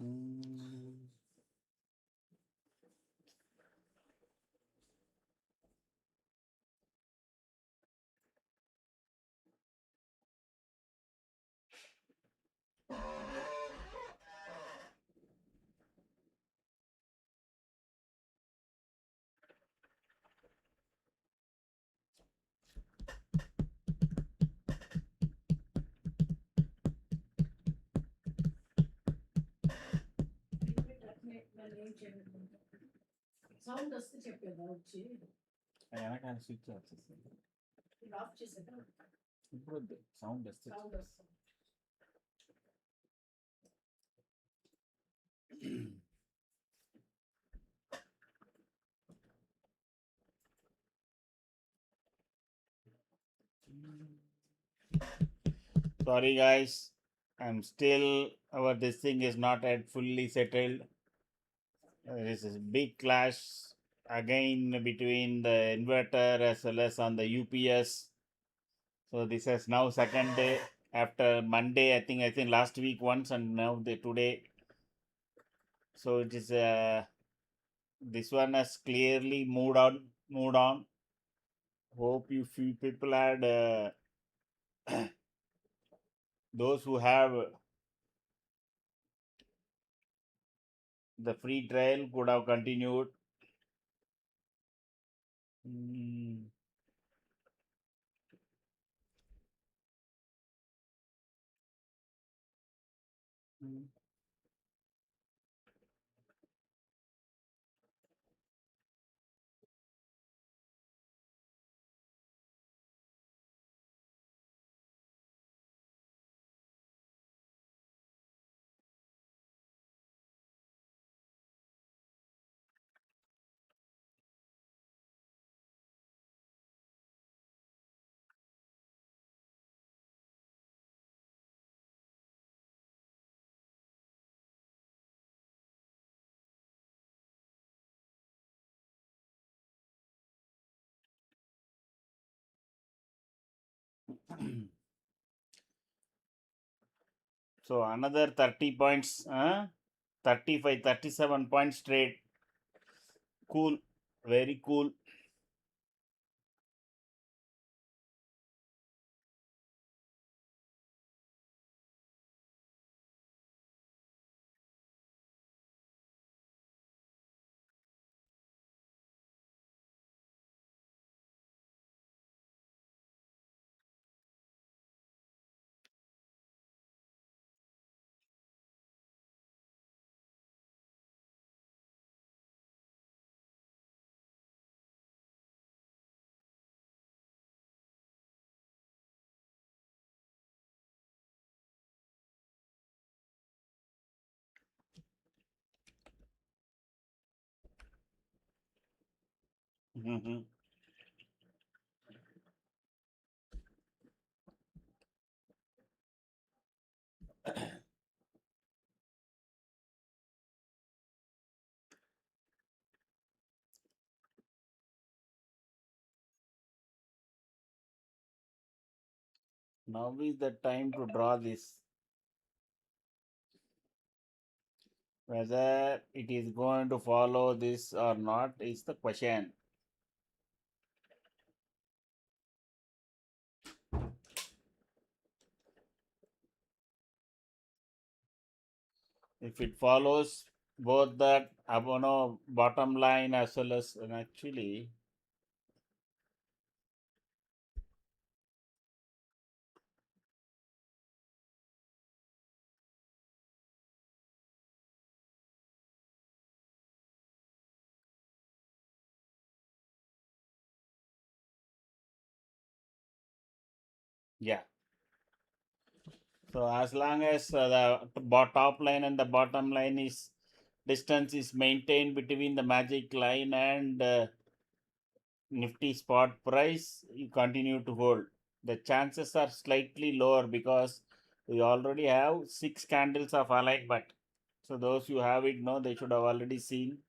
Mm. వెనకాల switch వచ్చేసింది. ఇప్పుడు వద్దు, సౌండ్ వస్తుంది. Sorry guys, I'm still this thing is not yet fully settled. This is big clash again between the inverter as well as on the UPS. So this is now second day after Monday. I think last week once and now today. So it is this one has clearly moved on. Hope you few people had those who have the free trial could have continued. Mm. Mm. So another 30 points, 35, 37 points straight. Cool, very cool. Mhm. Now is the time to draw this. Whether it is going to follow this or not is the question. If it follows both that bottom line as well as and actually yeah. So as long as the top line and the bottom line is distance is maintained between the magic line and Nifty spot price, you continue to hold. The chances are slightly lower because we already have 6 candles of alignment. So those who have it know they should have already seen.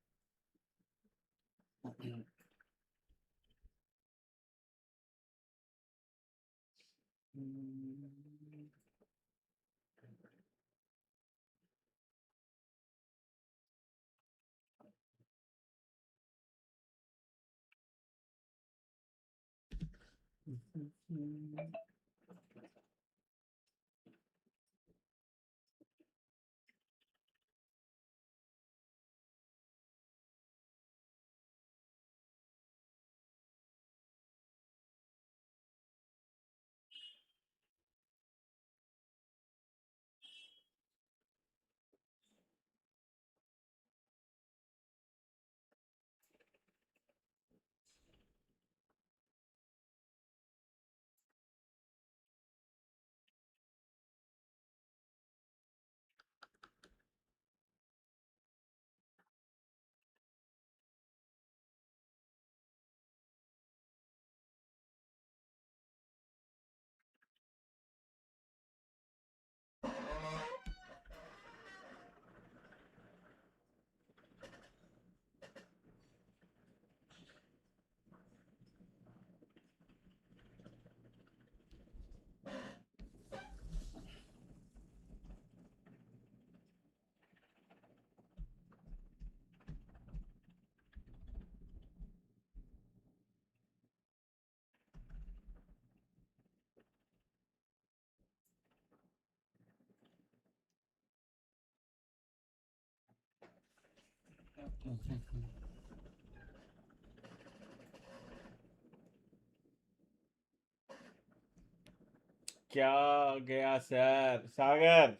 क्या गया sir Sagar?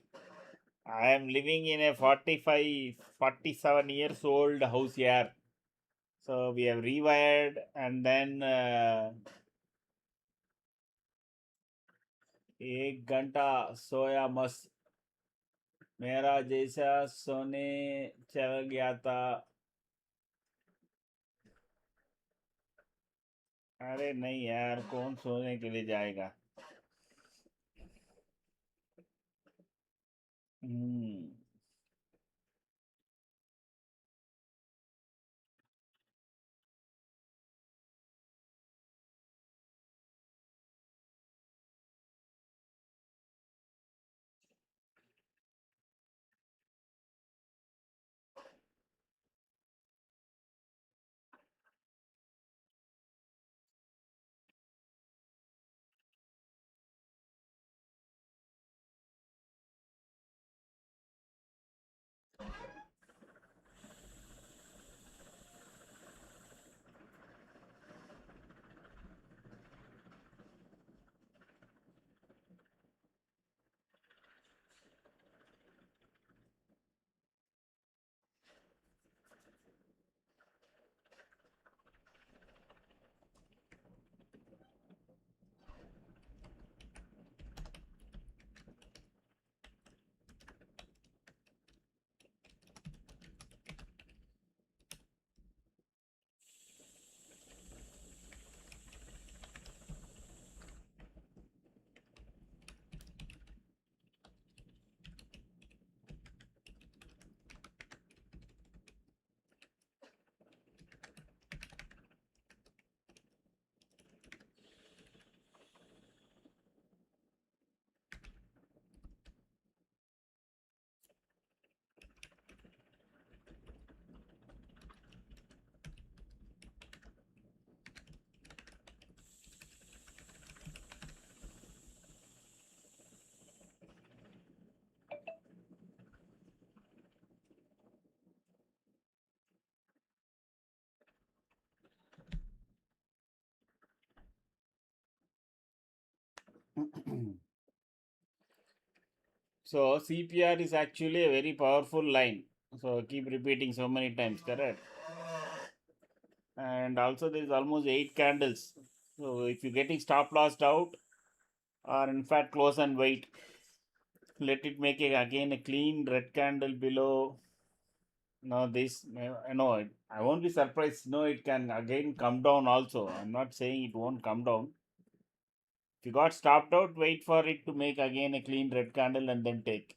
I am living in a 45, 47 years old house here. So we have rewired and then 1 घंटा सोया मस्त, मेरा जैसा सोने चल गया था। अरे नहीं यार, कौन सोने के लिए जाएगा? हम्म। So CPR is actually a very powerful line. So keep repeating so many times, correct? And also there is almost 8 candles. So if you're getting stop lossed out, or in fact close and wait, let it make again a clean red candle below. No, this no, I won't be surprised. No, it can again come down also. I'm not saying it won't come down. If you got stopped out, wait for it to make again a clean red candle and then take.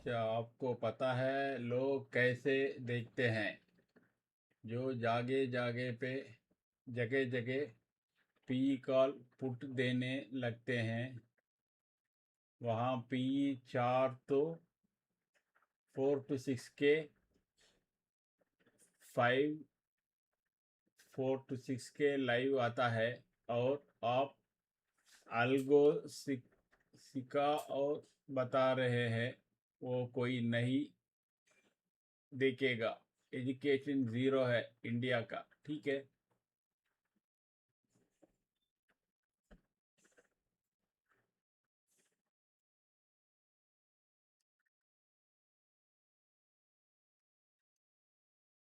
क्या आपको पता है लोग कैसे देखते हैं? जो जगह जगह पी कॉल पुट देने लगते हैं, वहाँ पी चार तो 4 to 6 के 4 to 6 के लाइव आता है, और आप अल्गो सिका और बता रहे हैं वो कोई नहीं देखेगा। एजुकेशन ज़ीरो है इंडिया का, ठीक है।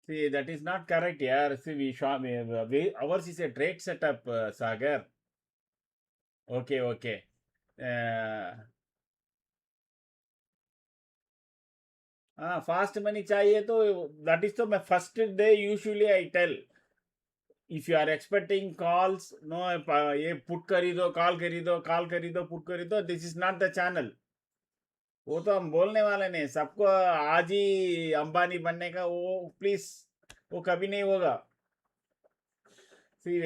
See, that is not correct, yaar. See, ours is a trade setup, Sagar. Okay, okay. हाँ, फास्ट मनी चाहिए तो दैट इज तो मैं first day usually I tell, if you are expecting calls, no, ये put खरीदो, call खरीदो, call खरीदो, put खरीदो, this is not the channel. वो तो हम बोलने वाले नहीं सबको आज ही अंबानी बनने का, वो प्लीज, वो कभी नहीं होगा। फिर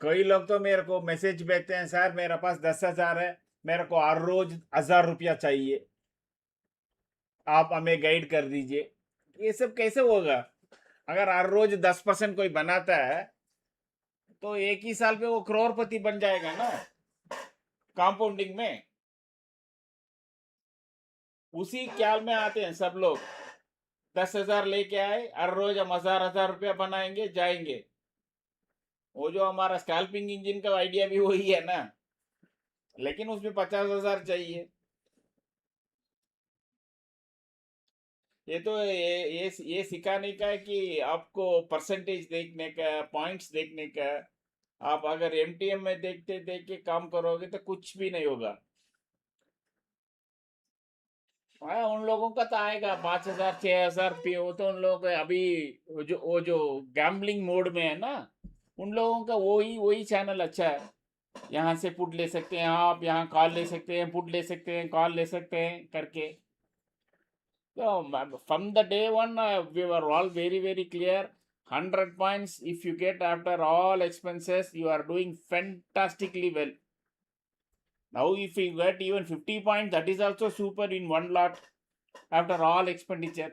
कई लोग तो मेरे को मैसेज भेजते हैं, सर मेरे पास 10,000 है, मेरे को हर रोज 1,000 रुपया चाहिए, आप हमें गाइड कर दीजिए। ये सब कैसे होगा? अगर हर रोज 10% कोई बनाता है तो एक ही साल पे वो करोड़पति बन जाएगा ना, कंपाउंडिंग में। उसी ख्याल में आते हैं सब लोग। 10,000 लेके आए, हर रोज हम 1,000 बनाएंगे, जाएंगे। वो जो हमारा स्कैल्पिंग इंजन का आइडिया भी वही है ना, लेकिन उसमें 50,000 चाहिए। ये तो ये सिखाने का है कि आपको परसेंटेज देखने का, पॉइंट्स देखने का। आप अगर एमटीएम में देखते देख के काम करोगे तो कुछ भी नहीं होगा। हाँ, उन लोगों का तो आएगा 5,000 6,000 पे, वो तो उन लोगों का अभी वो जो गैम्बलिंग मोड में है ना, उन लोगों का वही चैनल अच्छा है। यहाँ से पुट ले सकते हैं आप, यहाँ कॉल ले सकते हैं, पुट ले सकते हैं, कॉल ले सकते हैं करके। So from the day one, we were all very clear. 100 points if you get after all expenses, you are doing fantastically well. Now, if you get even 50 points, that is also super in one lot after all expenditure.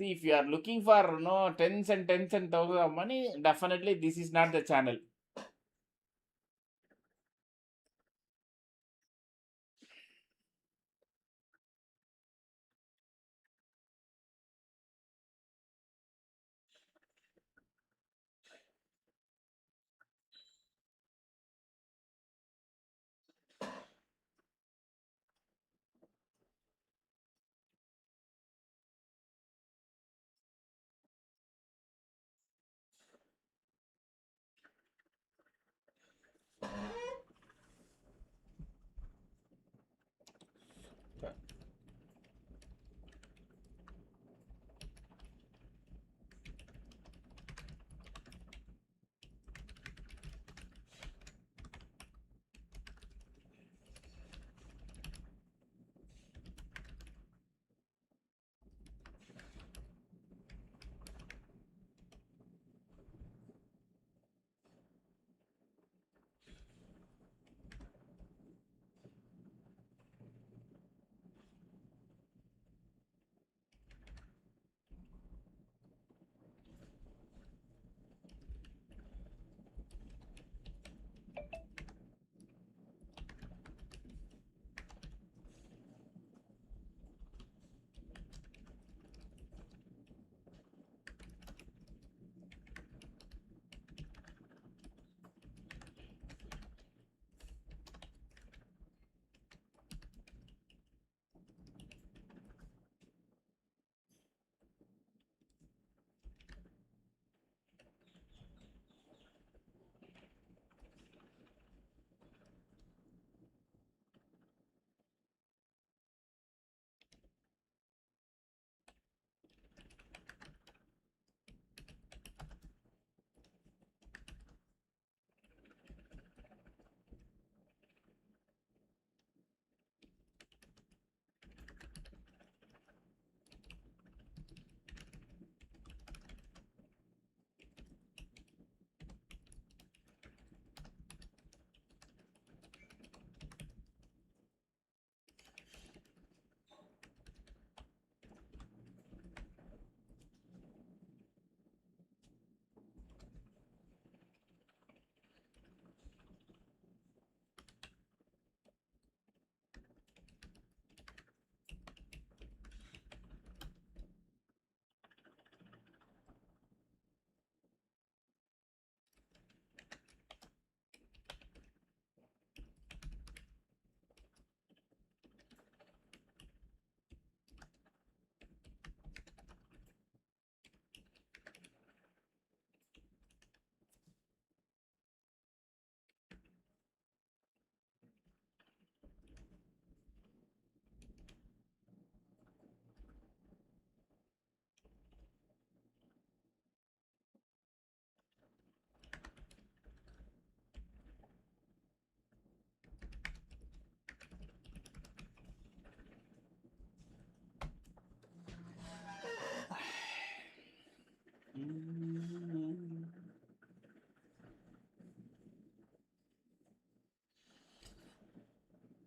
See, if you are looking for tens and tens and thousands of money, definitely this is not the channel.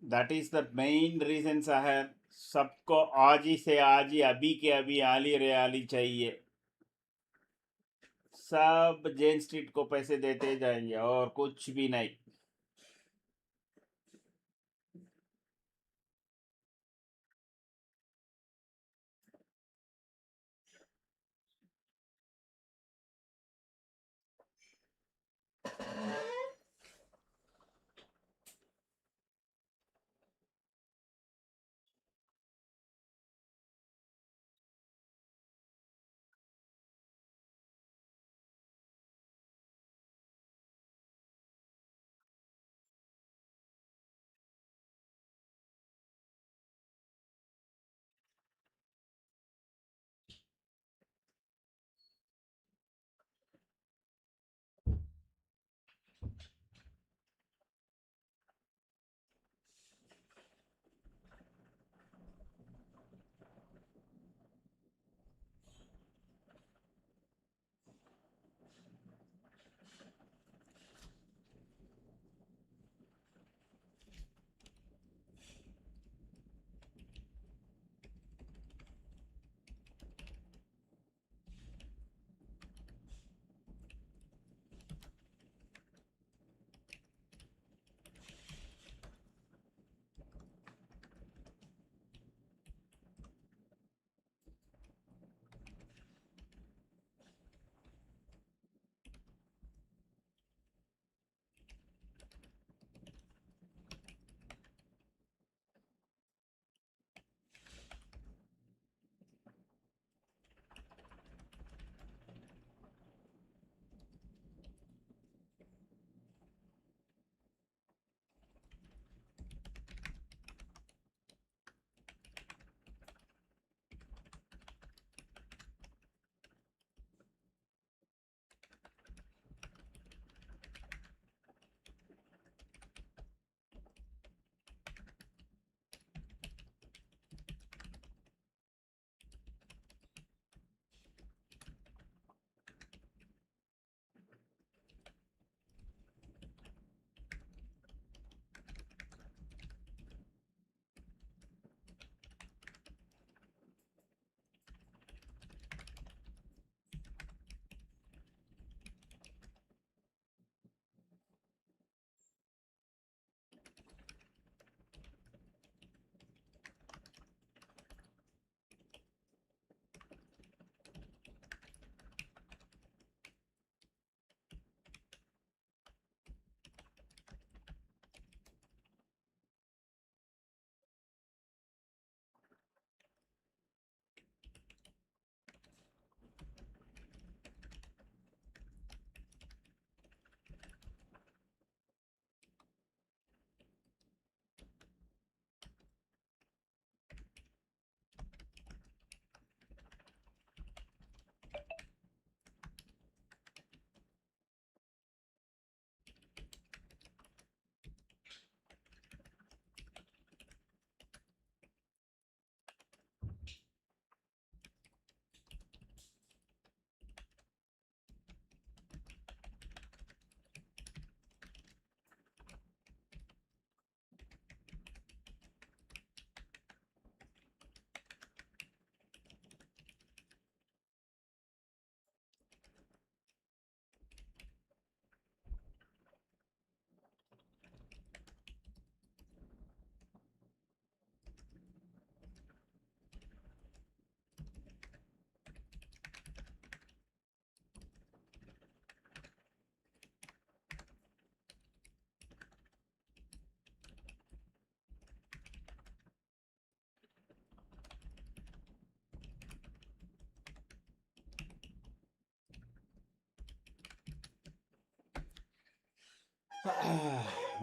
That is the main reason साहब, सबको आज ही से आज ही अभी के अभी आली रे आली चाहिए। सब जेन स्ट्रीट को पैसे देते जाएंगे और कुछ भी नहीं।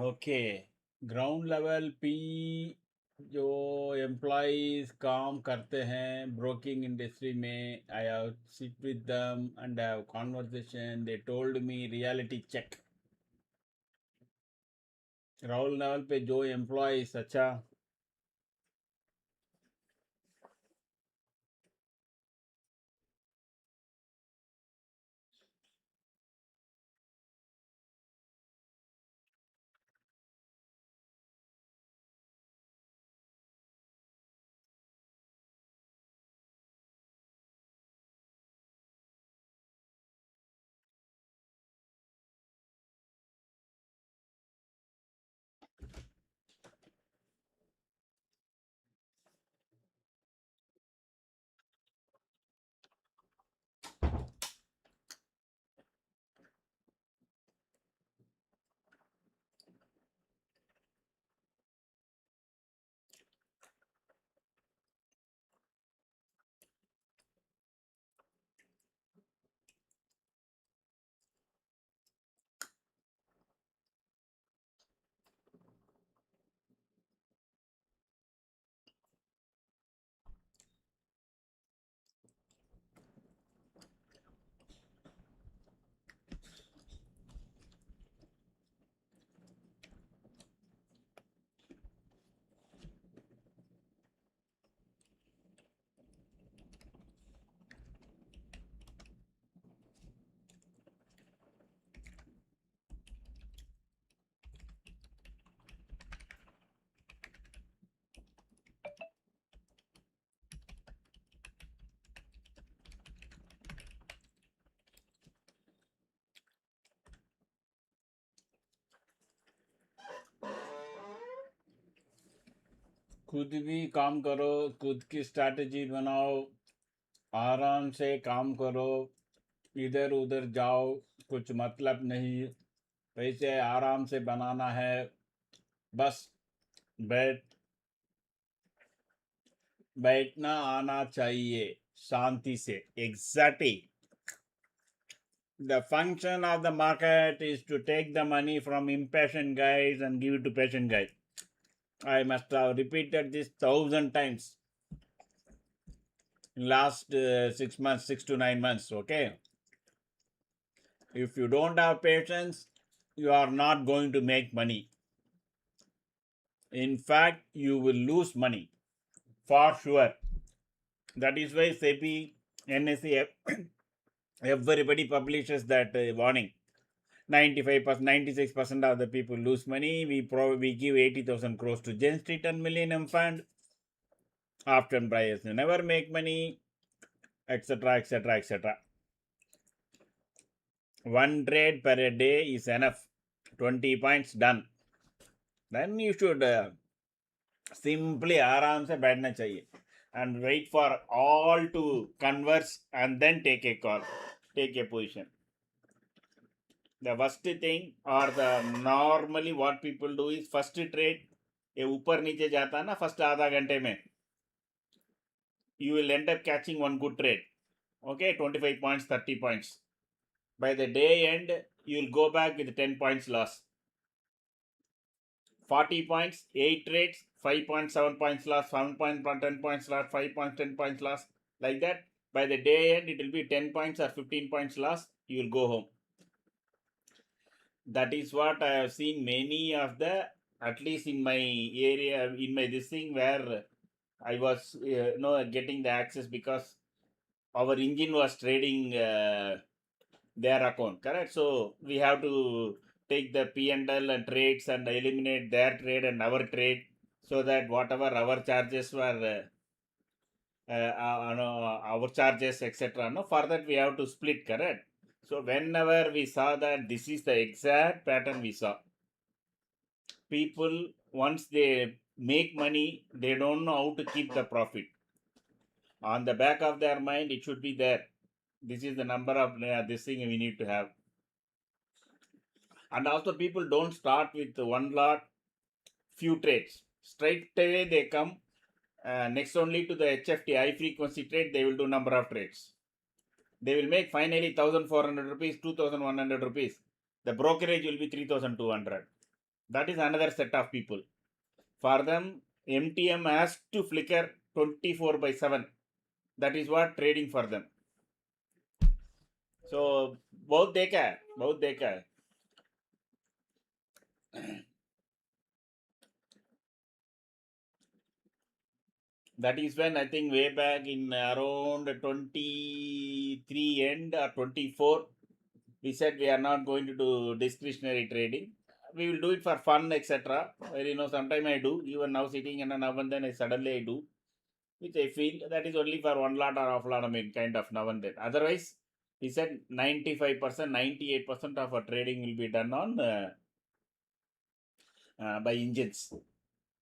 ओके, ग्राउंड लेवल पी जो एम्प्लॉयज काम करते हैं ब्रोकिंग इंडस्ट्री में, I have sit with them and have conversation, they told me reality check. Ground level पे जो एम्प्लॉयज, अच्छा खुद भी काम करो, खुद की स्ट्रैटेजी बनाओ, आराम से काम करो, इधर उधर जाओ, कुछ मतलब नहीं। पैसे आराम से बनाना है, बस बैठ बैठना आना चाहिए शांति से। Exactly, the function of the market is to take the money from impatient guys and give it to patient guys. I must have repeated this 1,000 times in last 6 months, 6 to 9 months. Okay, if you don't have patience, you are not going to make money. In fact, you will lose money for sure. That is why SEBI, NSE, everybody publishes that warning. 95%, 96% of the people lose money. We give 80,000 crores to Gen Street and Millennium Fund. Often buyers never make money, etc., etc., etc. One trade per day is enough. 20 points done. Then you should simply आराम से बैठना चाहिए and wait for all to converse and then take a call, take a position. The worst thing or the normally what people do is first trade ये ऊपर नीचे जाता है ना फर्स्ट आधा घंटे में, you will end up catching one good trade. Okay, 25 points, 30 points. By the day end, you will go back with 10 points loss. 40 points, 8 trades, 5 points, 7 points loss, 7 points, 10 points loss, 5 points, 10 points loss. Like that, by the day end, it will be 10 points or 15 points loss. You will go home. That is what I have seen many of the, at least in my area, in my this thing where I was getting the access because our engine was trading their account, correct? So we have to take the P&L and trades and eliminate their trade and our trade, so that whatever our charges were our charges, etc., no, for that we have to split, correct? So whenever we saw that, this is the exact pattern we saw. People, once they make money, they don't know how to keep the profit. On the back of their mind, it should be there. This is the number of this thing we need to have. And also, people don't start with one lot, few trades. Straight away they come next only to the HFT, high frequency trade. They will do number of trades. They will make finally 1,400 rupees, 2,100 rupees. The brokerage will be 3,200. That is another set of people. For them, MTM has to flicker 24/7. That is what trading for them. So बहुत देखा है, बहुत देखा है. That is when I think way back in around 23 end or 24, we said we are not going to do discretionary trading. We will do it for fun, etc. Well, sometime I do. Even now sitting and now and then suddenly I do, which I feel that is only for one lot or off lot. I mean, kind of now and then. Otherwise, he said 95%, 98% of our trading will be done on by engines.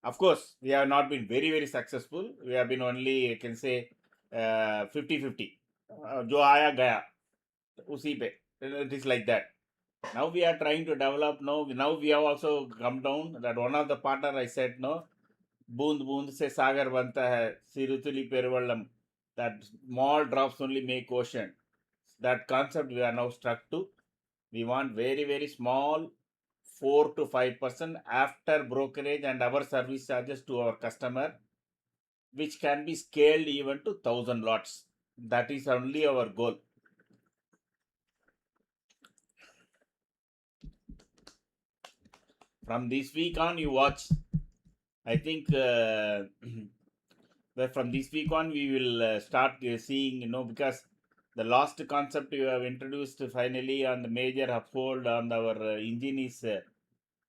Of course, we have not been very, very successful. We have been only, I can say, 50-50. जो आया गया उसी पे. It is like that. Now we are trying to develop. Now we have also come down. That one of the partner I said, no, बूंद बूंद से सागर बनता है, सिरुतुली पेरुवल्लम. That small drops only make ocean. That concept we are now stuck to. We want very, very small 4 to 5% after brokerage and our service charges to our customer, which can be scaled even to 1,000 lots. That is only our goal. From this week on, you watch. I think from this week on, we will start seeing, because the last concept you have introduced finally on the major uphold on our engine is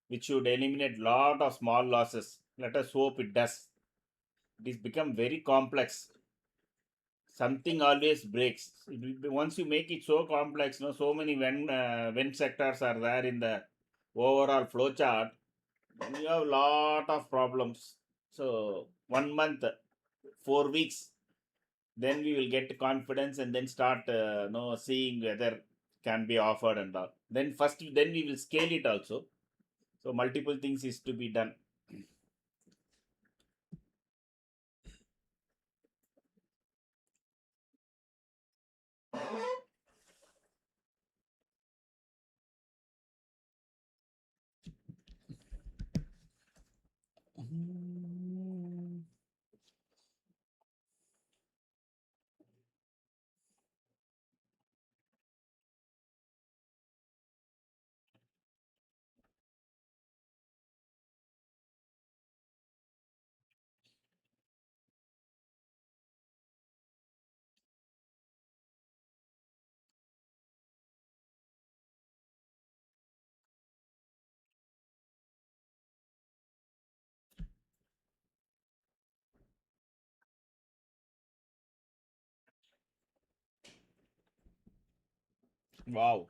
which should eliminate lot of small losses. Let us hope it does. It is become very complex. Something always breaks. Once you make it so complex, so many when sectors are there in the overall flow chart, then you have lot of problems. So 1 month, 4 weeks, then we will get confidence and then start seeing whether can be offered and all. Then first, then we will scale it also. So multiple things is to be done. Wow.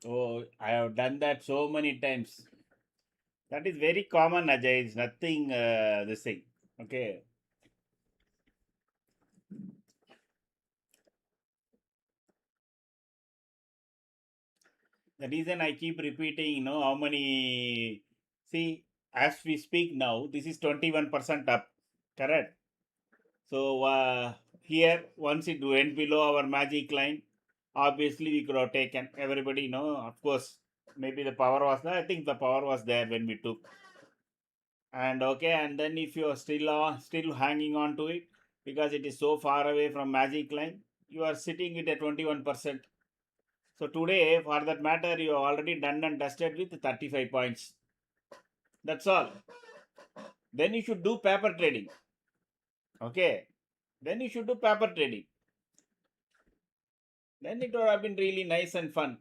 Oh, I have done that so many times. That is very common, Ajay. It's nothing this thing. Okay. The reason I keep repeating, how many. See, as we speak now, this is 21% up. Correct. So here, once it went below our magic line, obviously we could have taken. Everybody, of course, maybe the power was there. I think the power was there when we took. And okay, and then if you are still hanging on to it because it is so far away from magic line, you are sitting it at 21%. So today, for that matter, you have already done and dusted with 35 points. That's all. Then you should do paper trading. Okay. Then you should do paper trading. Then it would have been really nice and fun.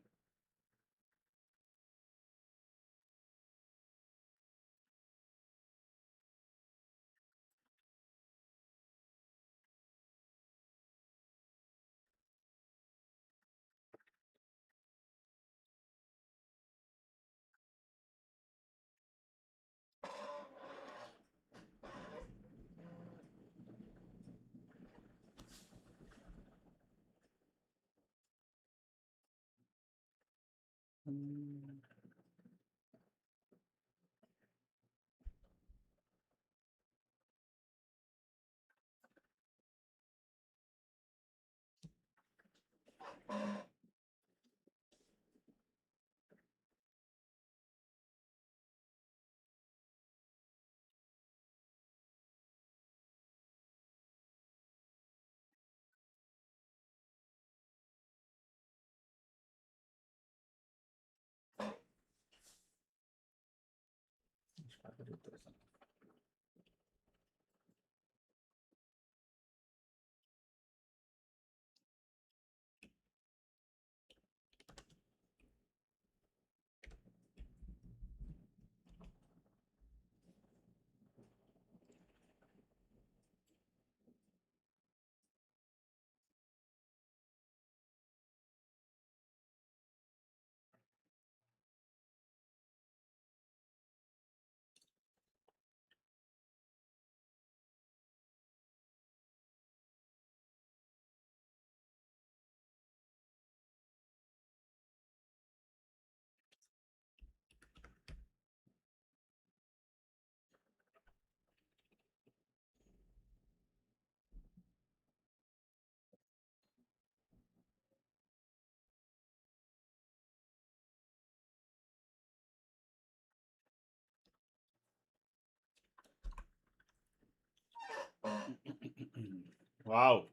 Wow.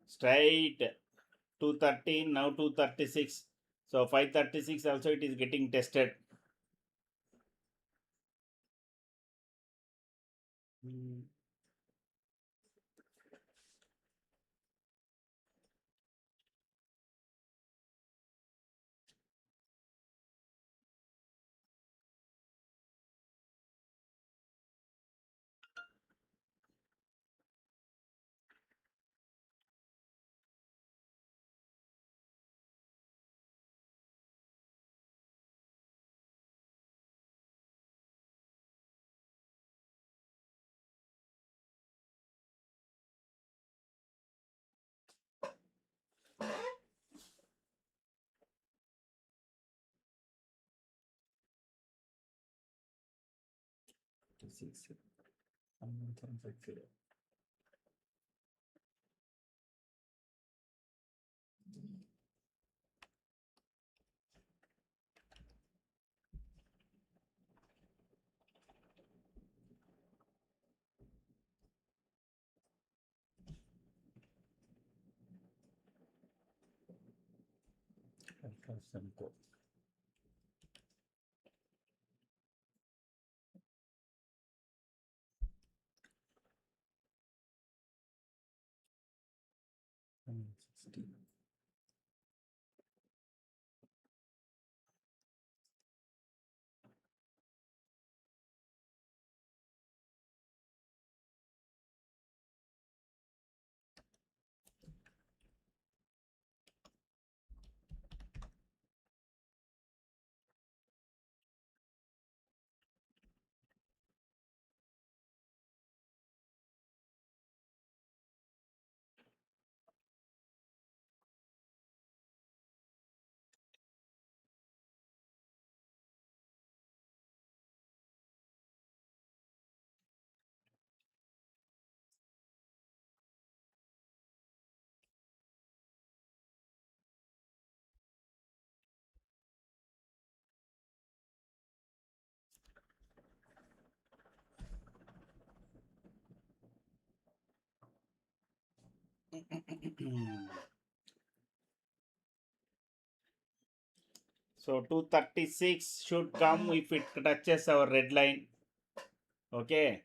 Straight 213, now 236. So 536 also it is getting tested. Six. So 236 should come if it touches our red line. Okay.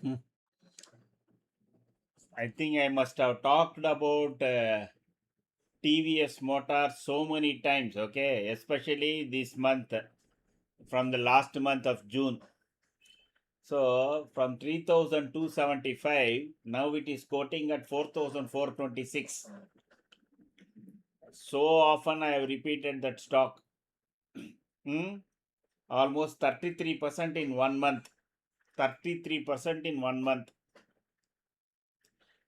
Hmm. I think I must have talked about TVS Motor so many times, okay, especially this month, from the last month of June. So from 3,275, now it is quoting at 4,426. So often I have repeated that stock. Hmm? Almost 33% in 1 month. 33% in 1 month.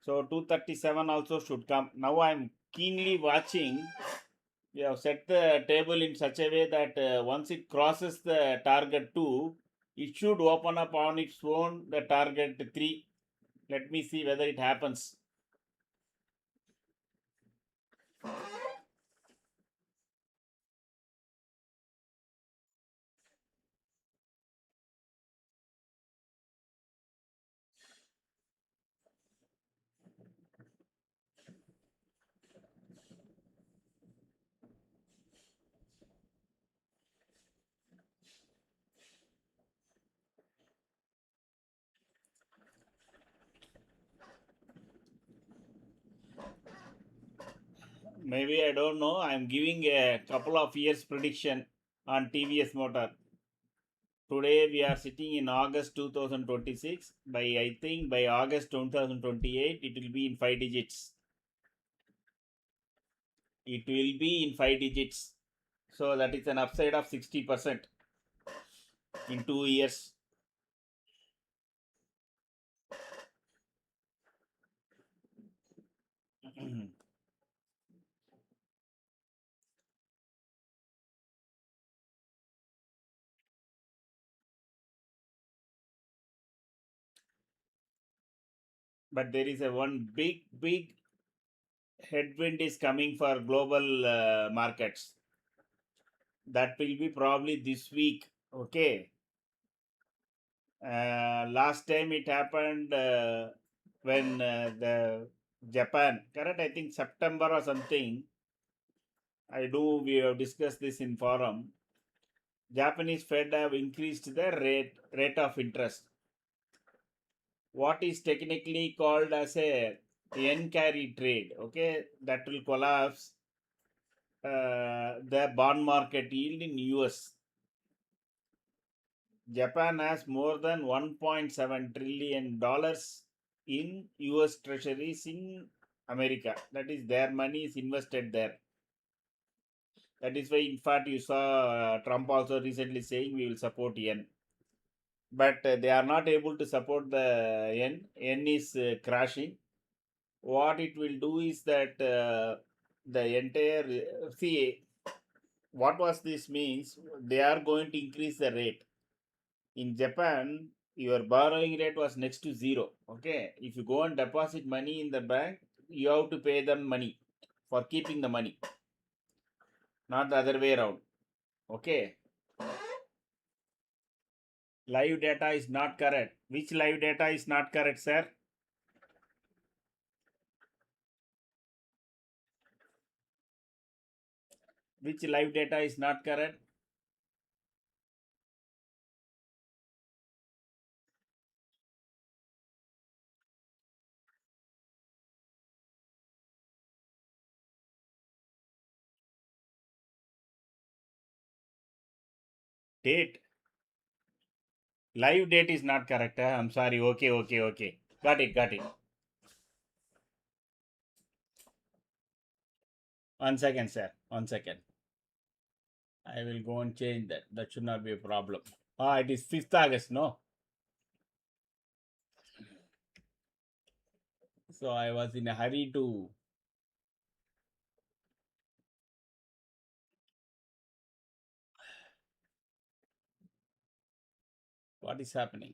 So 237 also should come. Now I am keenly watching. We have set the table in such a way that once it crosses the target 2, it should open up on its own the target 3. Let me see whether it happens. Maybe I don't know. I'm giving a couple of years prediction on TVS Motor. Today we are sitting in August 2026. I think by August 2028 it will be in 5 digits. It will be in 5 digits. So that is an upside of 60% in 2 years. But there is a one big headwind is coming for global markets. That will be probably this week. Okay. Last time it happened when the Japan, correct? I think September or something. I do. We have discussed this in forum. Japanese Fed have increased the rate of interest. What is technically called as a yen carry trade. Okay, that will collapse the bond market yield in US. Japan has more than $1.7 trillion in US treasuries in America. That is, their money is invested there. That is why, in fact, you saw Trump also recently saying we will support yen. But they are not able to support the yen. Yen is crashing. What it will do is that the entire see what was this means, they are going to increase the rate. In Japan, your borrowing rate was next to zero. Okay, if you go and deposit money in the bank, you have to pay them money for keeping the money, not the other way around. Okay, live data is not correct. Which live data is not correct, sir? Which live data is not correct? Date. Live date is not correct. I'm sorry. Okay. Got it. 1 second, sir. 1 second. I will go and change that. That should not be a problem. It is 5th August, no? So I was in a hurry to. What is happening?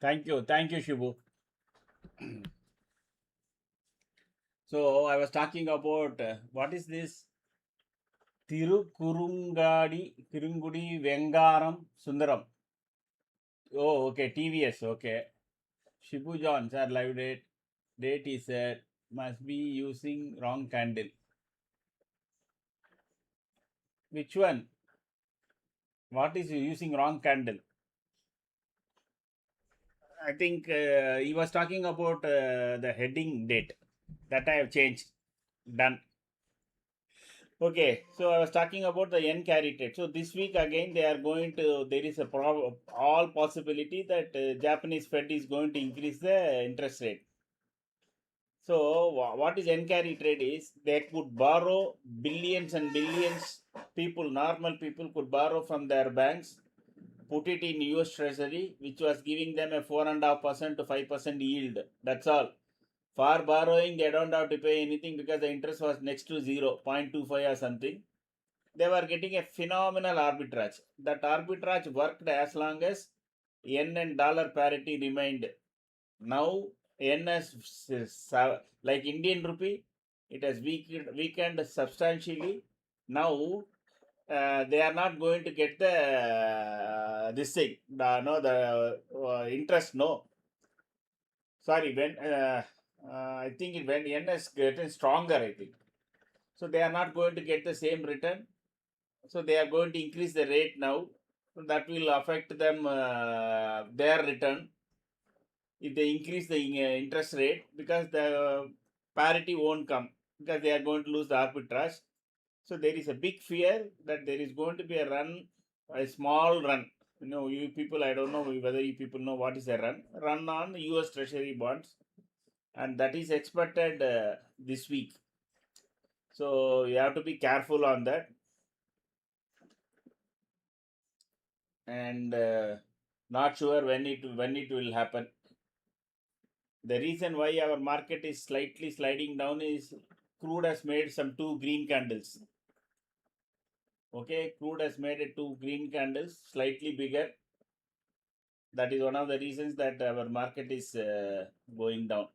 Thank you, Shibu. So I was talking about what is this? Tirungudi Vengaram Sundaram. Oh, okay, TVS. Okay, Shibu John, sir, live date. Date is must be using wrong candle. Which one? What is using wrong candle? I think he was talking about the heading date. That I have changed. Done. Okay, so I was talking about the yen carry trade. So this week again they are going to. There is a all possibility that Japanese Fed is going to increase the interest rate. So what is yen carry trade is they could borrow billions and billions. People, normal people, could borrow from their banks, put it in US Treasury, which was giving them a 4.5% to 5% yield. That's all. For borrowing, they don't have to pay anything because the interest was next to 0.25 or something. They were getting a phenomenal arbitrage. That arbitrage worked as long as yen and dollar parity remained. Now yen has like Indian rupee, it has weakened substantially. Now they are not going to get the this thing, the interest. No, sorry, when I think it when yen is getting stronger, I think so they are not going to get the same return. So they are going to increase the rate now. So that will affect them their return if they increase the interest rate, because the parity won't come, because they are going to lose the arbitrage. So there is a big fear that there is going to be a run, a small run. You people, I don't know whether you people know what is a run on US Treasury bonds, and that is expected this week. So you have to be careful on that, and not sure when it will happen. The reason why our market is slightly sliding down is crude has made some two green candles. Okay, crude has made it two green candles, slightly bigger. That is one of the reasons that our market is going down.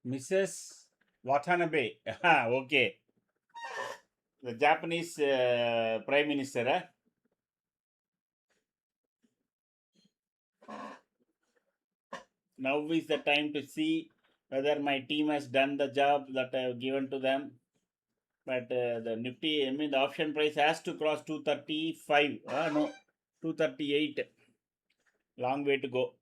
Mrs. Watanabe. Okay. The Japanese Prime Minister. Now is the time to see whether my team has done the job that I have given to them. But the Nifty, I mean, the option price has to cross 235. No, 238. Long way to go.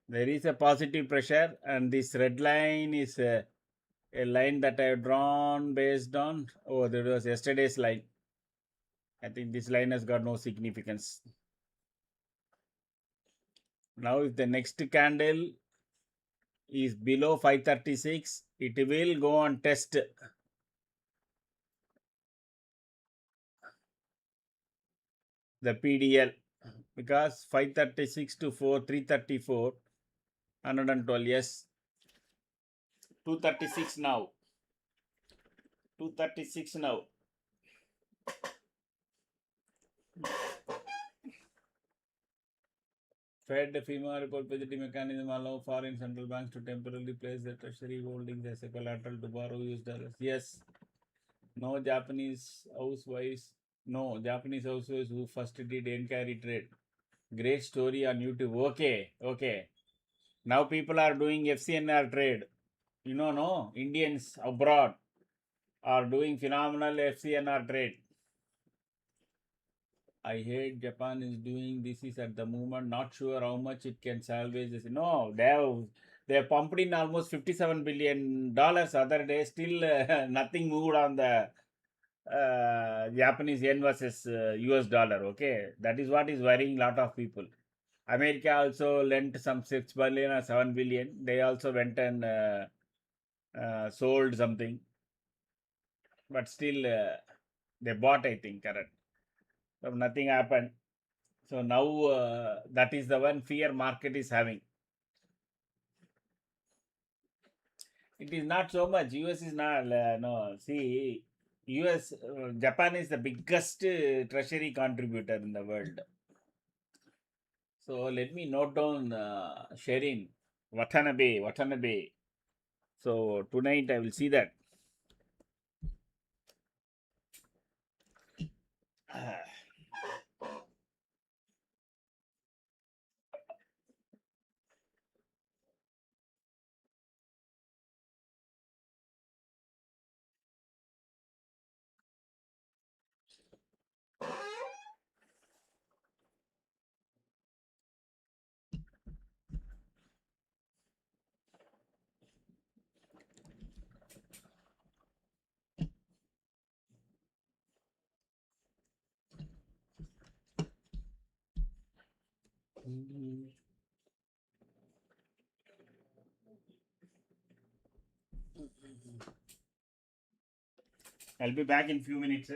There is a positive pressure, and this red line is a line that I have drawn based on. Oh, there was yesterday's line. I think this line has got no significance. Now, if the next candle is below 536, it will go on test the PDL, because 536 to 334, 112. Yes, 236 now. 236 now. Fed FEMA report positive mechanism allow foreign central banks to temporarily place their treasury holdings as a collateral to borrow US dollars. Yes. No Japanese housewives. No Japanese housewives who first did carry trade. Great story on YouTube. Okay. Okay. Now people are doing FCNR trade. No, Indians abroad are doing phenomenal FCNR trade. I hate Japan is doing this is at the moment. Not sure how much it can salvage this. No, they pumped in almost $57 billion other day. Still nothing moved on the Japanese yen versus US dollar. Okay, that is what is worrying a lot of people. America also lent some 6 billion or 7 billion. They also went and sold something, but still they bought, I think, correct. So nothing happened. So now that is the one fear market is having. It is not so much. US is not, no. See, US, Japan is the biggest treasury contributor in the world. So let me note down Sherin Watanabe. So tonight I will see that. I'll be back in few minutes.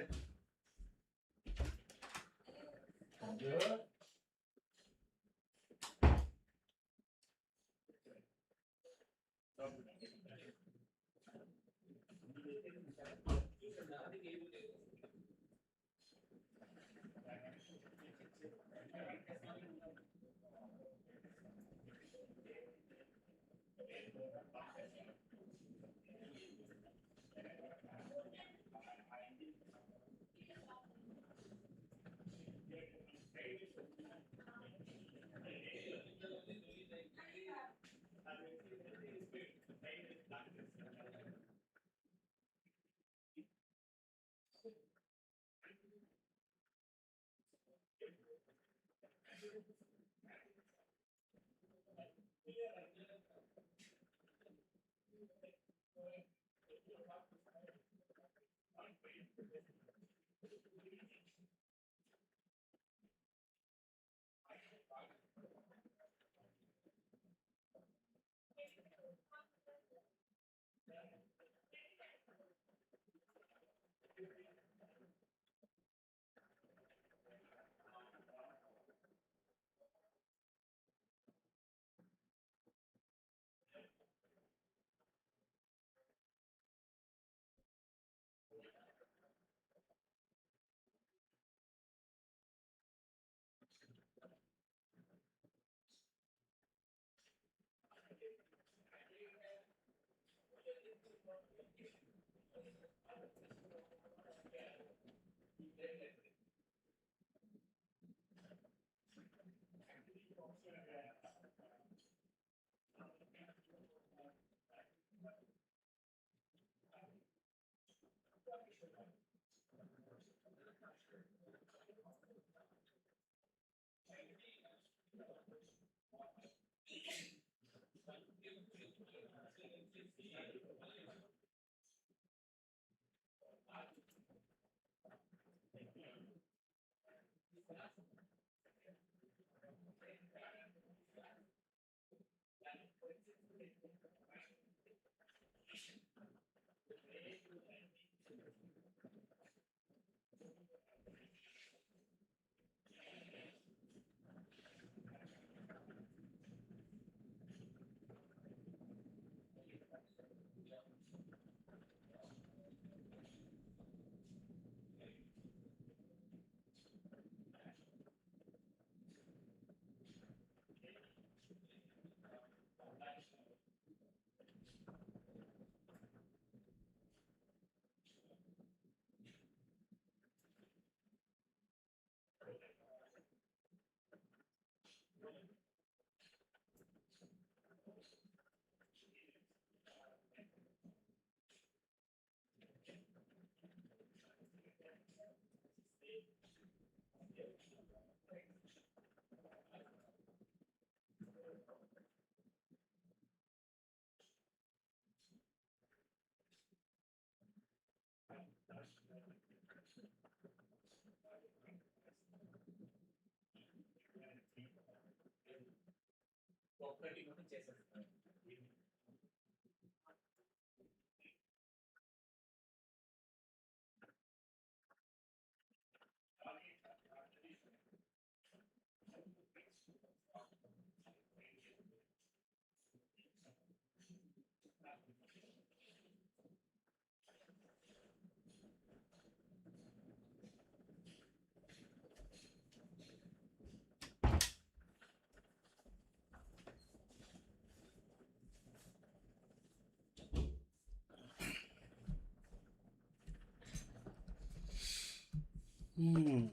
Hmm.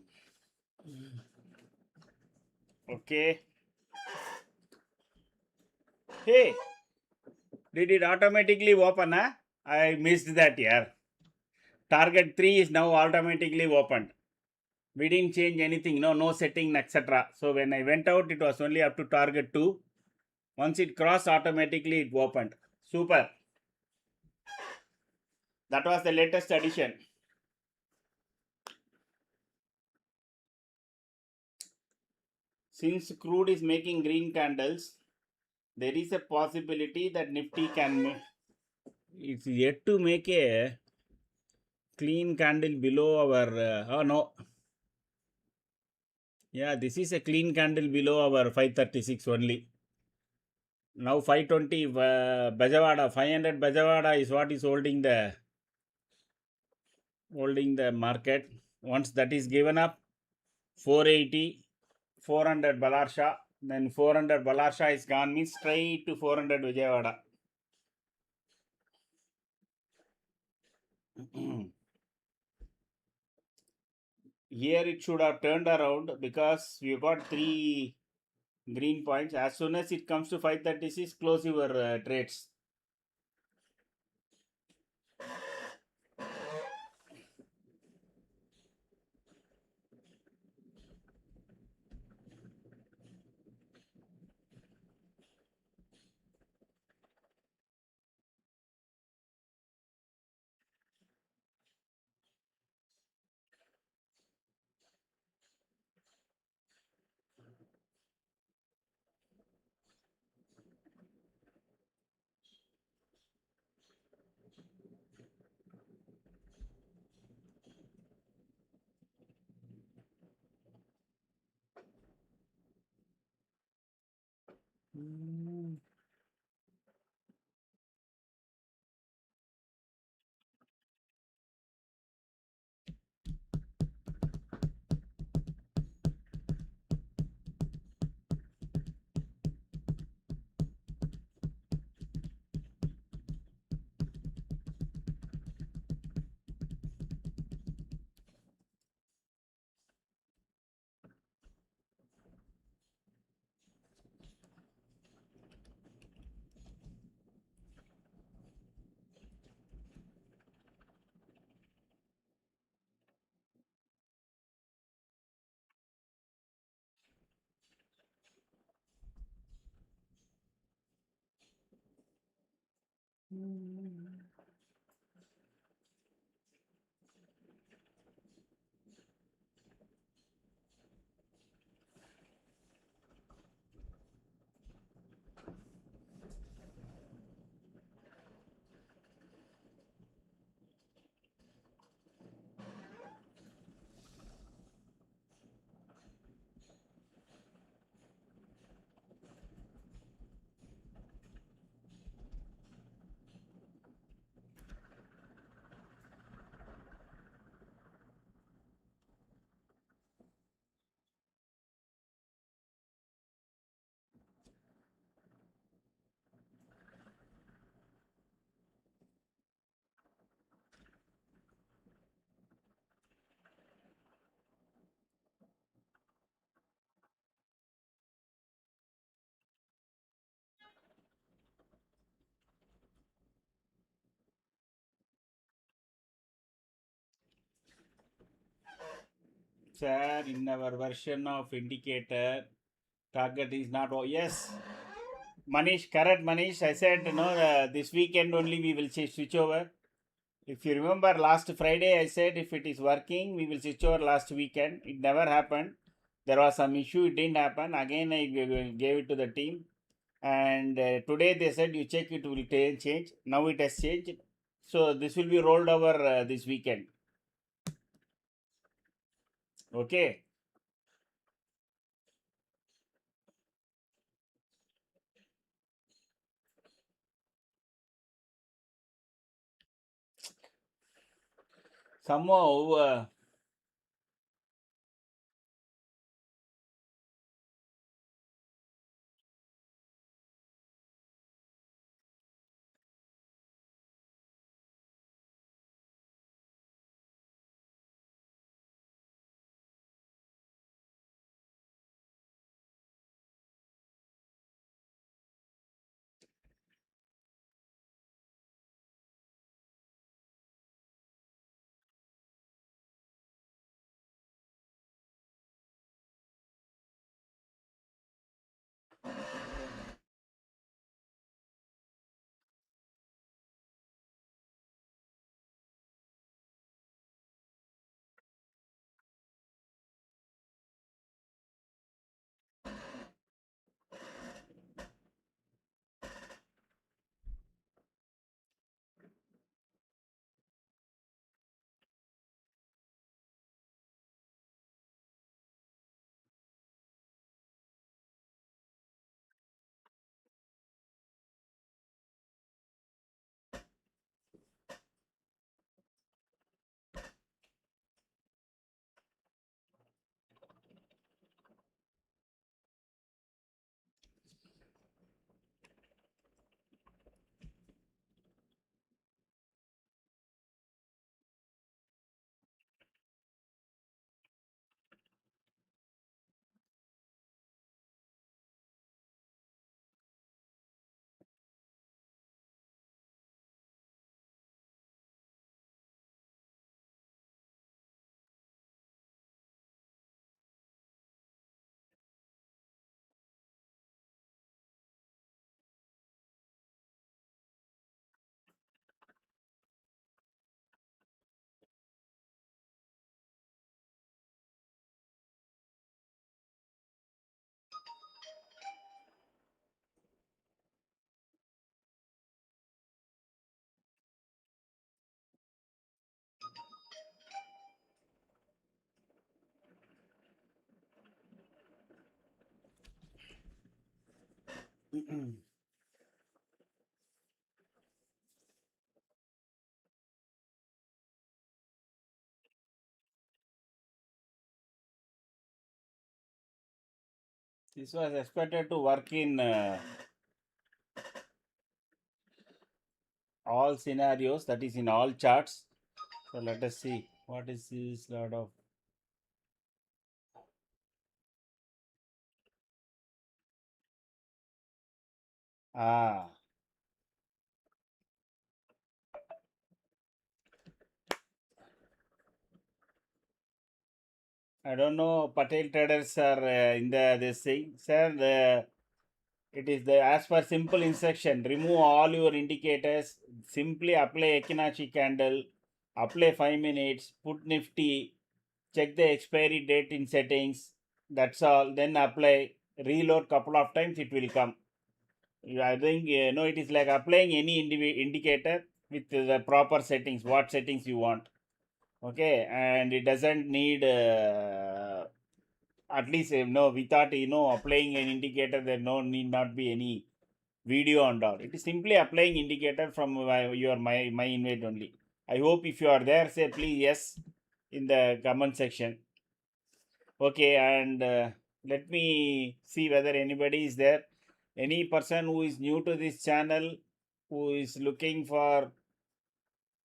Okay. Hey, did it automatically open? Huh? I missed that here. Target 3 is now automatically opened. We didn't change anything, no setting, etc. So when I went out, it was only up to target 2. Once it crossed, automatically it opened. Super. That was the latest addition. Since crude is making green candles, there is a possibility that Nifty can. It's yet to make a clean candle below our. Oh no. Yeah, this is a clean candle below our 536 only. Now 520 Bajavada, 500 Bajavada is what is holding the market. Once that is given up, 480, 400 Balarsha, then 400 Balarsha is gone, means straight to 400 Vijayawada. Here it should have turned around because we got 3 green points. As soon as it comes to 536, close your trades. Sir, in our version of indicator, target is not. Oh, yes, Manish, correct, Manish. I said, this weekend only we will switch over. If you remember last Friday, I said if it is working, we will switch over last weekend. It never happened. There was some issue, it didn't happen. Again, I gave it to the team. And today they said you check, it will change. Now it has changed. So this will be rolled over this weekend. Okay. Somehow, This was expected to work in all scenarios, that is in all charts. So let us see what is this lot of. Ah, I don't know. Patel traders are in the this thing, sir. It is the as per simple instruction. Remove all your indicators. Simply apply Ekinachi candle. Apply 5 minutes. Put Nifty. Check the expiry date in settings. That's all. Then apply. Reload couple of times. It will come. I think no. It is like applying any indicator with the proper settings. What settings you want. Okay, and it doesn't need. At least no, we thought applying an indicator, there no need not be any video and all. It is simply applying indicator from your my invite only. I hope if you are there, say please yes in the comment section. Okay, and let me see whether anybody is there. Any person who is new to this channel, who is looking for,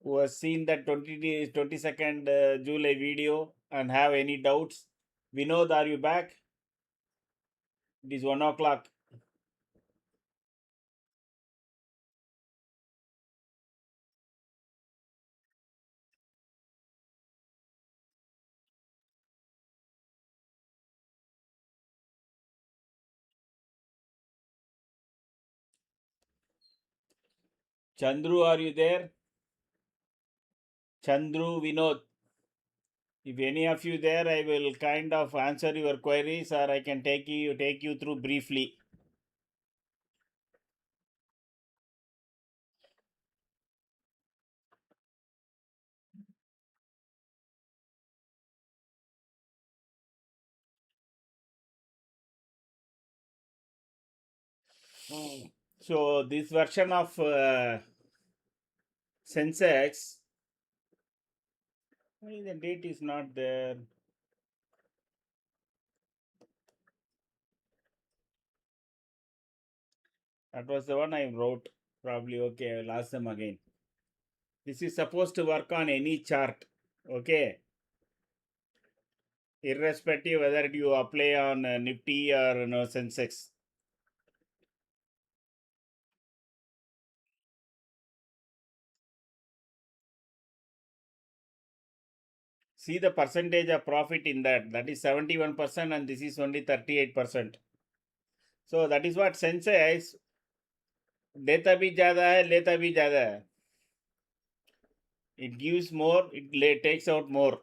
who has seen that 22nd July video and have any doubts. Vinod, are you back? It is 1 o'clock. Chandru, are you there? Chandru, Vinod. If any of you there, I will kind of answer your queries, or I can take you through briefly. So this version of Sensex, why the date is not there? That was the one I wrote. Probably okay. I'll ask them again. This is supposed to work on any chart. Okay, irrespective whether you apply on Nifty or Sensex. See the percentage of profit in that. That is 71%, and this is only 38%. So that is what Sensex देता भी ज्यादा है, लेता भी ज्यादा है. It gives more, it takes out more.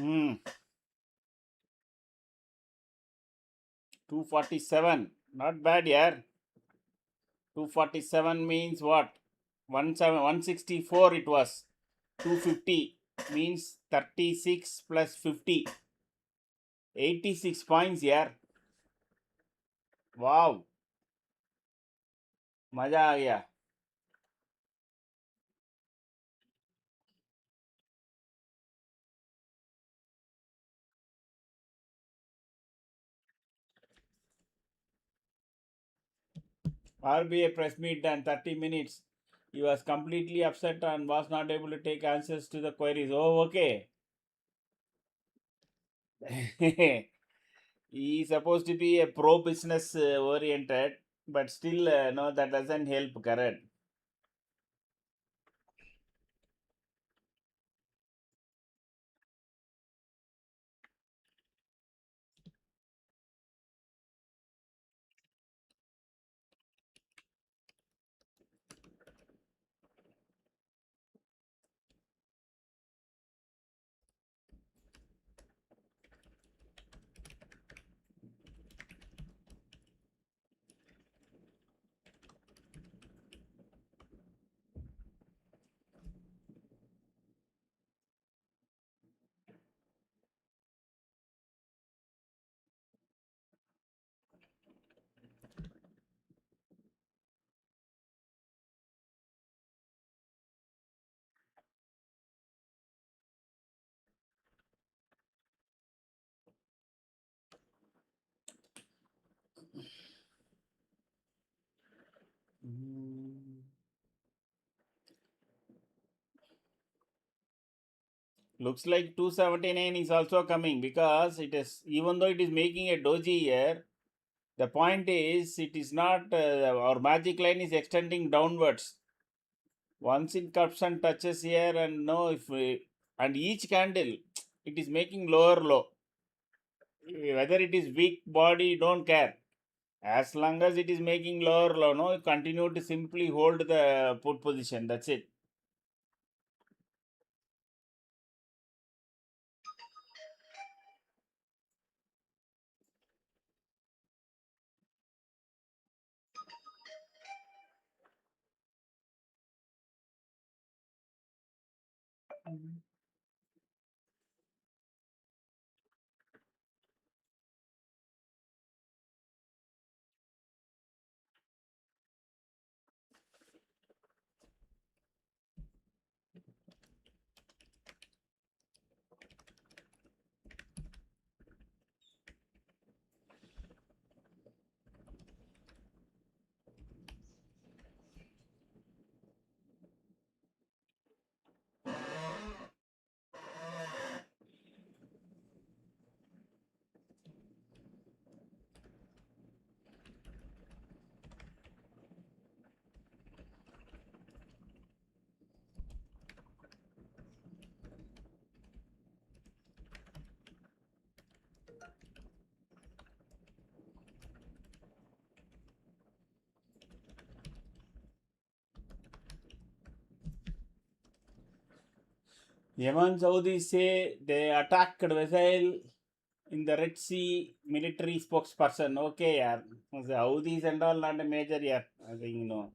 Hmm. 247. Not bad, yeah. 247 means what? 164 it was. 250 means 36 plus 50. 86 points, yeah. Wow. मजा आ गया. RBA press meet and 30 minutes. He was completely upset and was not able to take answers to the queries. Oh, okay. He is supposed to be a pro business oriented, but still, no, that doesn't help, correct? Looks like 279 is also coming because it is, even though it is making a doji here, the point is it is not, our magic line is extending downwards. Once it comes and touches here, and no, if we, and each candle, it is making lower low. Whether it is weak body, don't care. As long as it is making lower low, no, you continue to simply hold the put position. That's it. Yemen Saudis say they attacked vessel in the Red Sea. Military spokesperson. Okay, yeah. The Saudis and all not a major, yeah. I think you know.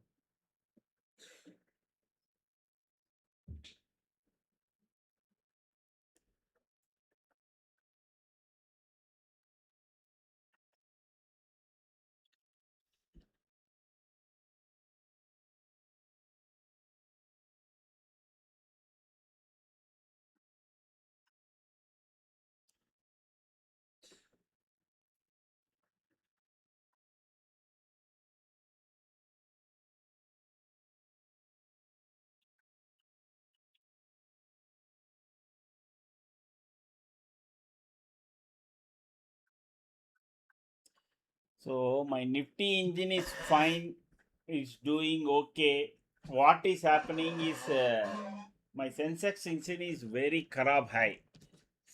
So my Nifty engine is fine. It's doing okay. What is happening is my Sensex engine is very kharab high.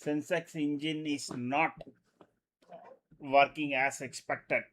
Sensex engine is not working as expected.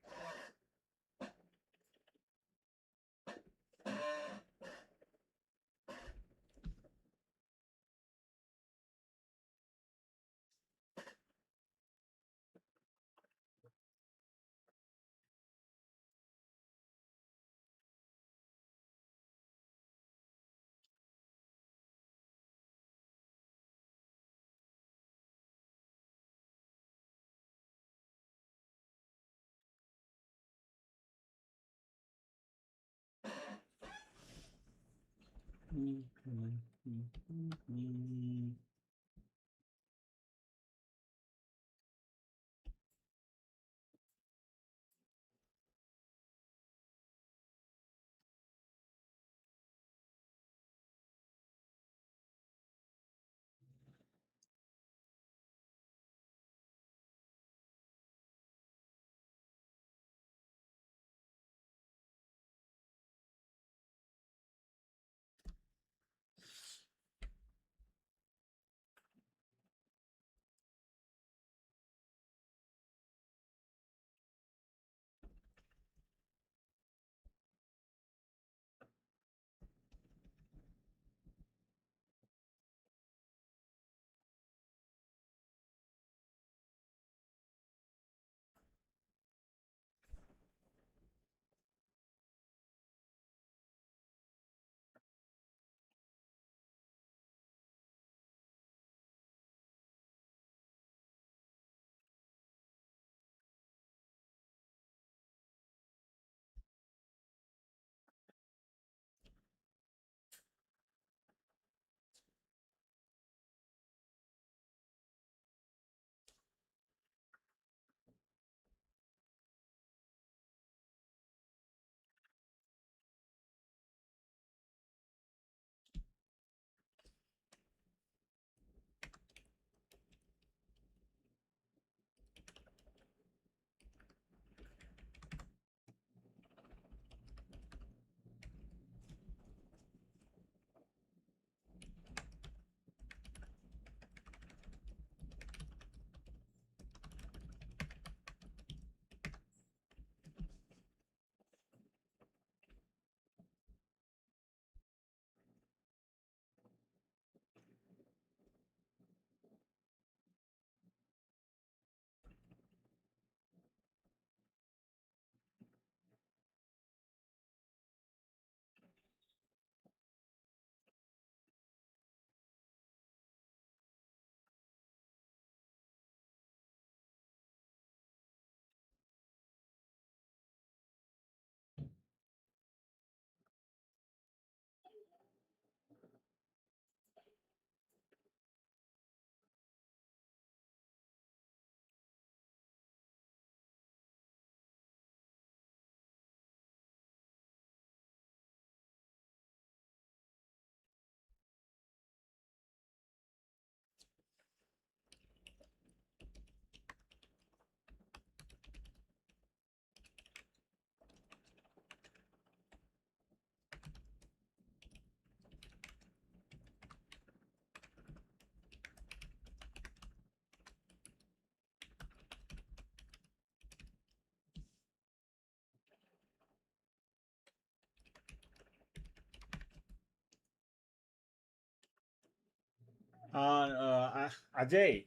Ajay,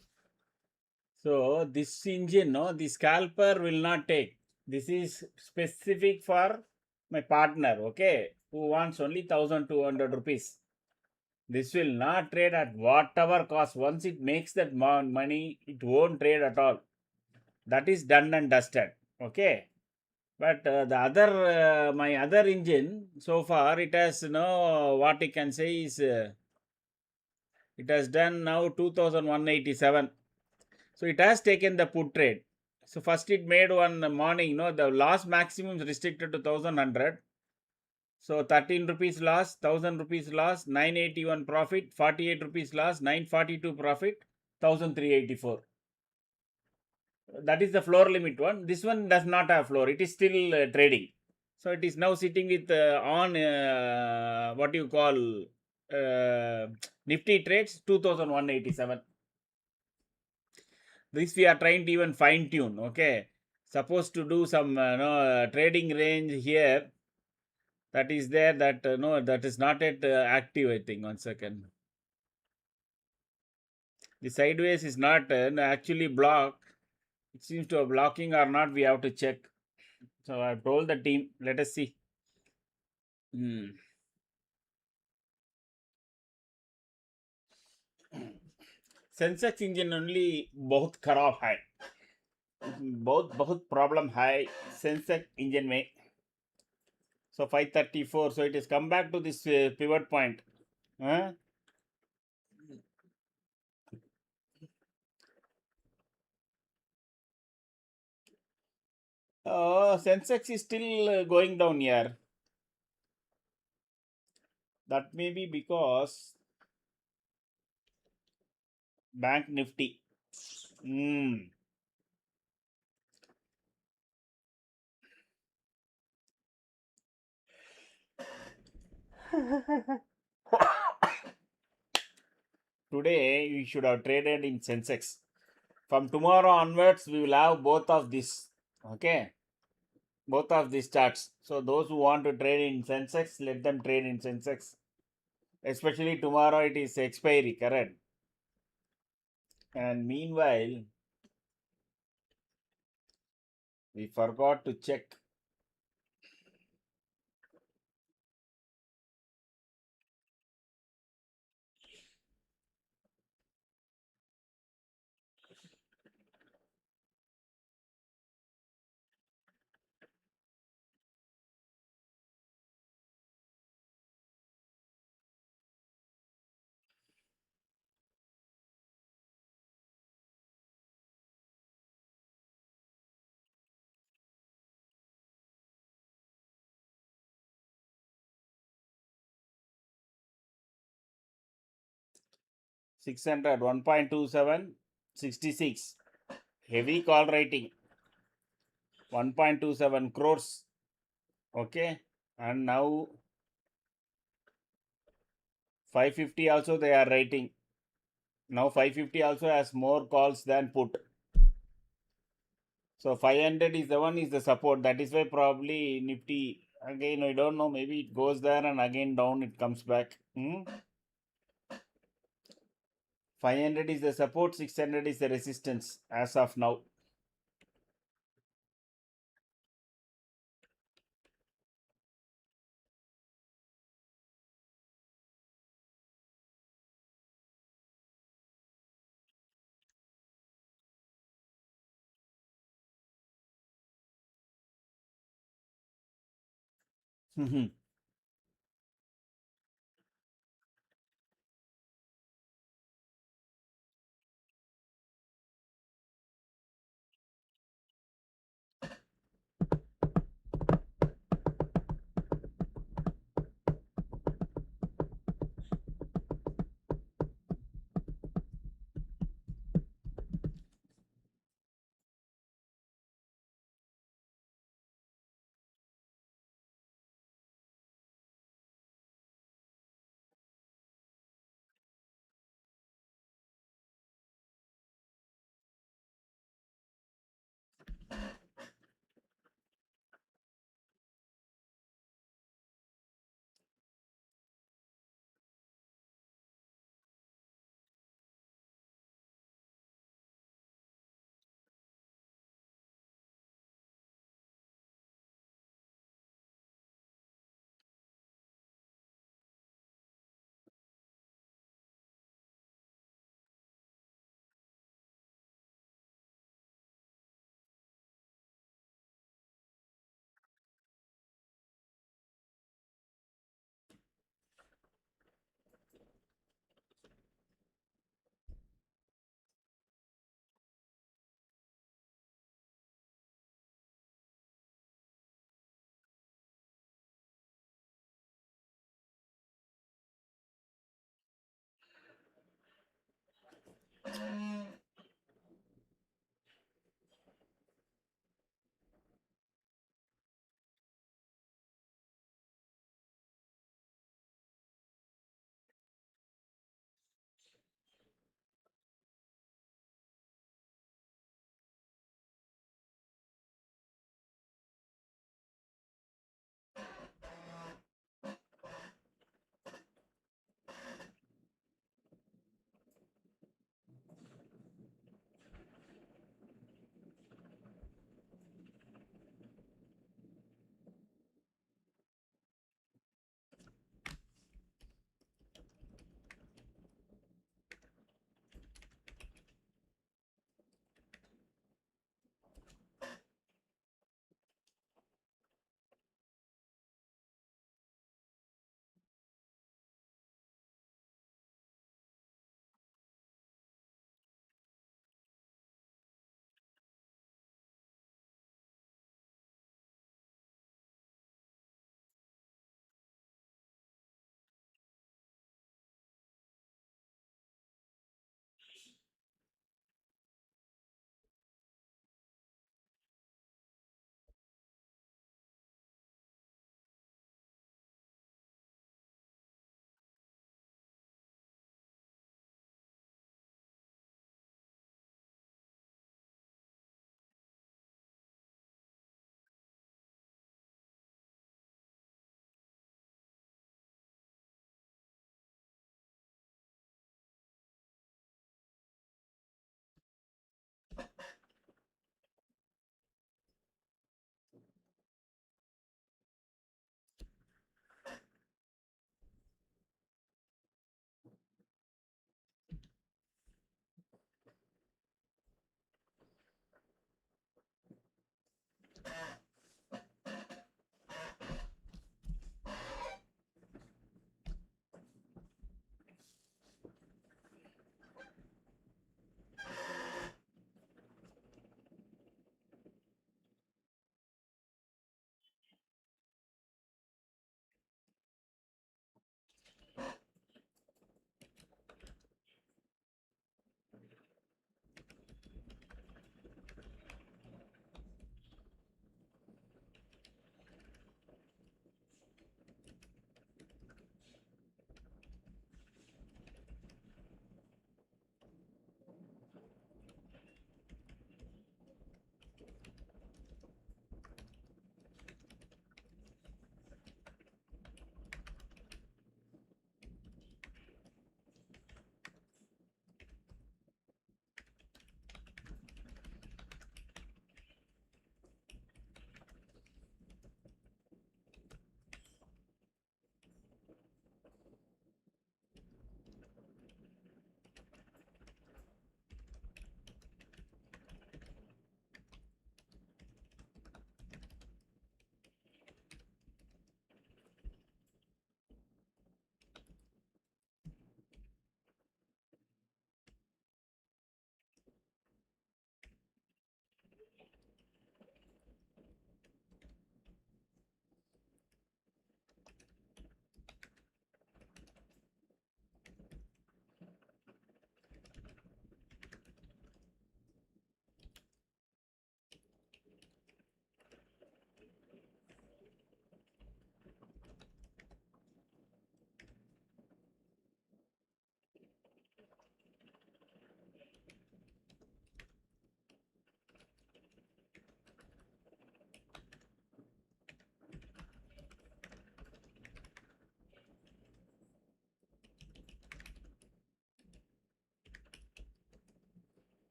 so this engine, no, the scalper will not take. This is specific for my partner, okay, who wants only 1,200 rupees. This will not trade at whatever cost. Once it makes that money, it won't trade at all. That is done and dusted, okay. But the other, my other engine, so far it has no, what you can say is, it has done now 2,187. So it has taken the put trade. So first it made one morning, the loss maximum is restricted to 1,100. So 13 rupees loss, 1,000 rupees loss, 981 profit, 48 rupees loss, 942 profit, 1,384. That is the floor limit one. This one does not have floor. It is still trading. So it is now sitting with on what you call Nifty trades 2,187. This we are trying to even fine tune. Okay, supposed to do some trading range here. That is there. That no, that is not yet active. I think 1 second. The sideways is not actually blocked. It seems to be blocking or not. We have to check. So I told the team. Let us see. Sensex engine only बहुत खराब है बहुत बहुत problem है Sensex engine में so 534 so it has come back to this pivot point Huh? Sensex is still going down here. That may be because Bank Nifty. Hmm. Today you should have traded in Sensex. From tomorrow onwards, we will have both of this. Okay, both of these charts. So those who want to trade in Sensex, let them trade in Sensex. Especially tomorrow, it is expiry, correct? And meanwhile, we forgot to check. Six hundred 1.27 66. Heavy call rating 1.27 crores. Okay, and now 550 also they are rating. Now 550 also has more calls than put. So 500 is the one is the support. That is why probably Nifty again I don't know. Maybe it goes there and again down it comes back. 500 is the support. 600 is the resistance as of now.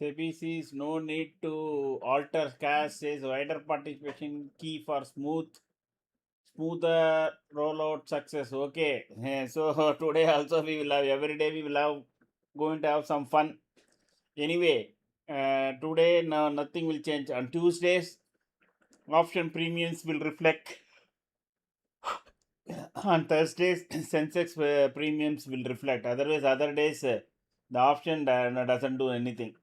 SEBI sees no need to alter cash, says wider participation key for smoother rollout success. Okay, so today also we will have, every day we will have going to have some fun. Anyway, today no, nothing will change. On Tuesdays, option premiums will reflect. On Thursdays, Sensex premiums will reflect. Otherwise, other days, the option doesn't do anything.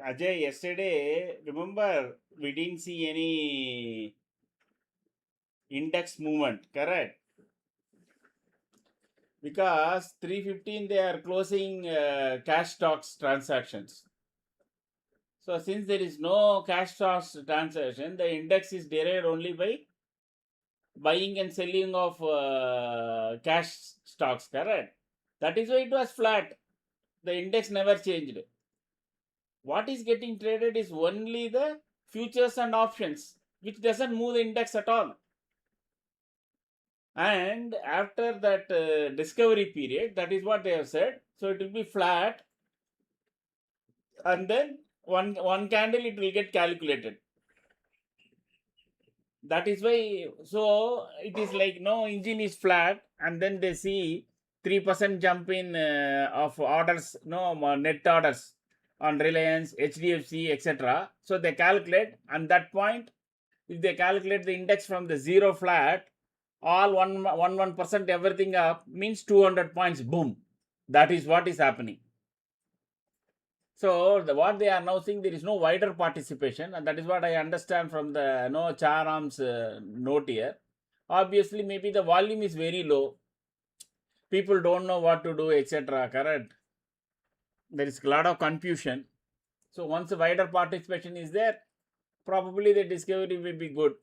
Ajay, yesterday, remember, we didn't see any index movement, correct? Because 3:15 they are closing cash stocks transactions. So since there is no cash stocks transaction, the index is derived only by buying and selling of cash stocks, correct? That is why it was flat. The index never changed. What is getting traded is only the futures and options, which doesn't move the index at all. And after that discovery period, that is what they have said. So it will be flat, and then one candle it will get calculated. That is why, so it is like no engine is flat, and then they see 3% jump in of orders, no net orders on Reliance, HDFC, etc. So they calculate, and that point, if they calculate the index from the zero flat, all 1% everything up means 200 points, boom. That is what is happening. So what they are now saying, there is no wider participation, and that is what I understand from the no Charam's note here. Obviously, maybe the volume is very low. People don't know what to do, etc. Correct. There is a lot of confusion. So once the wider participation is there, probably the discovery will be good.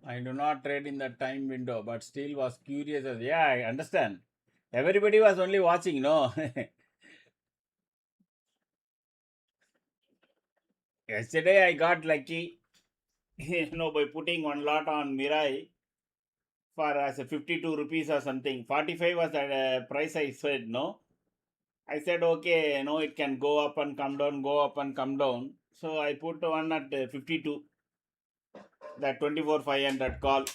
I do not trade in the time window, but still was curious. Yeah, I understand. Everybody was only watching, no? Yesterday I got lucky, by putting one lot on Mirai for as a 52 rupees or something. 45 was the price I said, no? I said, okay, it can go up and come down, go up and come down. So I put one at 52, that 24,500 call.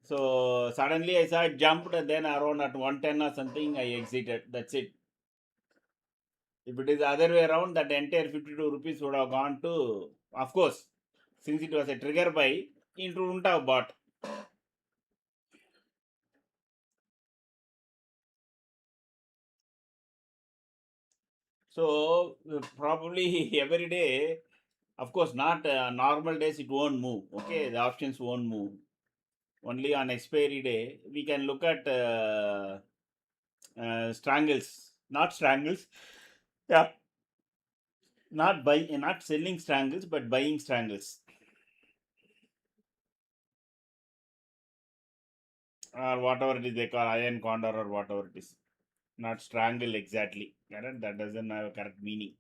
So suddenly I saw it jumped, and then around at 110 or something, I exited. That's it. If it is the other way around, that entire 52 rupees would have gone to, of course, since it was a trigger buy, it wouldn't have bought. So probably every day, of course, not normal days, it won't move. Okay, the options won't move. Only on expiry day, we can look at strangles, not strangles. Yeah, not selling strangles, but buying strangles, or whatever it is they call iron condor or whatever it is. Not strangle exactly. Correct? That doesn't have a correct meaning.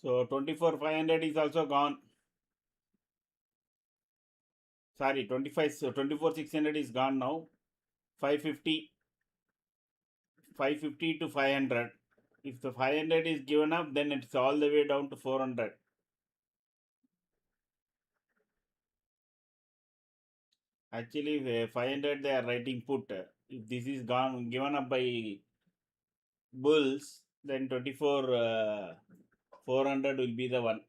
So 24,500 is also gone. Sorry, 25. So 24,600 is gone now. 550, 550 to 500. If the 500 is given up, then it's all the way down to 400. Actually, 500 they are writing put. If this is gone given up by bulls, then 24 400 will be the one.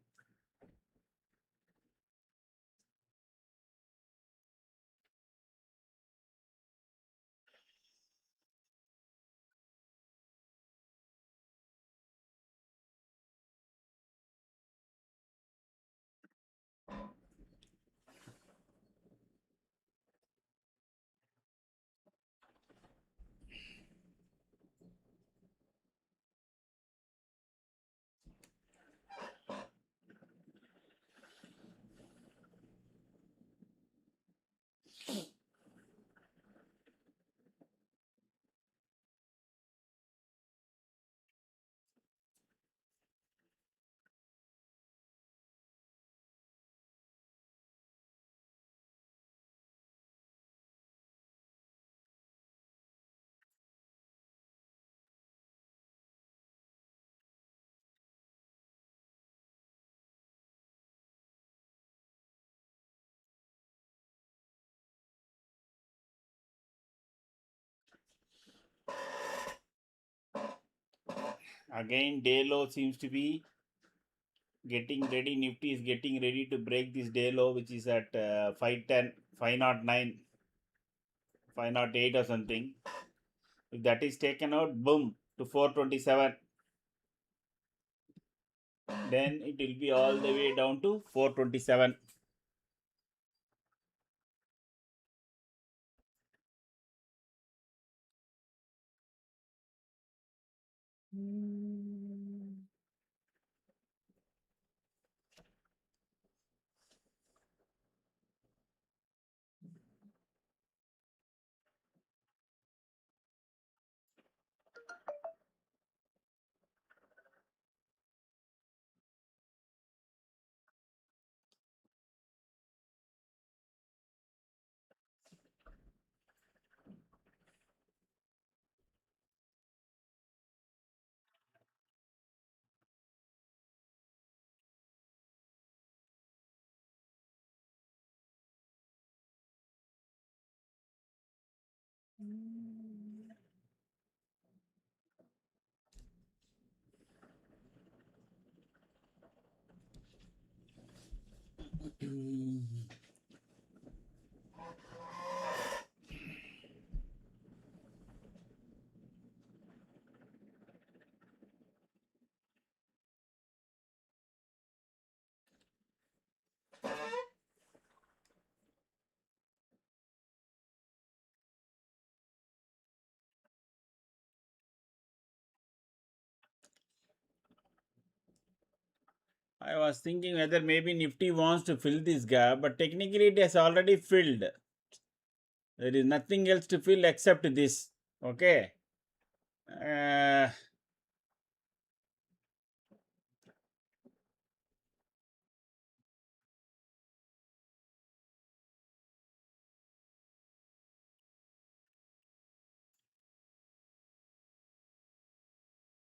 Again, day low seems to be getting ready. Nifty is getting ready to break this day low, which is at 510, 509, 508 or something. If that is taken out, boom, to 427. Then it will be all the way down to 427. I was thinking whether maybe Nifty wants to fill this gap, but technically it has already filled. There is nothing else to fill except this. Okay. Uh,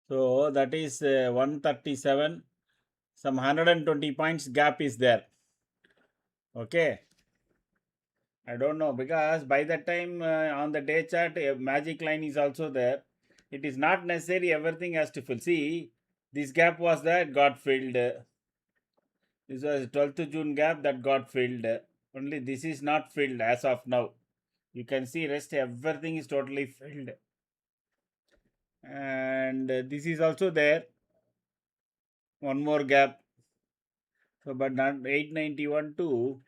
so that is 137. Some 120 points gap is there. Okay. I don't know because by that time on the day chart, a magic line is also there. It is not necessary everything has to fill. See, this gap was there, it got filled. This was 12th June gap that got filled. Only this is not filled as of now. You can see rest everything is totally filled. And this is also there. One more gap. So, but not 891 to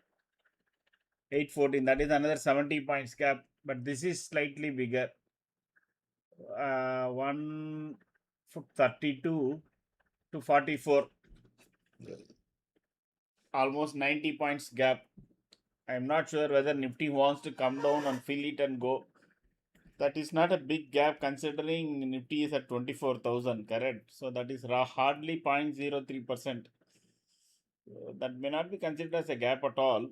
814. That is another 70 points gap. But this is slightly bigger. 132 to 44. Almost 90 points gap. I'm not sure whether Nifty wants to come down and fill it and go. That is not a big gap considering Nifty is at 24,000, correct? So that is hardly 0.03%. That may not be considered as a gap at all.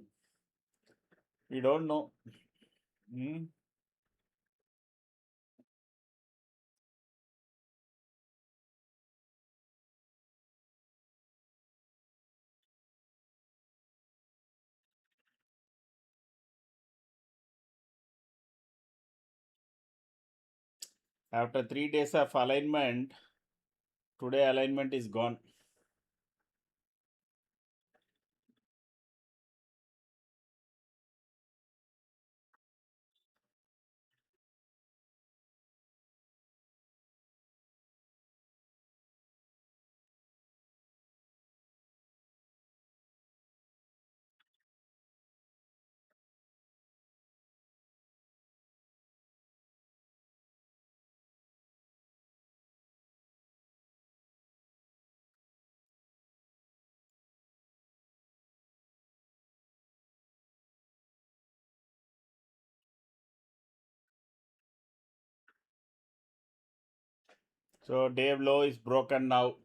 We don't know. Hmm. After 3 days of alignment, today alignment is gone. So day low is broken now.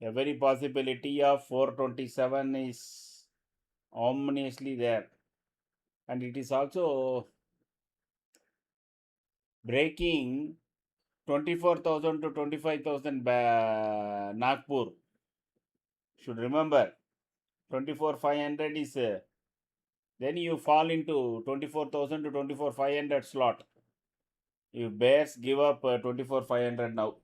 Every possibility of 427 is ominously there. And it is also breaking 24,000 to 25,000 Nagpur. Should remember 24,500 is then you fall into 24,000 to 24,500 slot. If bears give up 24,500 now.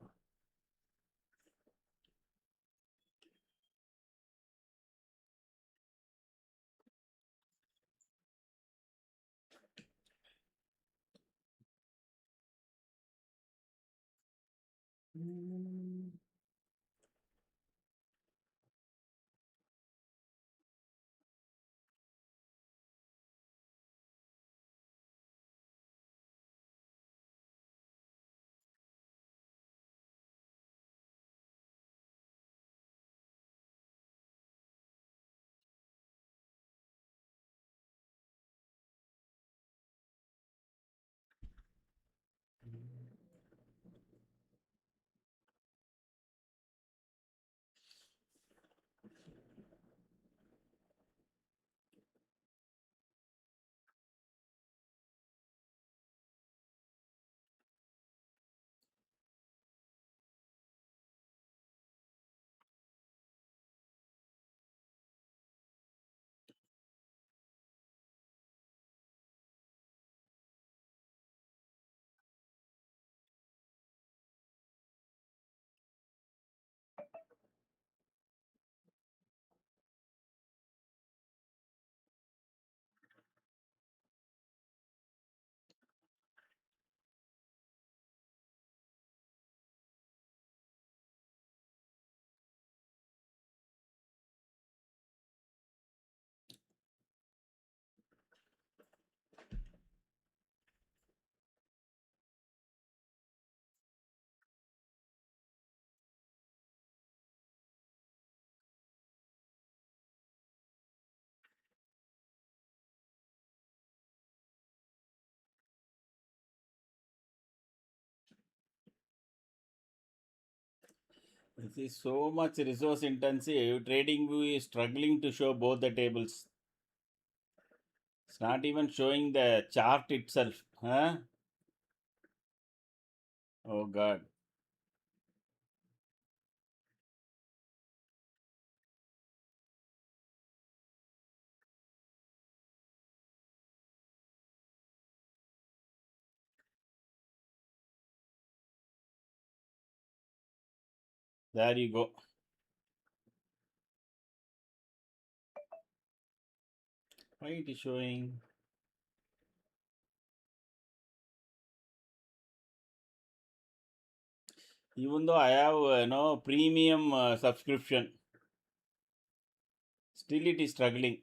This is so much resource intensive. Trading view is struggling to show both the tables. It's not even showing the chart itself. Huh? Oh God. There you go. Why it is showing? Even though I have premium subscription, still it is struggling.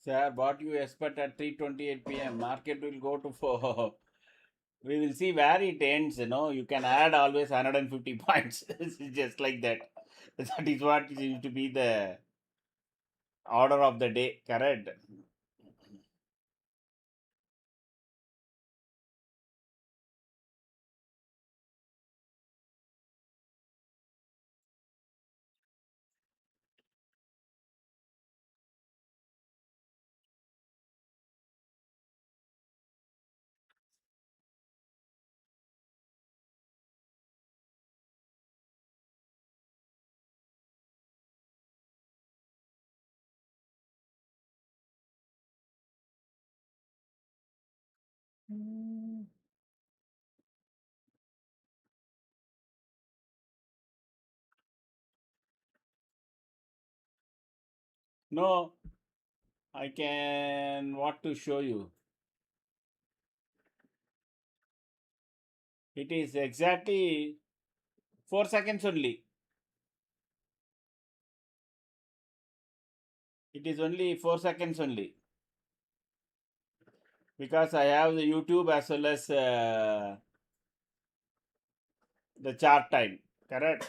Sir, what you expect at 3:28 p.m.? Market will go to 4. We will see where it ends. You can add always 150 points. It's just like that. That is what seems to be the order of the day. Correct. No, I can what to show you. It is exactly 4 seconds only. It is only 4 seconds only. Because I have the YouTube as well as the chart time. Correct.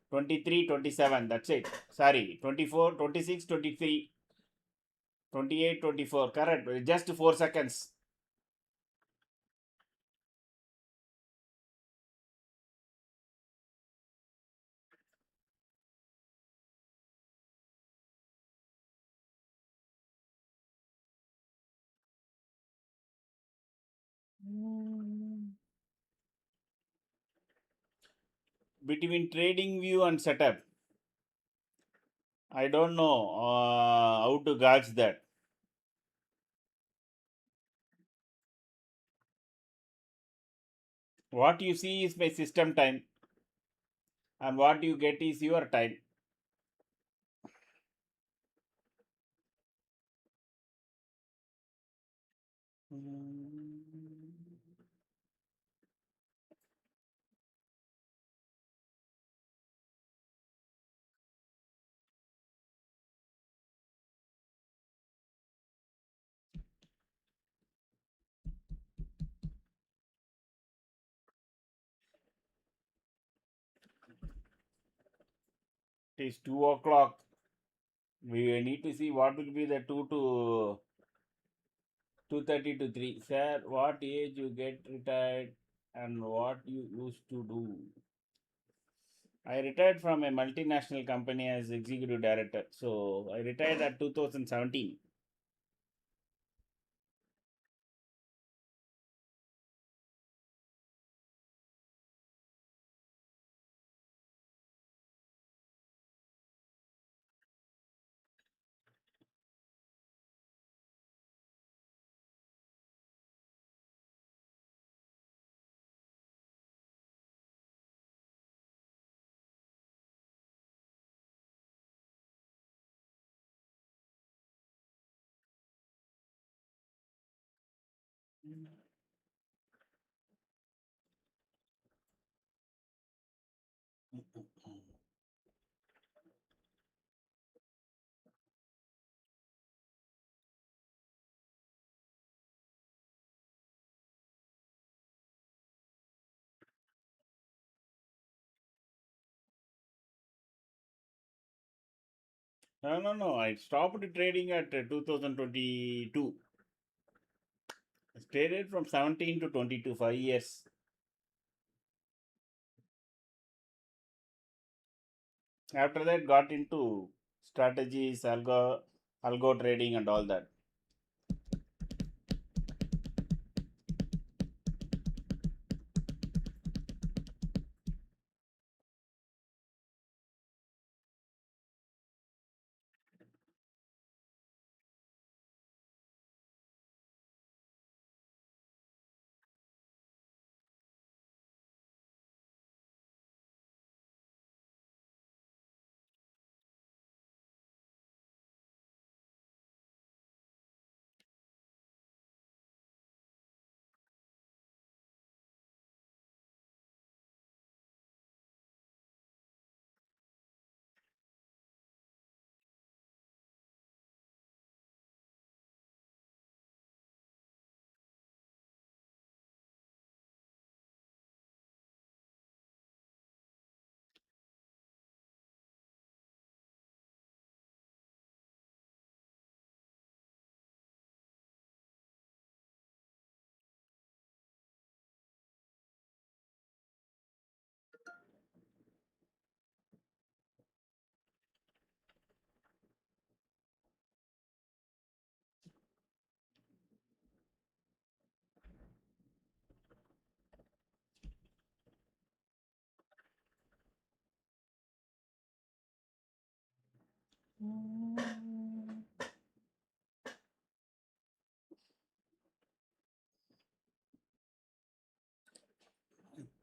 23, 27. That's it. Sorry. 24, 26, 23, 28, 24. Correct. Just 4 seconds. Between trading view and setup, I don't know how to gauge that. What you see is my system time, and what you get is your time. It is 2 o'clock. We need to see what will be the 2:30 to 3. Sir, what age you get retired and what you used to do? I retired from a multinational company as executive director. So I retired at 2017. No, no, no. I stopped trading at 2022. I traded from 17 to 22, 5 years. After that, got into strategies, algo trading, and all that.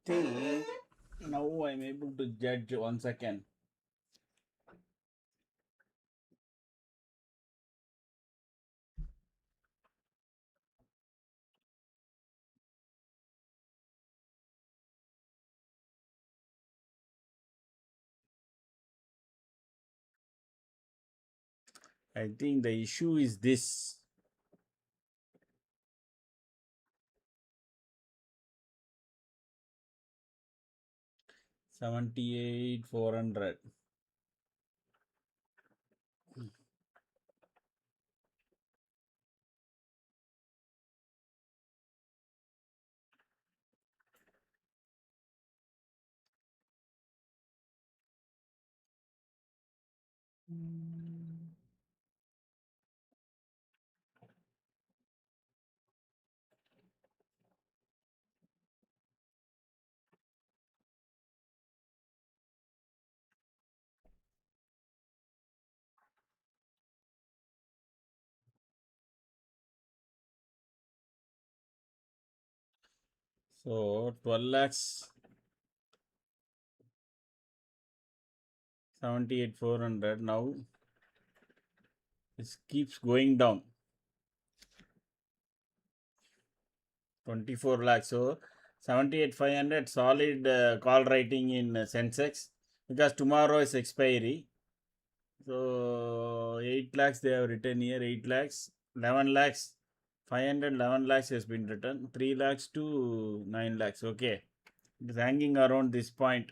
Think now I'm able to judge 1 second. I think the issue is this. $78,400. So 12 lakhs 78,400. Now it keeps going down. 24 lakhs. So 78,500 solid call rating in Sensex because tomorrow is expiry. So 8 lakhs they have written here. 8 lakhs, 11 lakhs, 500, 11 lakhs has been written. 3 lakhs to 9 lakhs. Okay. It is hanging around this point.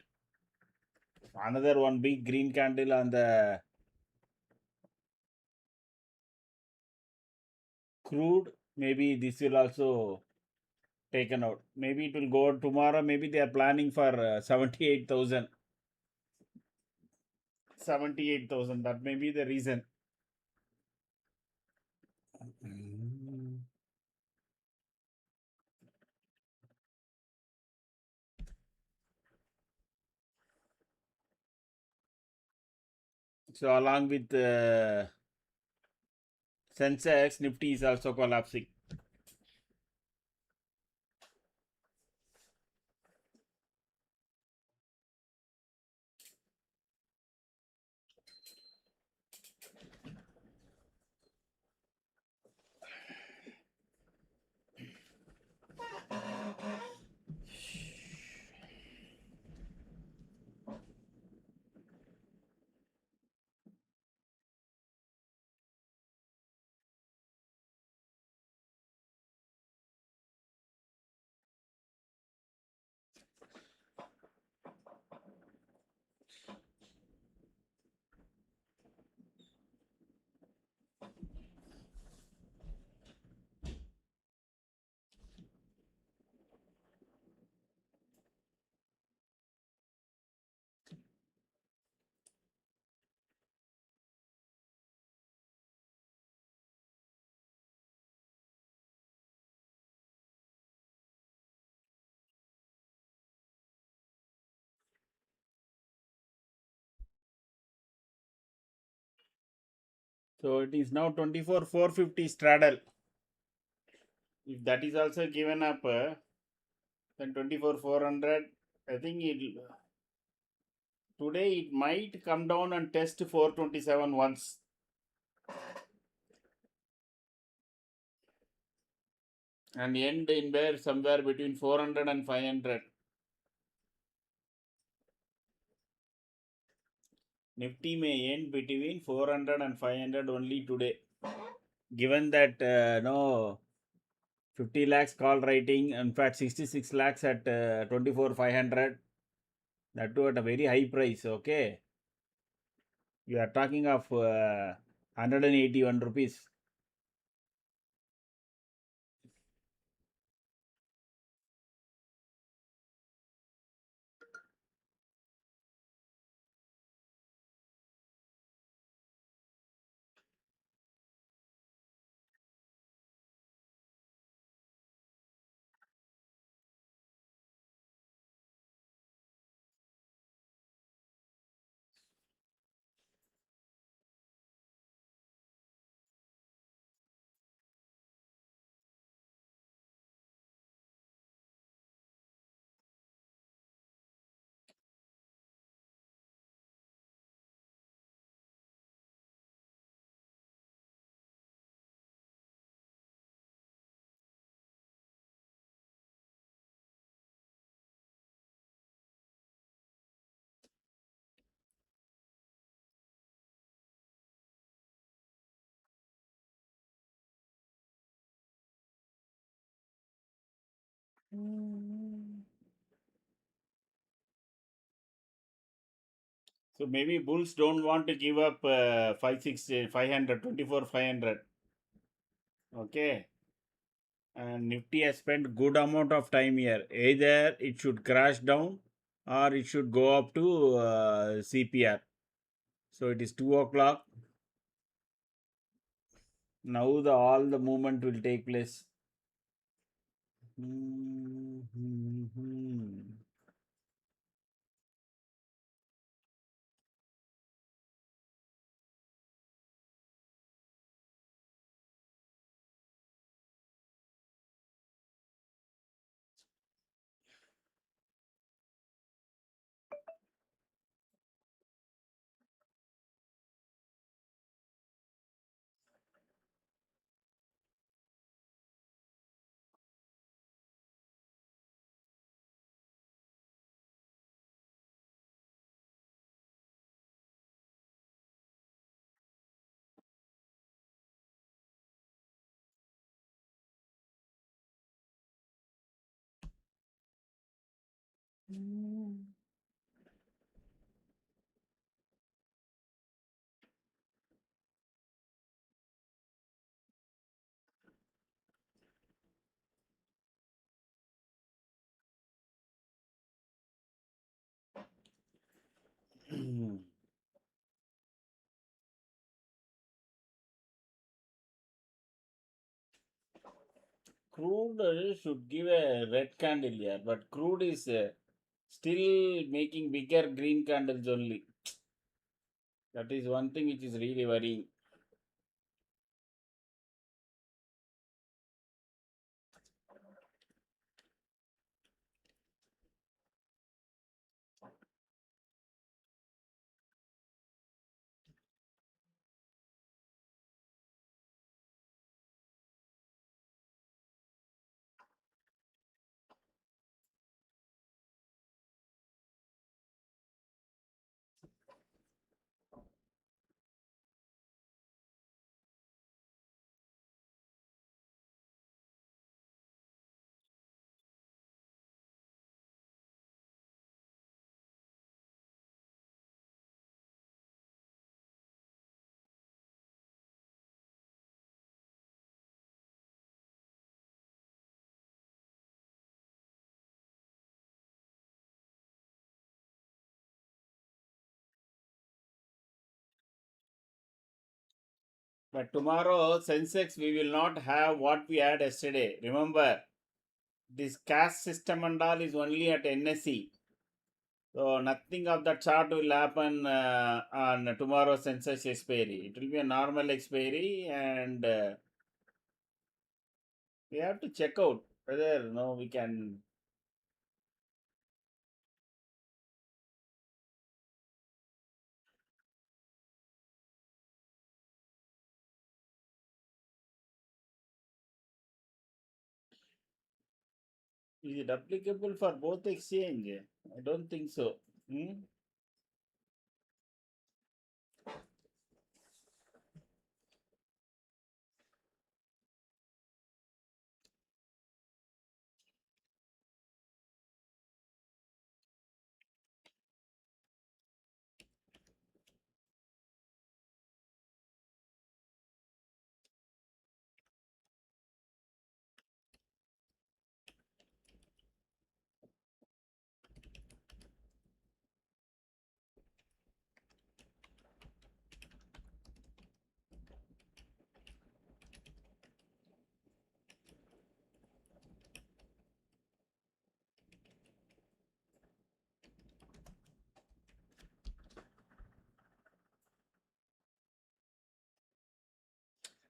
Another one big green candle on the crude. Maybe this will also taken out. Maybe it will go out tomorrow. Maybe they are planning for 78,000. 78,000. That may be the reason. So along with Sensex, Nifty is also collapsing. So it is now 24,450 straddle. If that is also given up, then 24,400. I think it today it might come down and test 427 once. And end in where somewhere between 400 and 500. Nifty may end between 400 and 500 only today. Given that no 50 lakhs call rating, in fact 66 lakhs at 24,500, that too at a very high price. Okay, you are talking of 181 rupees. So maybe bulls don't want to give up 560, 500, 24, 500. Okay. And Nifty has spent good amount of time here. Either it should crash down or it should go up to CPR. So it is 2 o'clock. Now all the movement will take place. Crude should give a red candle here, but crude is still making bigger green candles only. That is one thing which is really worrying. But tomorrow, Sensex, we will not have what we had yesterday. Remember, this caste system and all is only at NSE. So nothing of that chart will happen on tomorrow's census expiry. It will be a normal expiry, and we have to check out whether no we can. Is it applicable for both exchange? I don't think so. Hmm?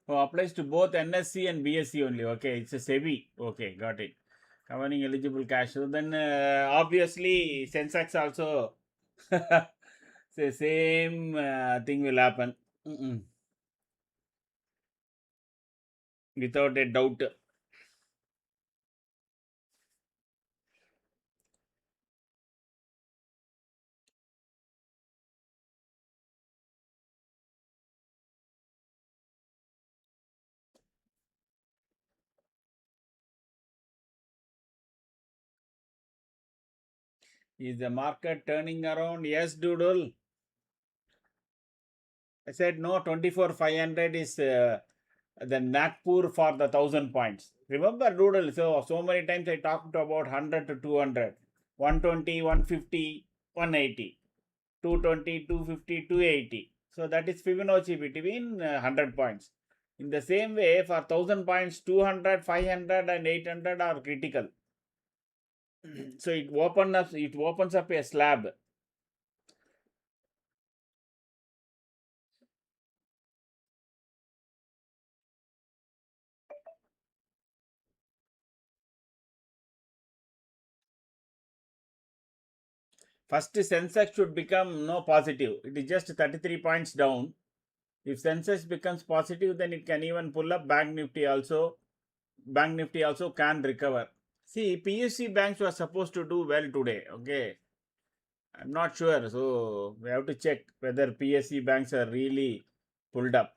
Oh, applies to both NSC and BSC only. Okay, it's a SEBI. Okay, got it. Governing eligible cash. So then, obviously, Sensex also the same thing will happen. Without a doubt. Is the market turning around? Yes, Doodle. I said no, 24,500 is the Nagpur for the 1,000 points. Remember, Doodle, so many times I talked about 100 to 200, 120, 150, 180, 220, 250, 280. So that is Fibonacci between 100 points. In the same way, for 1,000 points, 200, 500 and 800 are critical. So it opens up a slab. First, Sensex should become no positive. It is just 33 points down. If Sensex becomes positive, then it can even pull up Bank Nifty also. Bank Nifty also can recover. See, PSC banks were supposed to do well today. Okay, I'm not sure. So we have to check whether PSC banks are really pulled up.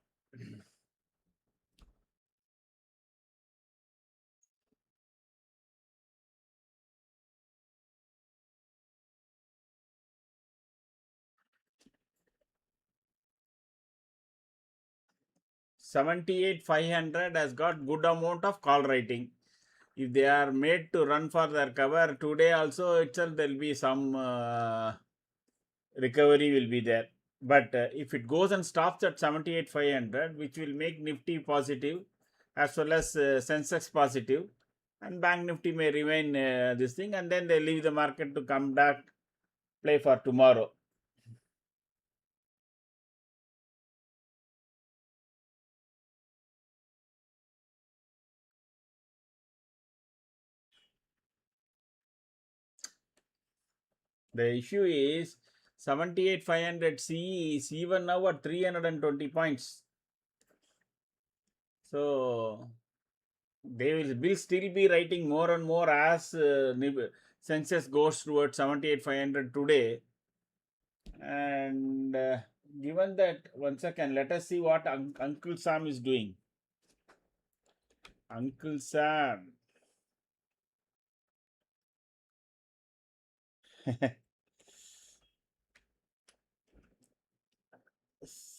78,500 has got good amount of call writing. If they are made to run for their cover today also itself, there will be some recovery will be there. But if it goes and stops at 78,500, which will make Nifty positive as well as Sensex positive, and Bank Nifty may remain this thing, and then they leave the market to come back, play for tomorrow. The issue is 78,500 CE is even now at 320 points. So they will still be writing more and more as Sensex goes towards 78,500 today. And given that, one second, let us see what Uncle Sam is doing. Uncle Sam.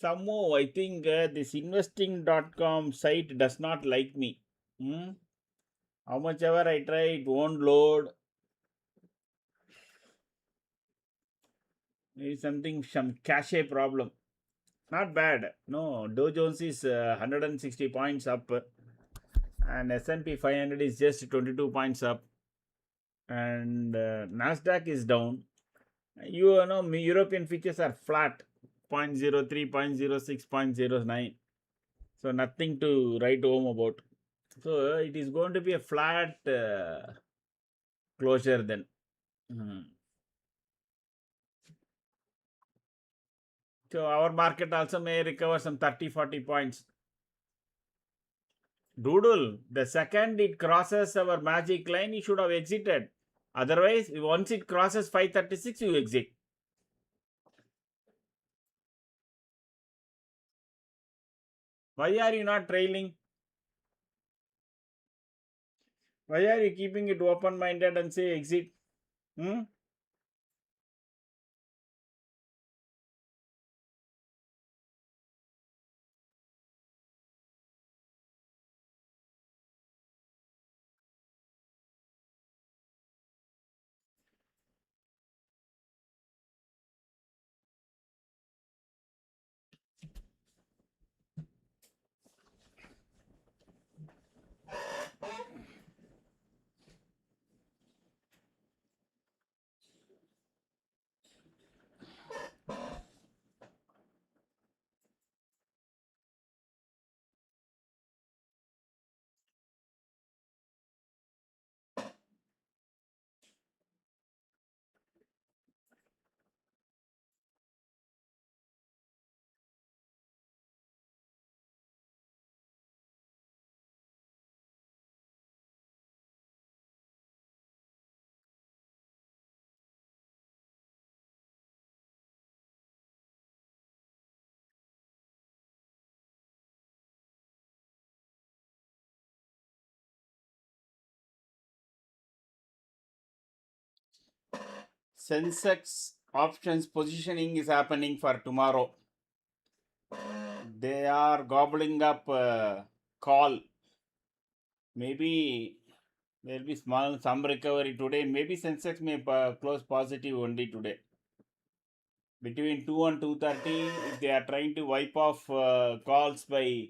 Somehow, I think this investing.com site does not like me. Hmm? How much ever I try, it won't load. Maybe some cache problem. Not bad. No, Dow Jones is 160 points up, and S&P 500 is just 22 points up, and Nasdaq is down. You know, European features are flat, 0.03, 0.06, 0.09. So nothing to write home about. So it is going to be a flat closure then. Hmm. So our market also may recover some 30, 40 points. Doodle, the second it crosses our magic line, you should have exited. Otherwise, once it crosses 536, you exit. Why are you not trailing? Why are you keeping it open minded and say exit? Hmm? Sensex options positioning is happening for tomorrow. They are gobbling up call. Maybe there will be some recovery today. Maybe Sensex may close positive only today. Between 2 and 2:30, if they are trying to wipe off calls by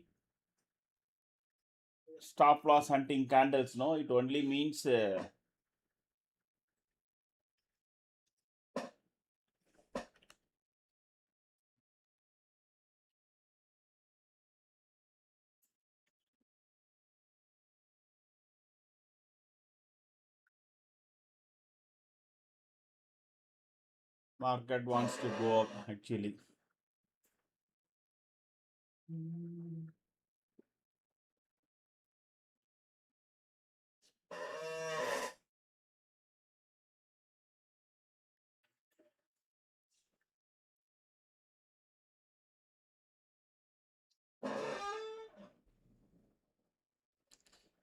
stop loss hunting candles, no, it only means market wants to go up actually.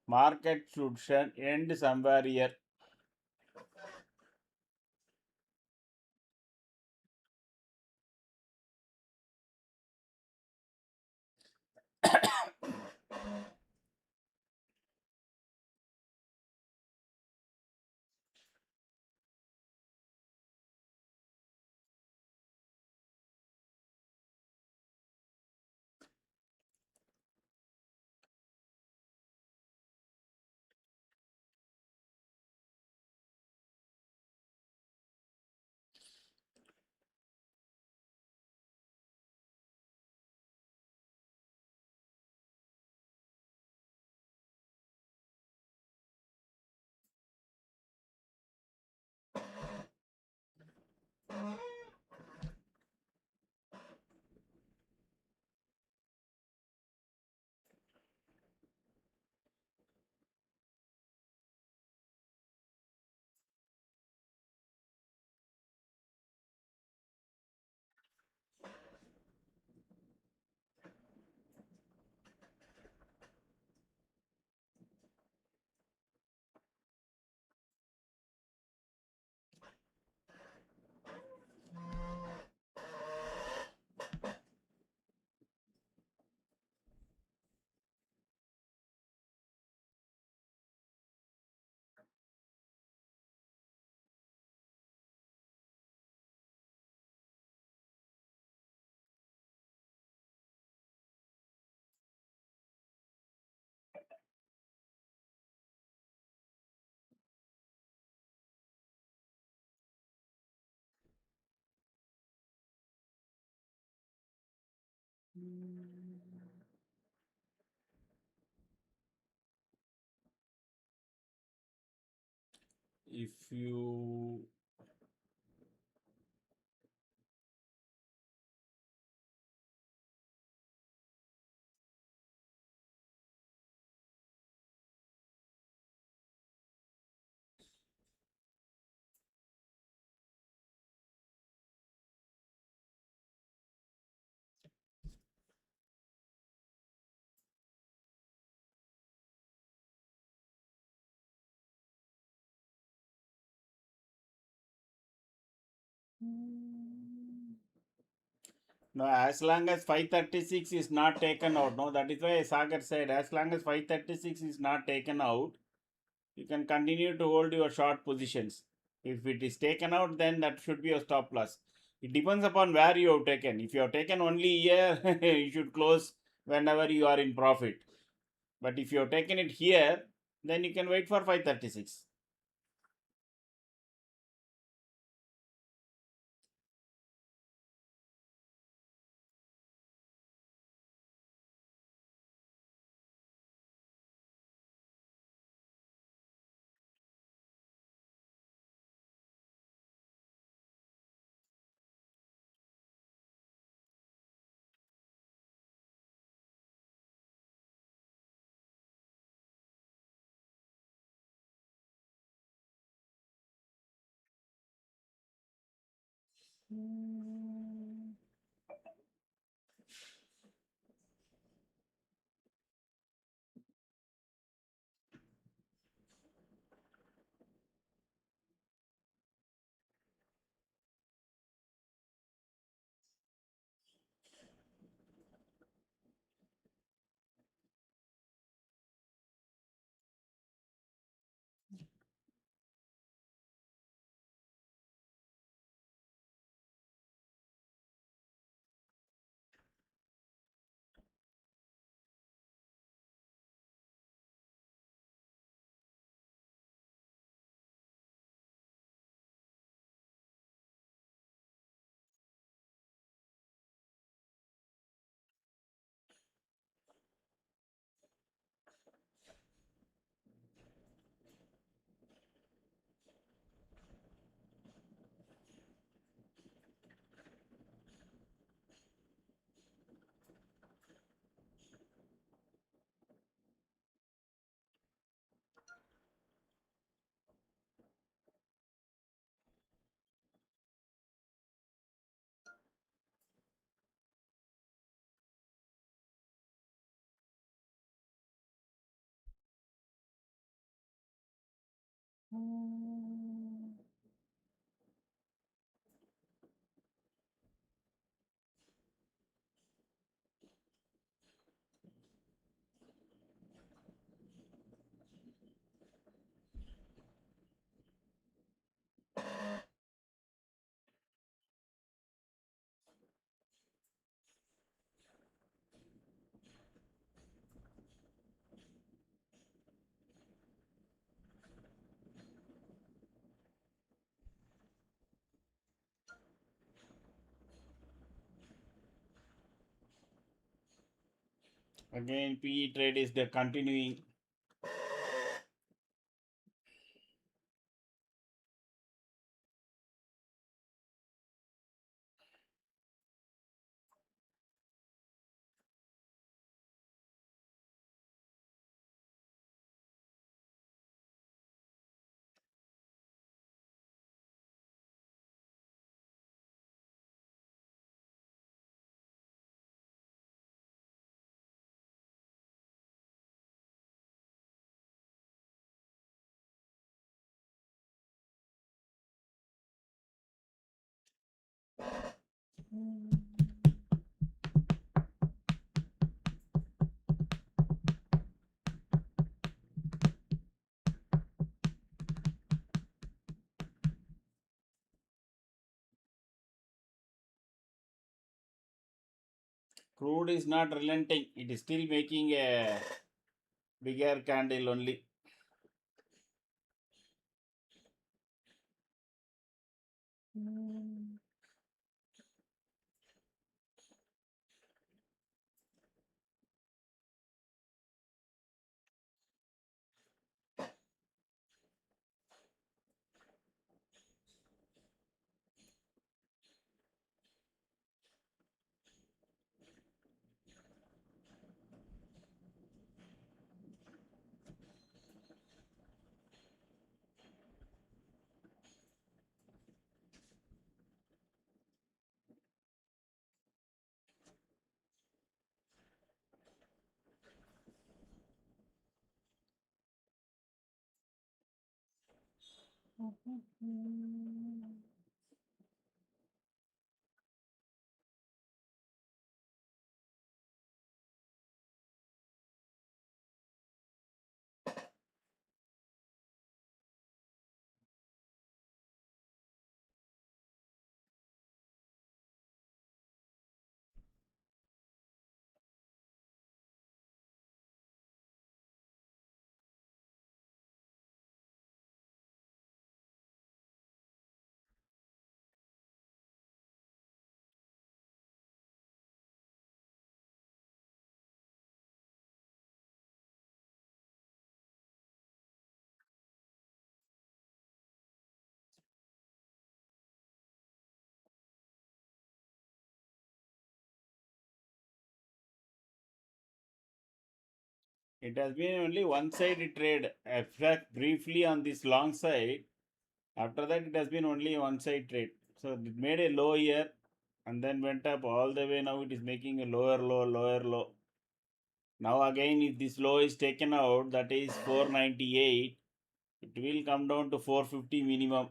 Market should end somewhere here. If you no, as long as 536 is not taken out, no, that is why Sagar said as long as 536 is not taken out, you can continue to hold your short positions. If it is taken out, then that should be your stop loss. It depends upon where you have taken. If you have taken only here, you should close whenever you are in profit. But if you have taken it here, then you can wait for 536. Again, PE trade is the continuing. Crude is not relenting. It is still making a bigger candle only. It has been only one sided trade. Effect briefly on this long side. After that, it has been only one side trade. So it made a low here and then went up all the way. Now it is making a lower low, lower low. Now again, if this low is taken out, that is 498, it will come down to 450 minimum.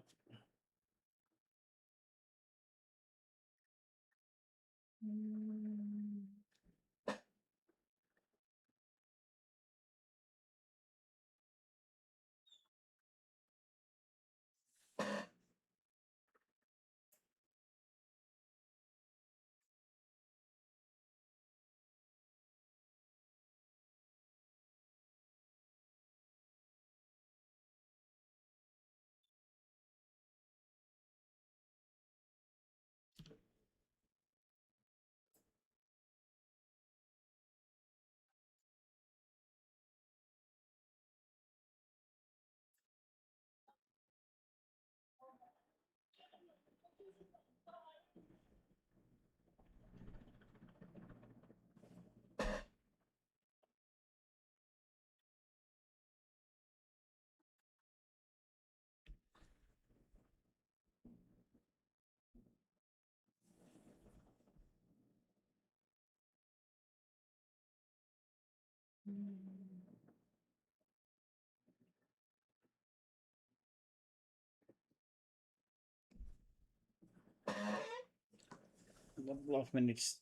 Couple of minutes.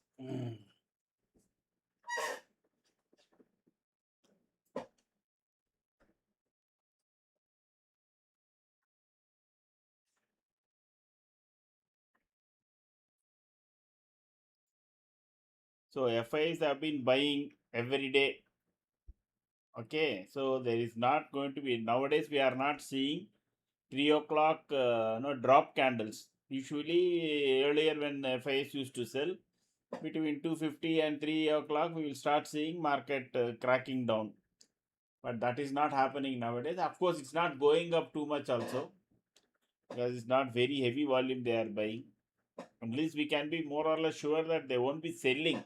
So FIs have been buying every day. Okay, so there is not going to be, nowadays we are not seeing 3 o'clock no drop candles. Usually earlier when FIs used to sell between 250 and 3 o'clock, we will start seeing market cracking down. But that is not happening nowadays. Of course, it's not going up too much also because it's not very heavy volume they are buying. At least we can be more or less sure that they won't be selling.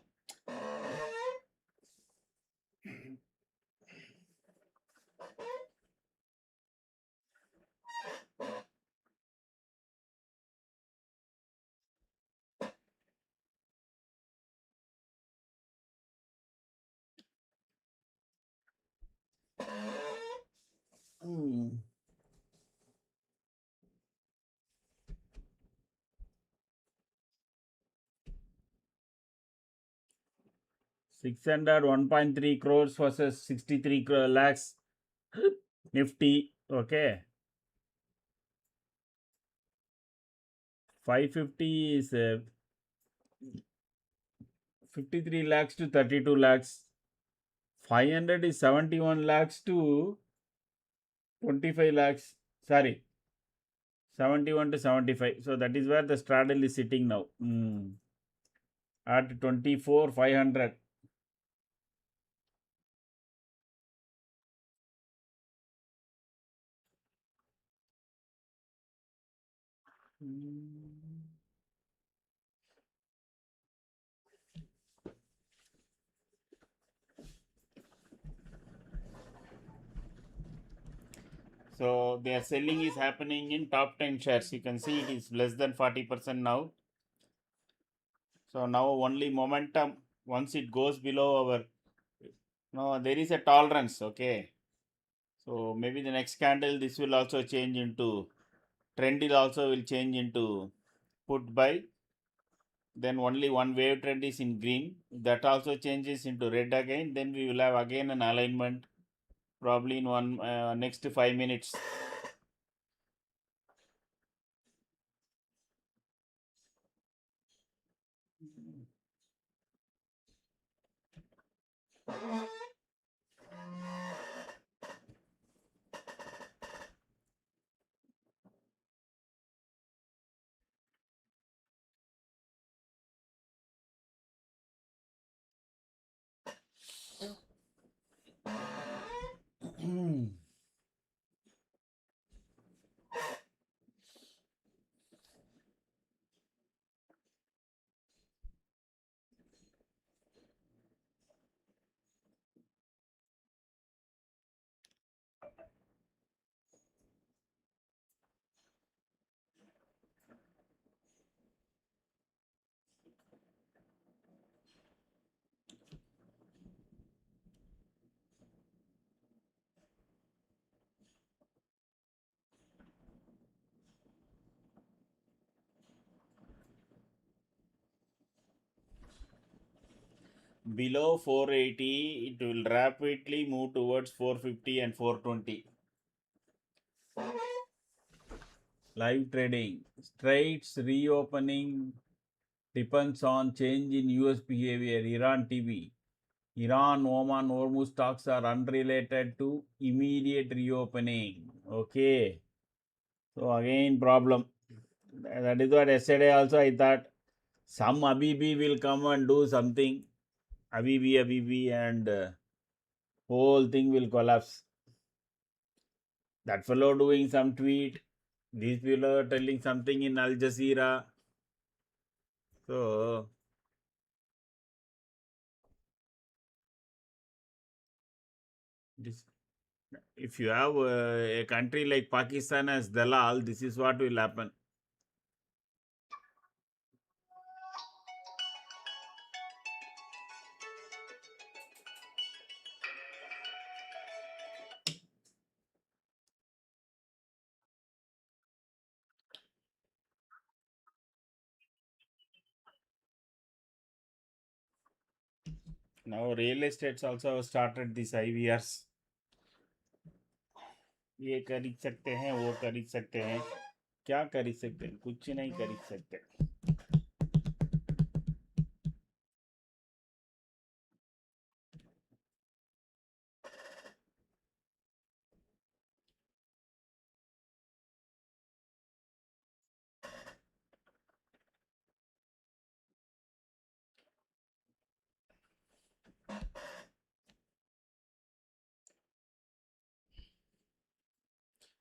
Hmm. 600 1.3 crores versus 63 lakhs Nifty. Okay. 550 is 53 lakhs to 32 lakhs. 500 is 71 lakhs to 25 lakhs. Sorry, 71 to 75. So that is where the straddle is sitting now. At 24 500. So their selling is happening in top 10 shares. You can see it is less than 40% now. So now only momentum, once it goes below our, no, there is a tolerance. Okay. So maybe the next candle, this will also change into, trend will also will change into put buy. Then only one wave trend is in green. That also changes into red again. Then we will have again an alignment probably in one next 5 minutes. Below 480, it will rapidly move towards 450 and 420. Live trading. Straits reopening depends on change in US behavior. Iran TV. Iran, Oman, Hormuz stocks are unrelated to immediate reopening. Okay. So again problem. That is what yesterday also I thought some Abibi will come and do something. Abibi, and whole thing will collapse. That fellow doing some tweet. These people are telling something in Al Jazeera. So this, if you have a country like Pakistan as Dalal, this is what will happen. Now real estates also started this IVRs. ये खरीद सकते हैं, वो खरीद सकते हैं, क्या खरीद सकते हैं, कुछ नहीं खरीद सकते.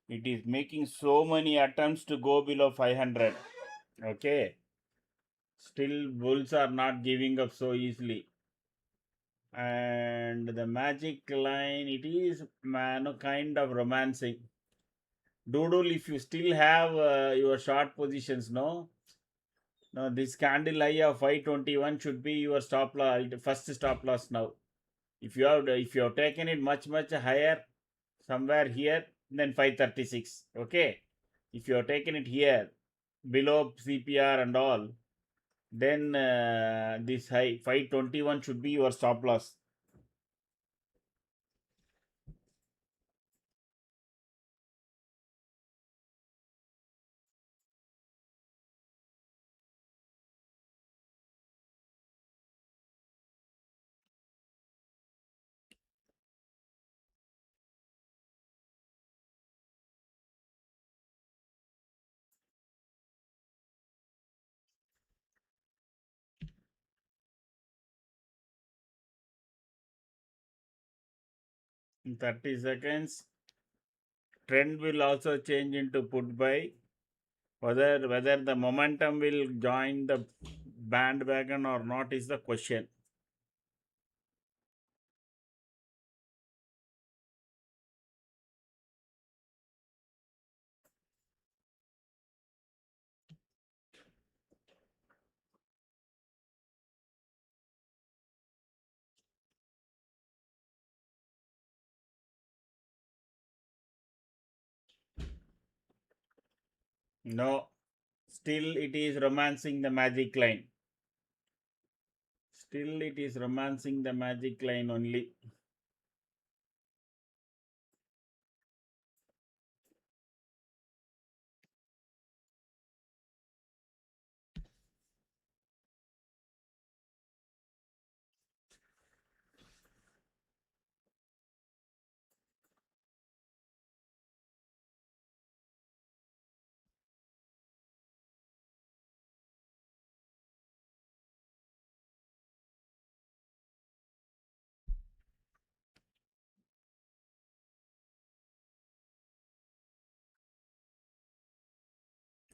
It is making so many attempts to go below 500. Okay, still bulls are not giving up so easily. And the magic line, it is man kind of romancing. Doodle, if you still have your short positions, no, no, this candle high of 521 should be your stop loss, first stop loss now. If you have taken it much higher, somewhere here, then 536. Okay, if you have taken it here below CPR and all, then this high 521 should be your stop loss. In 30 seconds, trend will also change into put buy. Whether the momentum will join the bandwagon or not is the question. No, still it is romancing the magic line. Still it is romancing the magic line only.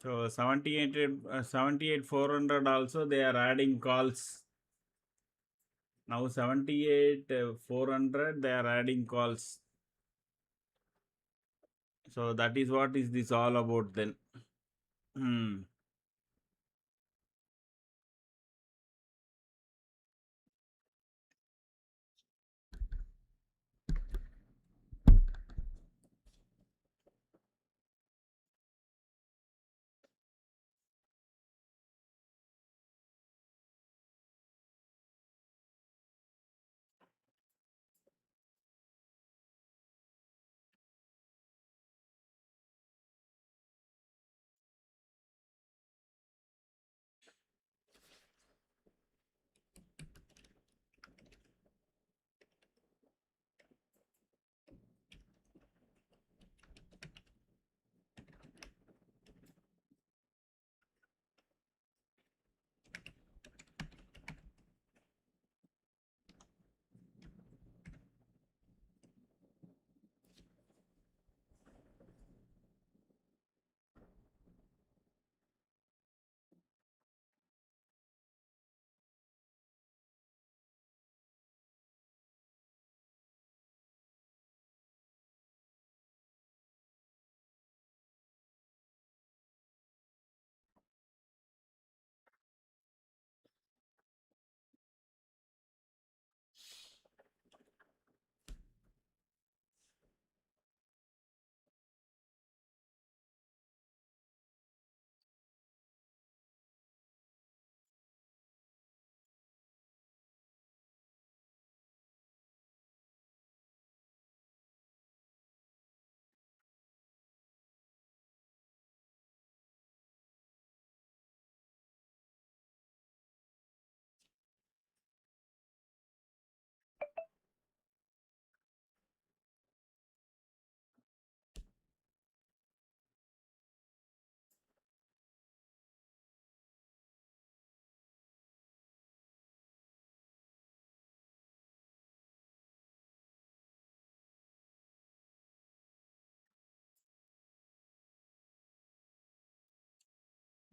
So 78 400 also they are adding calls. Now 78 400 they are adding calls. So that is what is this all about then. Hmm.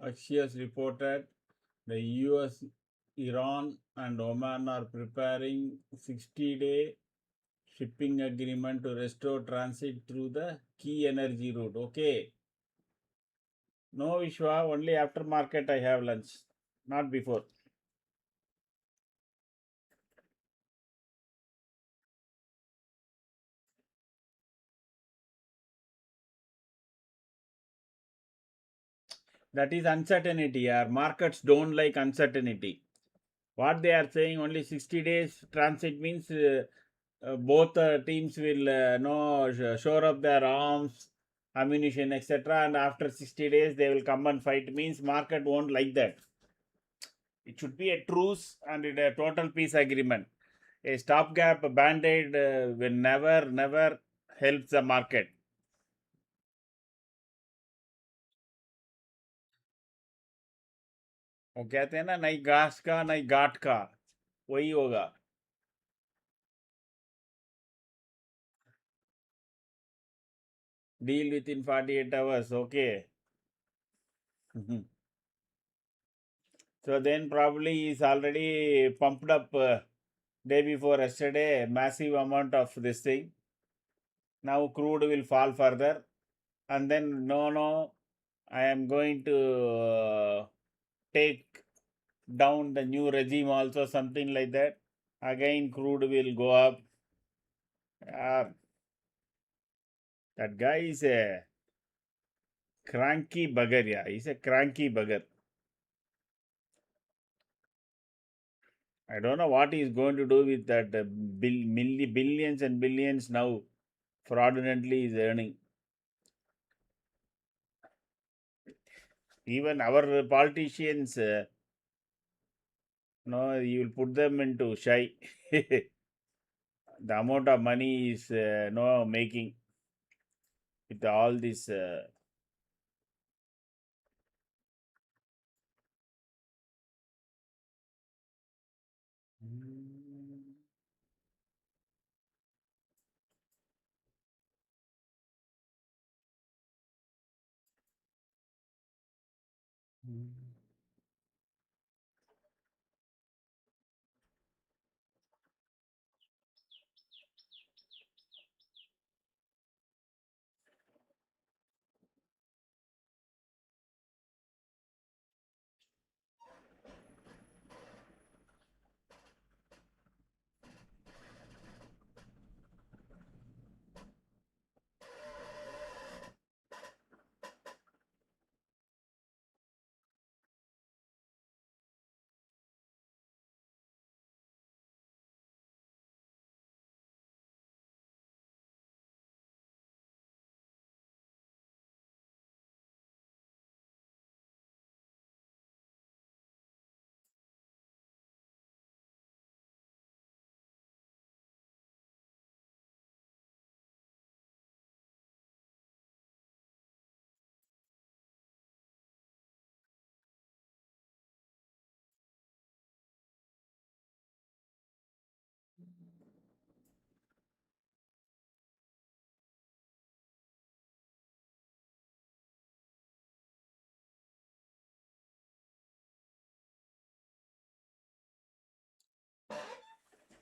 Axios reported the US, Iran, and Oman are preparing 60-day shipping agreement to restore transit through the key energy route. Okay. No, Vishwa, only after market I have lunch, not before. That is uncertainty. Our markets don't like uncertainty. What they are saying, only 60 days transit means both teams will shore up their arms, ammunition, etc. And after 60 days, they will come and fight. Means market won't like that. It should be a truce and a total peace agreement. A stopgap band-aid will never help the market. वो कहते हैं ना, नहीं घास का नहीं घाट का, वही होगा. Deal within 48 hours. Okay. So then probably he's already pumped up day before yesterday, massive amount of this thing. Now crude will fall further, and then no, I am going to take down the new regime also, something like that. Again crude will go up. That guy is a cranky bugger. Yeah, he's a cranky bugger. I don't know what he's going to do with that billions and billions now fraudulently is earning. Even our politicians, you will put them into shy. The amount of money is no making with all this.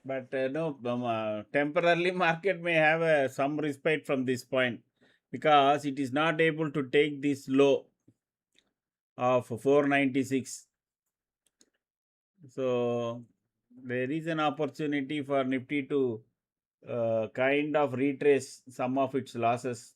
But no, temporarily market may have some respite from this point because it is not able to take this low of 496. So there is an opportunity for Nifty to kind of retrace some of its losses.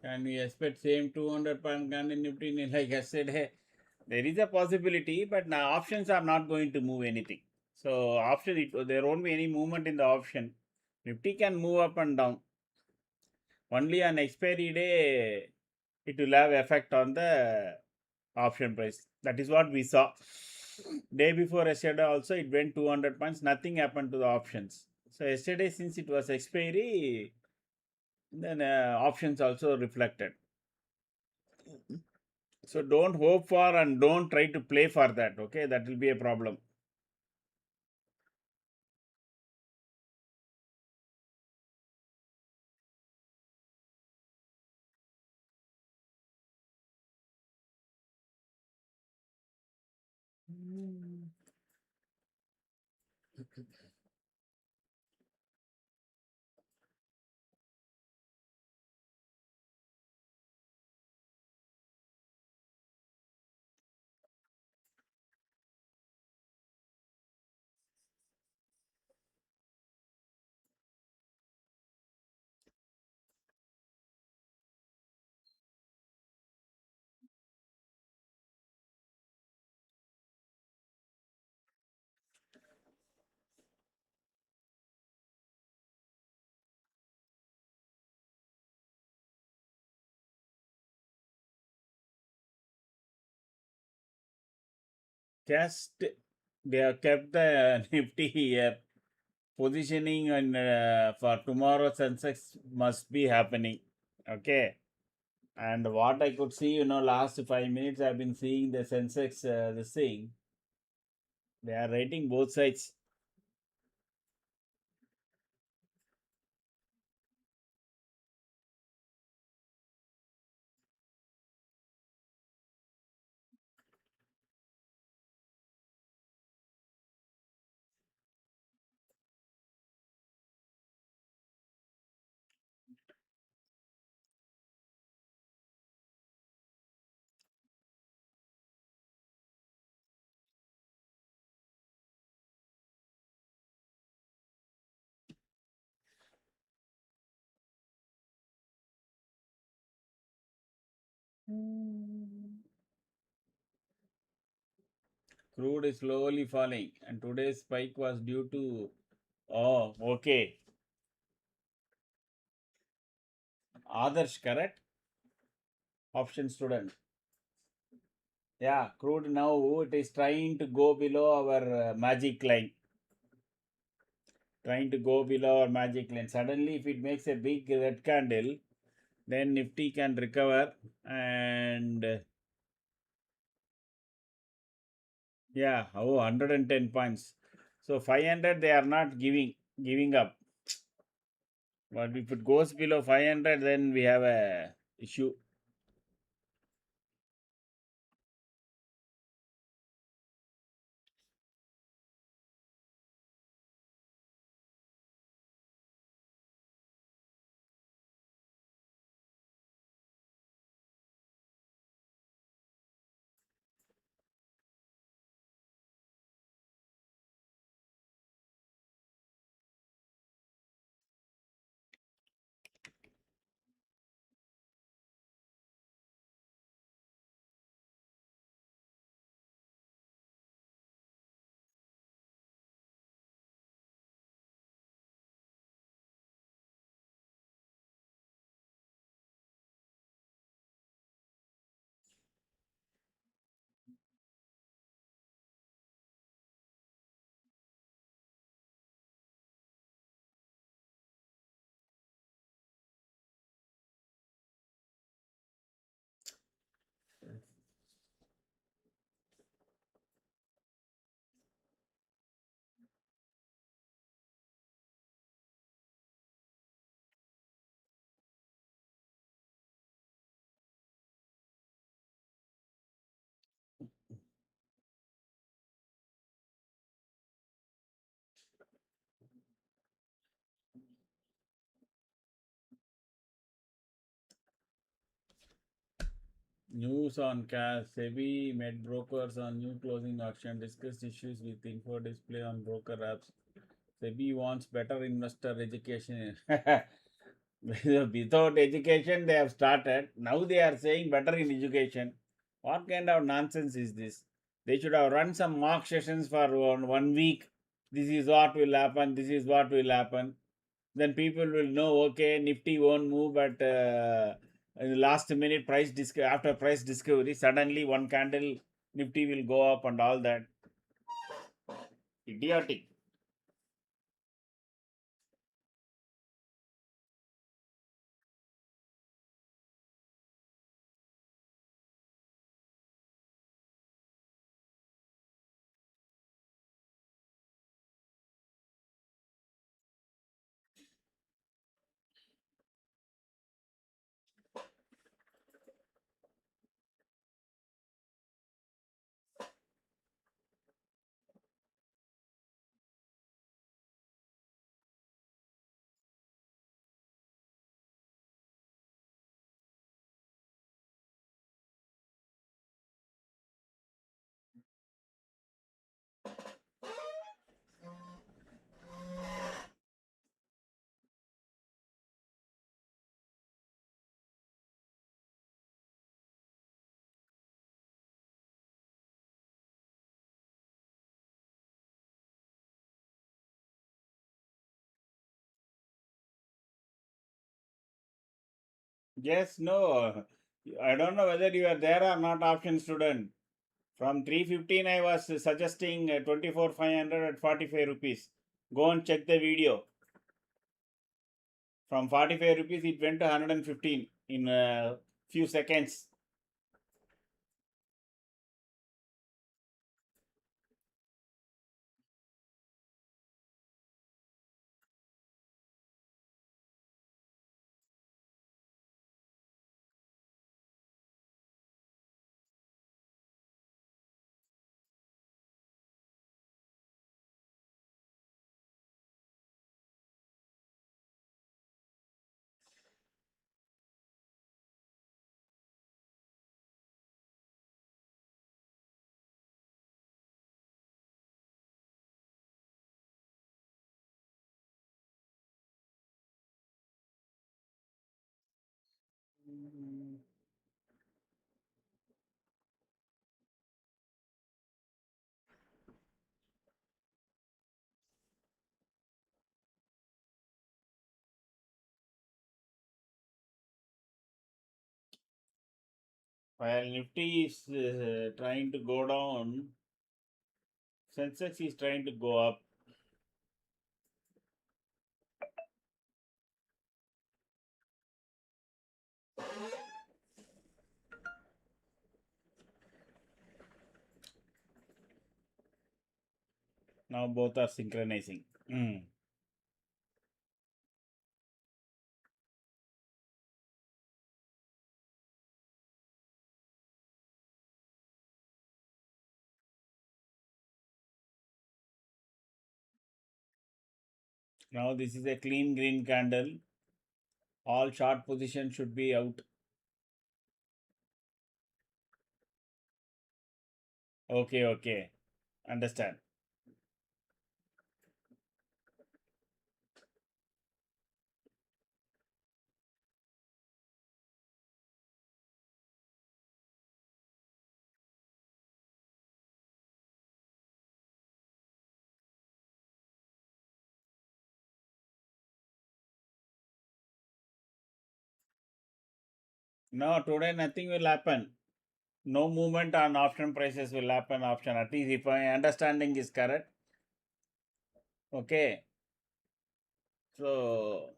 Can we expect same 200-point candle Nifty like yesterday? There is a possibility, but now options are not going to move anything. So option, there won't be any movement in the option. Nifty can move up and down. Only on expiry day, it will have effect on the option price. That is what we saw. Day before yesterday also, it went 200 points. Nothing happened to the options. So yesterday, since it was expiry, then options also reflected. So don't hope for and don't try to play for that. Okay, that will be a problem. Just they have kept the Nifty here. Positioning and for tomorrow Sensex must be happening. Okay. And what I could see, last 5 minutes I've been seeing the Sensex, this thing. They are rating both sides. Crude is slowly falling, and today's spike was due to. Oh, okay. Others correct? Option student. Yeah, crude now it is trying to go below our magic line. Trying to go below our magic line. Suddenly, if it makes a big red candle, then Nifty can recover and yeah, 110 points. So 500 they are not giving up. But if it goes below 500, then we have a issue. News on cash. SEBI met brokers on new closing auction. Discussed issues with info display on broker apps. SEBI wants better investor education. Without education, they have started. Now they are saying better in education. What kind of nonsense is this? They should have run some mock sessions for one week. This is what will happen. This is what will happen. Then people will know. Okay, Nifty won't move, but in the last minute after price discovery, suddenly one candle Nifty will go up and all that. Idiotic. Yes, no. I don't know whether you are there or not, option student. From 315, I was suggesting 24,500 at 45 rupees. Go and check the video. From 45 rupees, it went to 115 in a few seconds. While Nifty is trying to go down, Sensex is trying to go up. Now both are synchronizing. Now this is a clean green candle. All short position should be out. Okay, okay. Understand. No, today nothing will happen. No movement on option prices will happen. Option, at least if my understanding is correct. Okay. So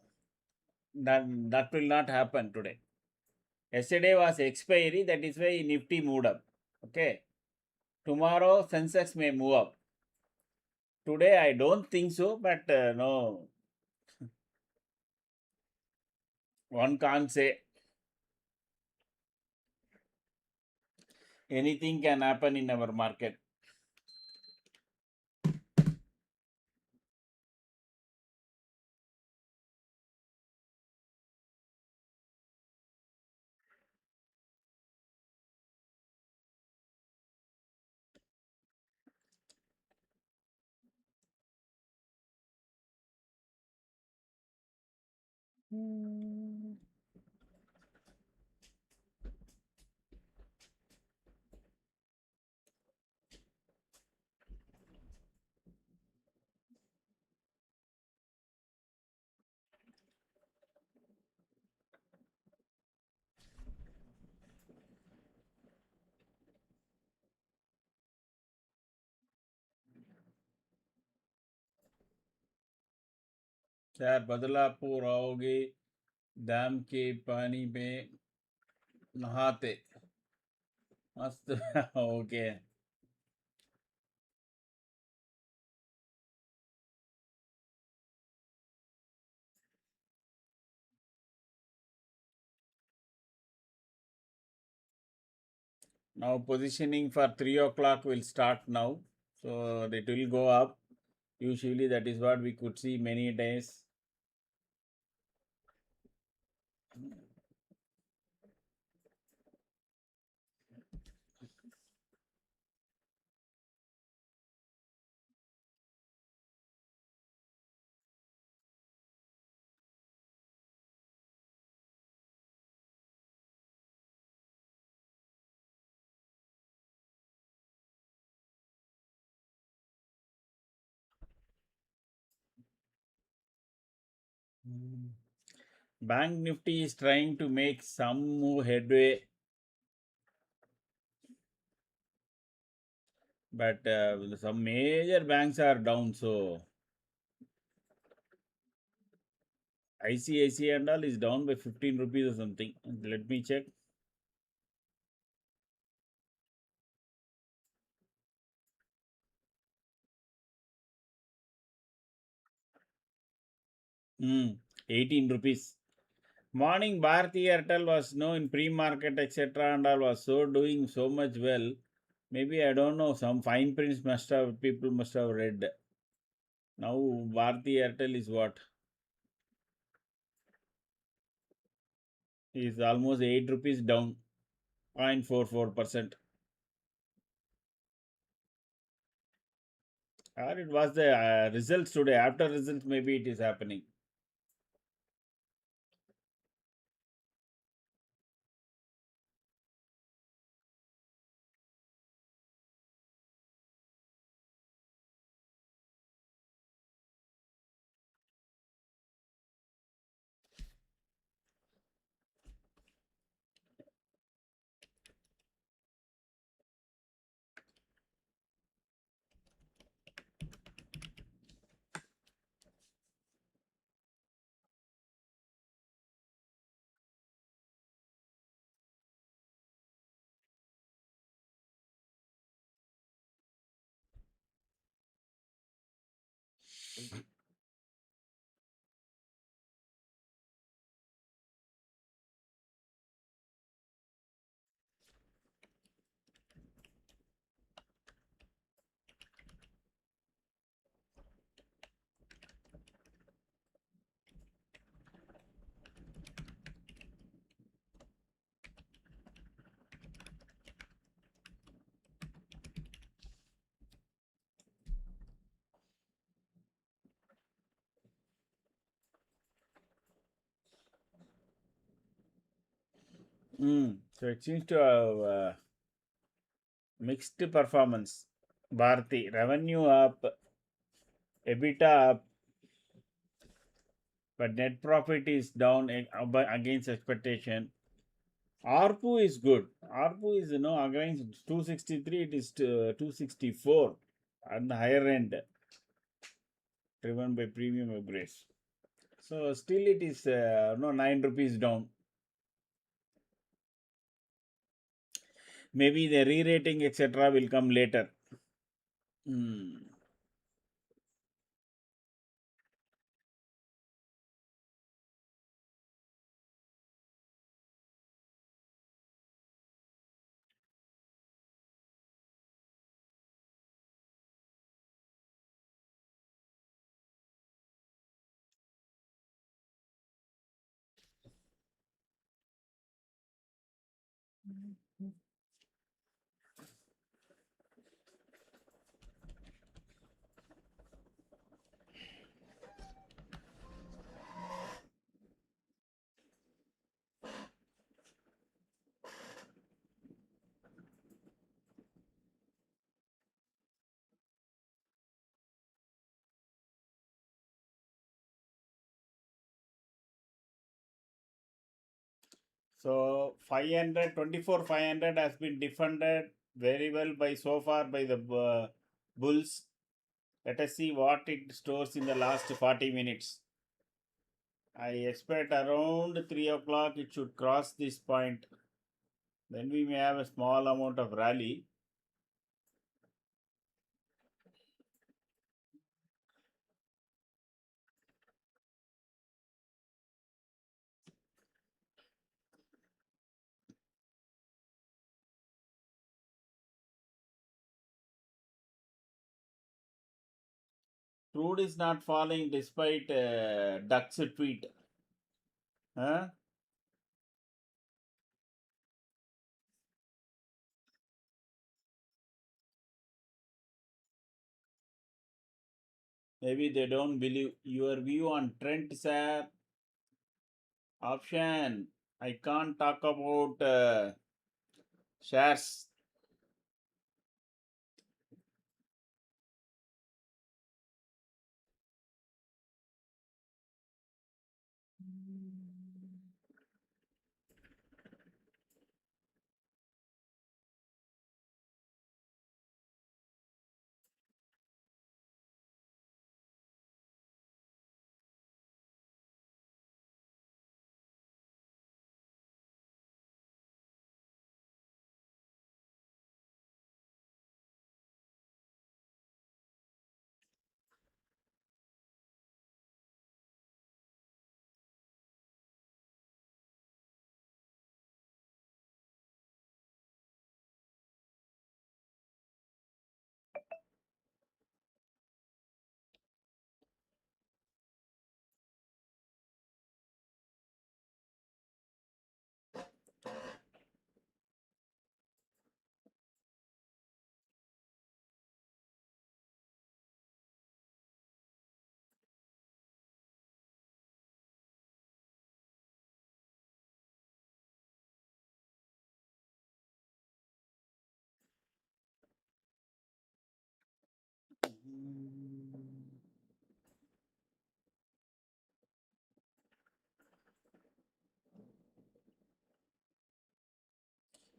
that will not happen today. Yesterday was expiry, that is why Nifty moved up. Okay. Tomorrow Sensex may move up. Today I don't think so, but no, one can't say. Anything can happen in our market. यार बदलापुर आओगे dam के पानी में नहाते मस्त okay now positioning for 3 o'clock will start now, so it will go up. Usually that is what we could see many days. Bank Nifty is trying to make some more headway, but some major banks are down. So ICICI and all is down by 15 rupees or something. Let me check. Hmm, 18 rupees. Morning Bharti Airtel was in pre-market etc. and all was so doing so much well. Maybe I don't know, some fine prints people must have read. Now Bharti Airtel is what? Is almost 8 rupees down, 0.44%. Or it was the results today. After results, maybe it is happening. So it seems to have mixed performance. Bharti revenue up, EBITDA up, but net profit is down against expectation. ARPU is good. ARPU is against 263, it is 264 on the higher end, driven by premium upgrades. So still it is 9 rupees down. Maybe the re-rating etc. will come later. Hmm. So 500, 500 has been defended very well by so far by the bulls. Let us see what it stores in the last 40 minutes. I expect around 3 o'clock it should cross this point. Then we may have a small amount of rally. Crude is not falling despite Duck's tweet. Huh? Maybe they don't believe your view on Trent, sir. Option. I can't talk about shares.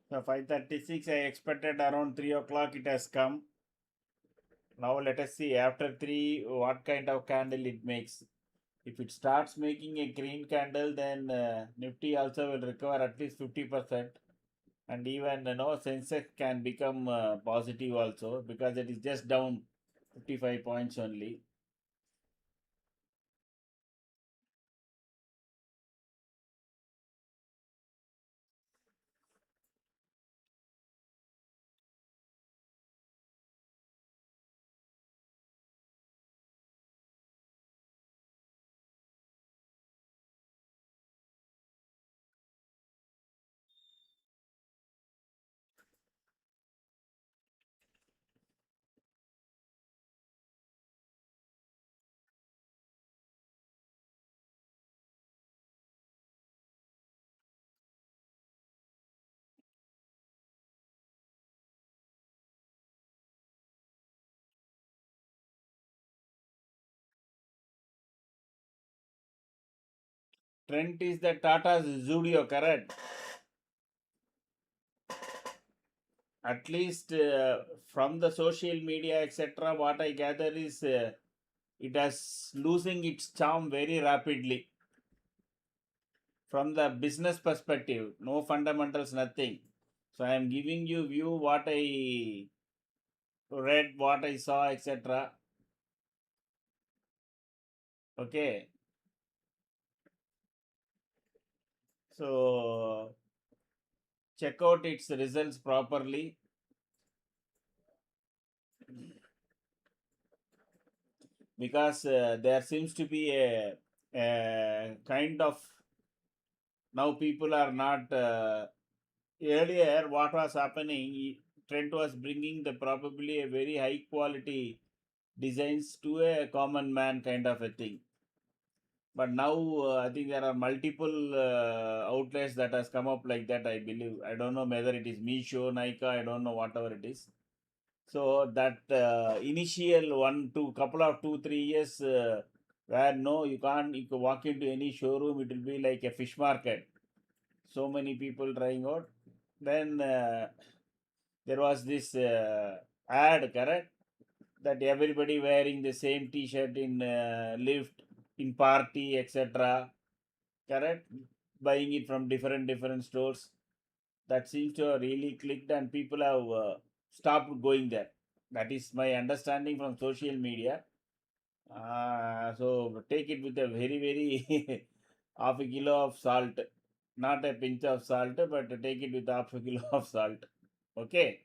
So 5:36, I expected around 3 o'clock it has come. Now let us see after 3 what kind of candle it makes. If it starts making a green candle, then Nifty also will recover at least 50%. And even Sensex can become positive also because it is just down 55 points only. Trent is the Tata's Zudio, correct? At least from the social media, etc., what I gather is it has losing its charm very rapidly. From the business perspective, no fundamentals, nothing. So I am giving you view what I read, what I saw, etc. Okay. So check out its results properly because there seems to be a kind of now people are not earlier what was happening. Trent was bringing the probably a very high quality designs to a common man kind of a thing. But now I think there are multiple outlets that has come up like that. I believe I don't know whether it is Misho, Nika. I don't know whatever it is. So that initial 1, 2, couple of 2, 3 years where no, you can't. You can walk into any showroom, it will be like a fish market. So many people trying out. Then there was this ad, correct? That everybody wearing the same T-shirt in lift, in party, etc. Correct? Buying it from different stores. That seems to have really clicked, and people have stopped going there. That is my understanding from social media. So take it with a very half a kilo of salt, not a pinch of salt, but take it with half a kilo of salt. Okay.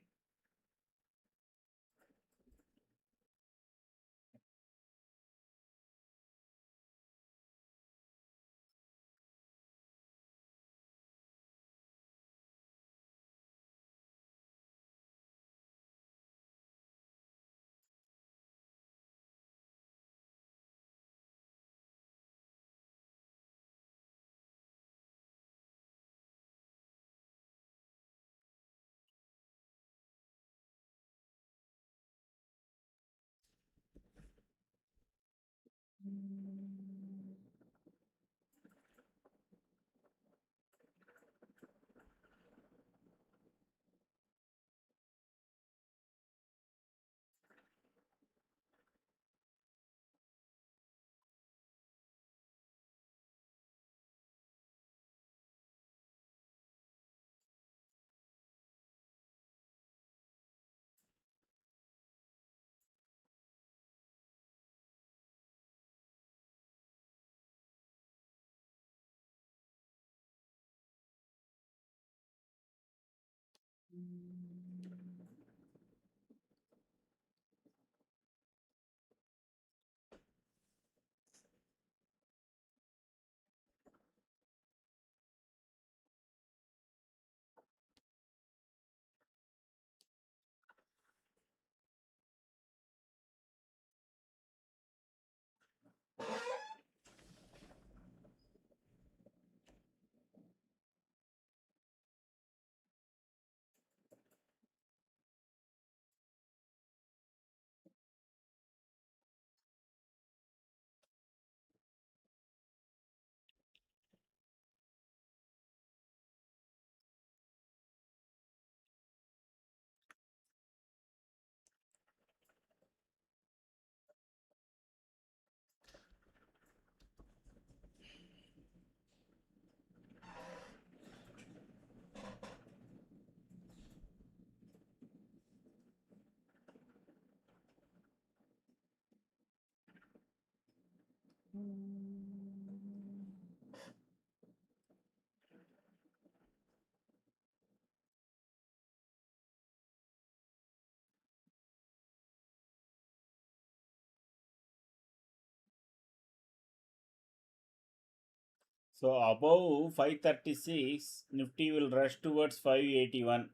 So above 536, Nifty will rush towards 581.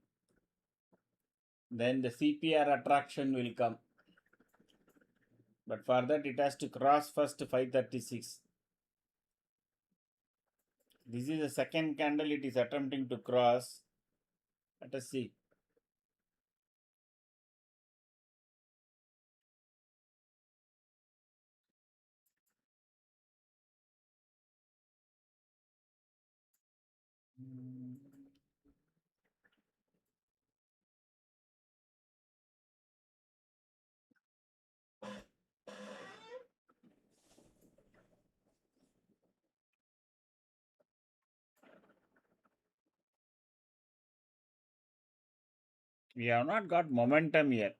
Then the CPR attraction will come. But for that, it has to cross first 536. This is the second candle it is attempting to cross. Let us see. We have not got momentum yet.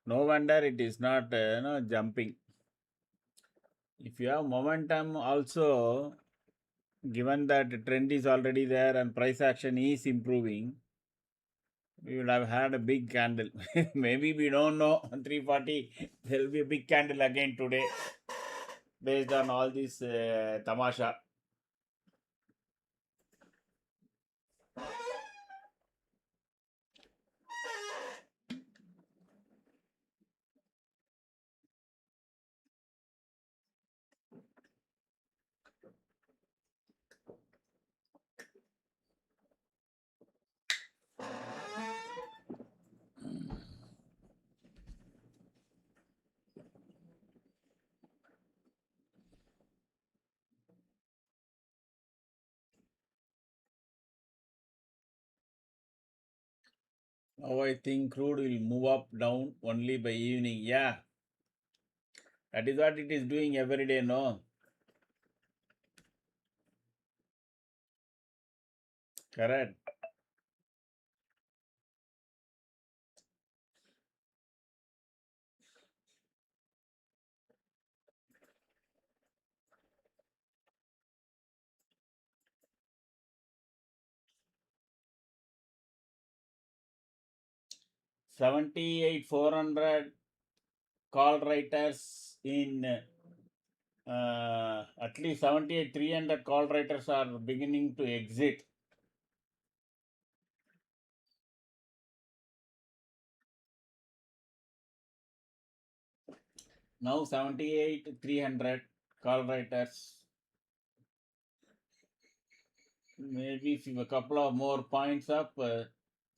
No wonder it is not jumping. If you have momentum also, given that the trend is already there and price action is improving, we would have had a big candle. Maybe we don't know. 340, there will be a big candle again today based on all this tamasha. Now I think crude will move up down only by evening. Yeah, that is what it is doing every day, no? Correct. 78 400 call writers in at least 78 300 call writers are beginning to exit. Now 78 300 call writers. Maybe if a couple of more points up,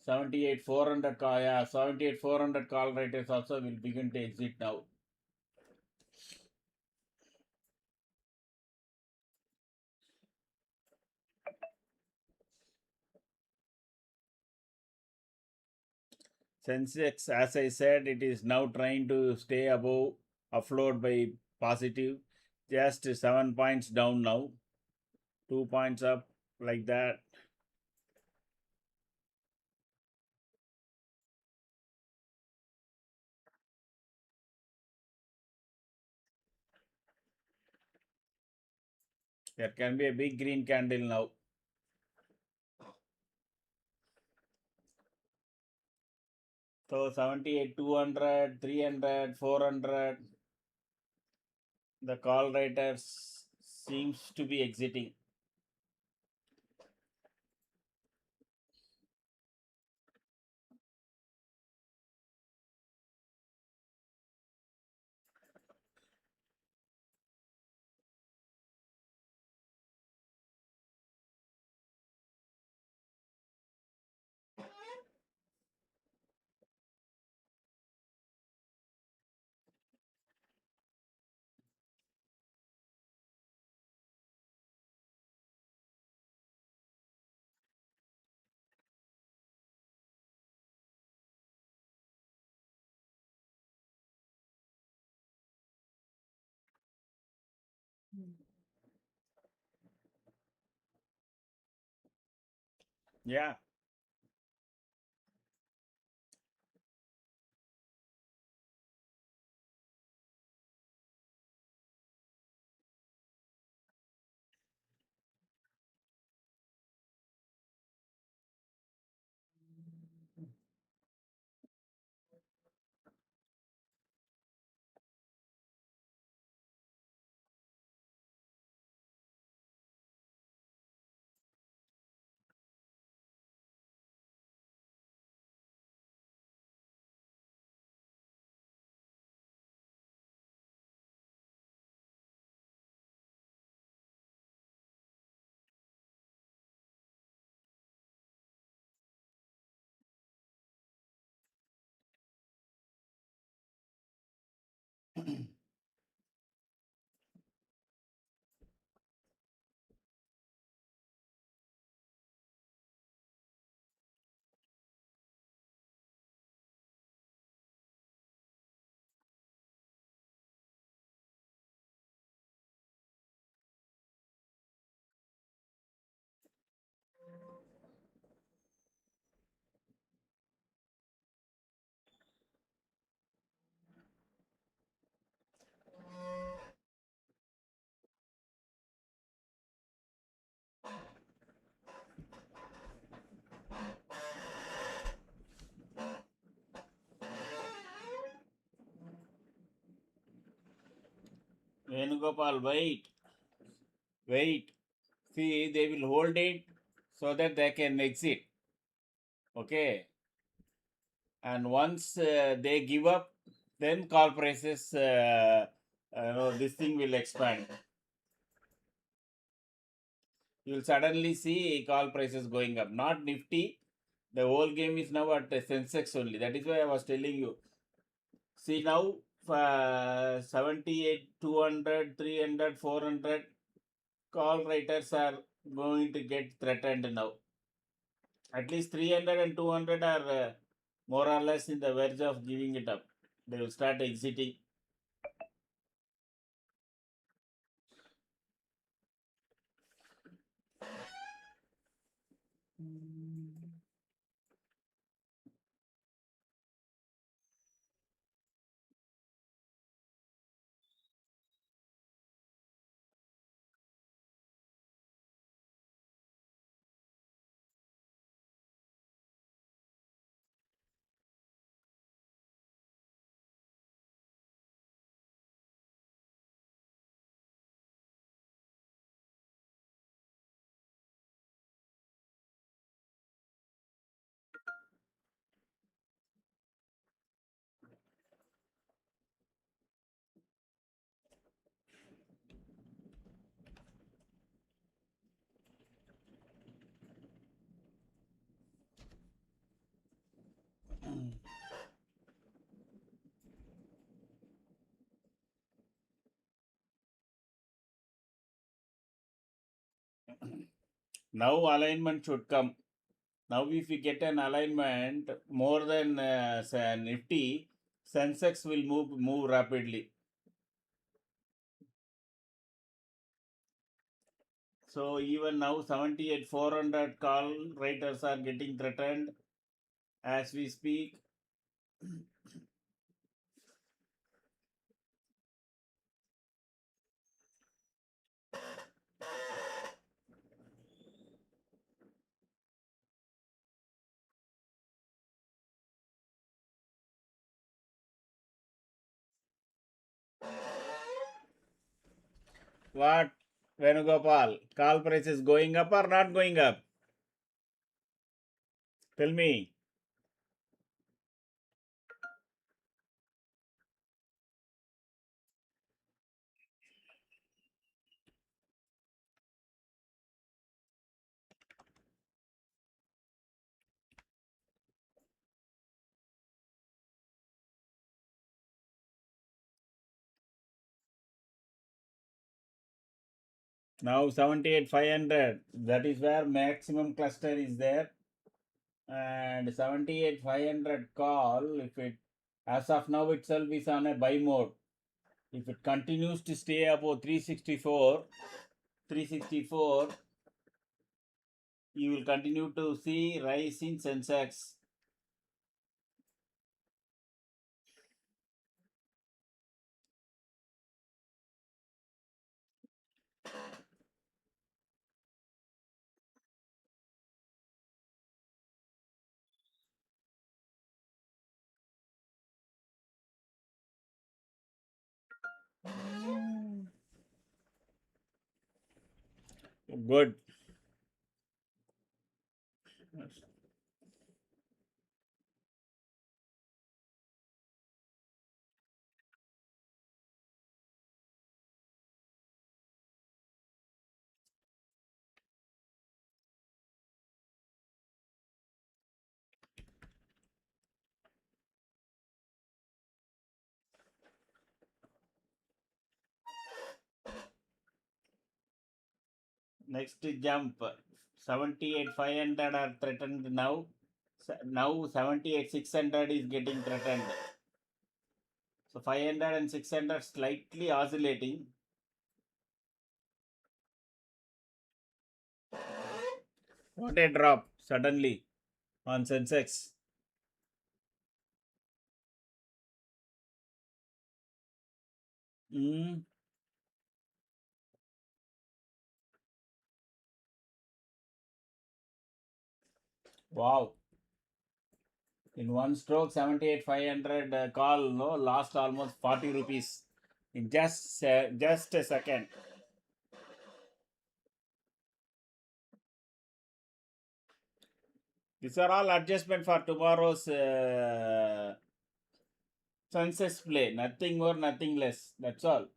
78 400 call, yeah, 78 400 call writers also will begin to exit now. Sensex, as I said, it is now trying to stay above, afloat by positive, just 7 points down now, 2 points up, like that. There can be a big green candle now. So 78, 200, 300, 400, the call writers seems to be exiting. Yeah. Venugopal, wait, wait. See, they will hold it so that they can exit. Okay. And once they give up, then call prices, this thing will expand. You will suddenly see call prices going up. Not Nifty. The whole game is now at Sensex only. That is why I was telling you. See now, 78, 200, 300, 400 call writers are going to get threatened now. At least 300 and 200 are more or less in the verge of giving it up. They will start exiting. Now alignment should come. Now if we get an alignment more than say Nifty, Sensex will move rapidly. So even now 78,400 call writers are getting threatened as we speak. What, Venugopal? Call price is going up or not going up? Tell me. Now 78,500. That is where maximum cluster is there. And 78,500 call, if it as of now itself is on a buy mode. If it continues to stay above 364, you will continue to see rise in Sensex. Good. Next jump. 78,500 are threatened now. Now 78,600 is getting threatened. So 500 and 600 slightly oscillating. What a drop suddenly on Sensex. Mm, wow. In one stroke, 78,500 call, no, lost almost 40 rupees in just a second. These are all adjustment for tomorrow's Sunset play. Nothing more, nothing less. That's all.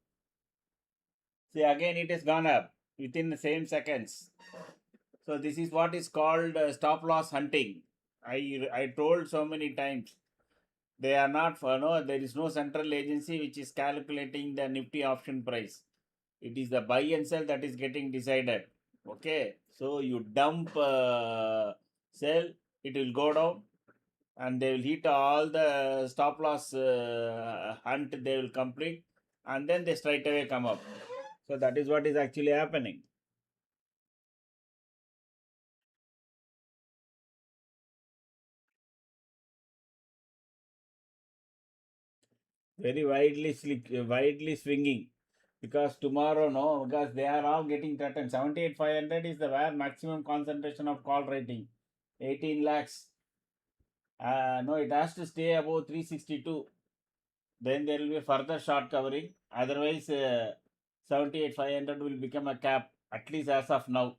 See, again, it has gone up within the same seconds. So this is what is called stop loss hunting. I told so many times. They are not for no. There is no central agency which is calculating the Nifty option price. It is the buy and sell that is getting decided. Okay, so you dump, sell, it will go down. and they will hit all the stop loss hunt they will complete, and then they straight away come up. So that is what is actually happening. Very widely swinging, because tomorrow, no, because they are all getting threatened. 78,500 is the where maximum concentration of call rating, 18 lakhs. No, it has to stay above 362. Then there will be further short covering. Otherwise, 78,500 will become a cap, at least as of now.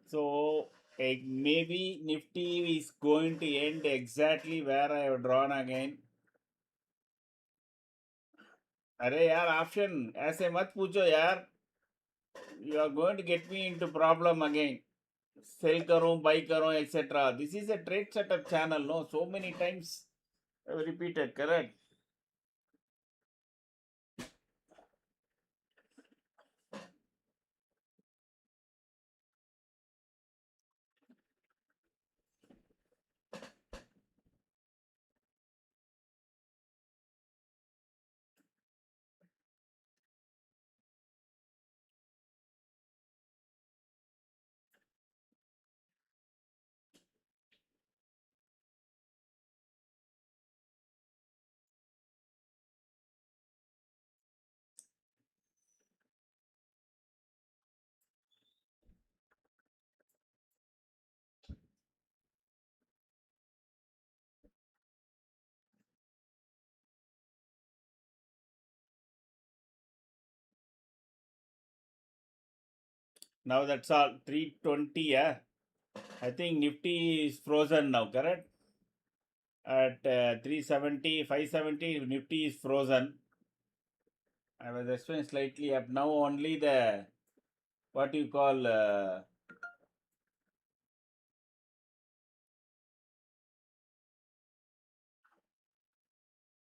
So maybe Nifty is going to end exactly where I have drawn again. अरे यार option ऐसे मत पूछो यार. You are going to get me into problem again. Sell करूं, buy करूं, etc. This is a trade setup channel, no? So many times I have repeated, correct? Now that's all. 320, yeah. I think Nifty is frozen now, correct? At 370, 570, Nifty is frozen. I was explaining slightly up. Now only the, what you call,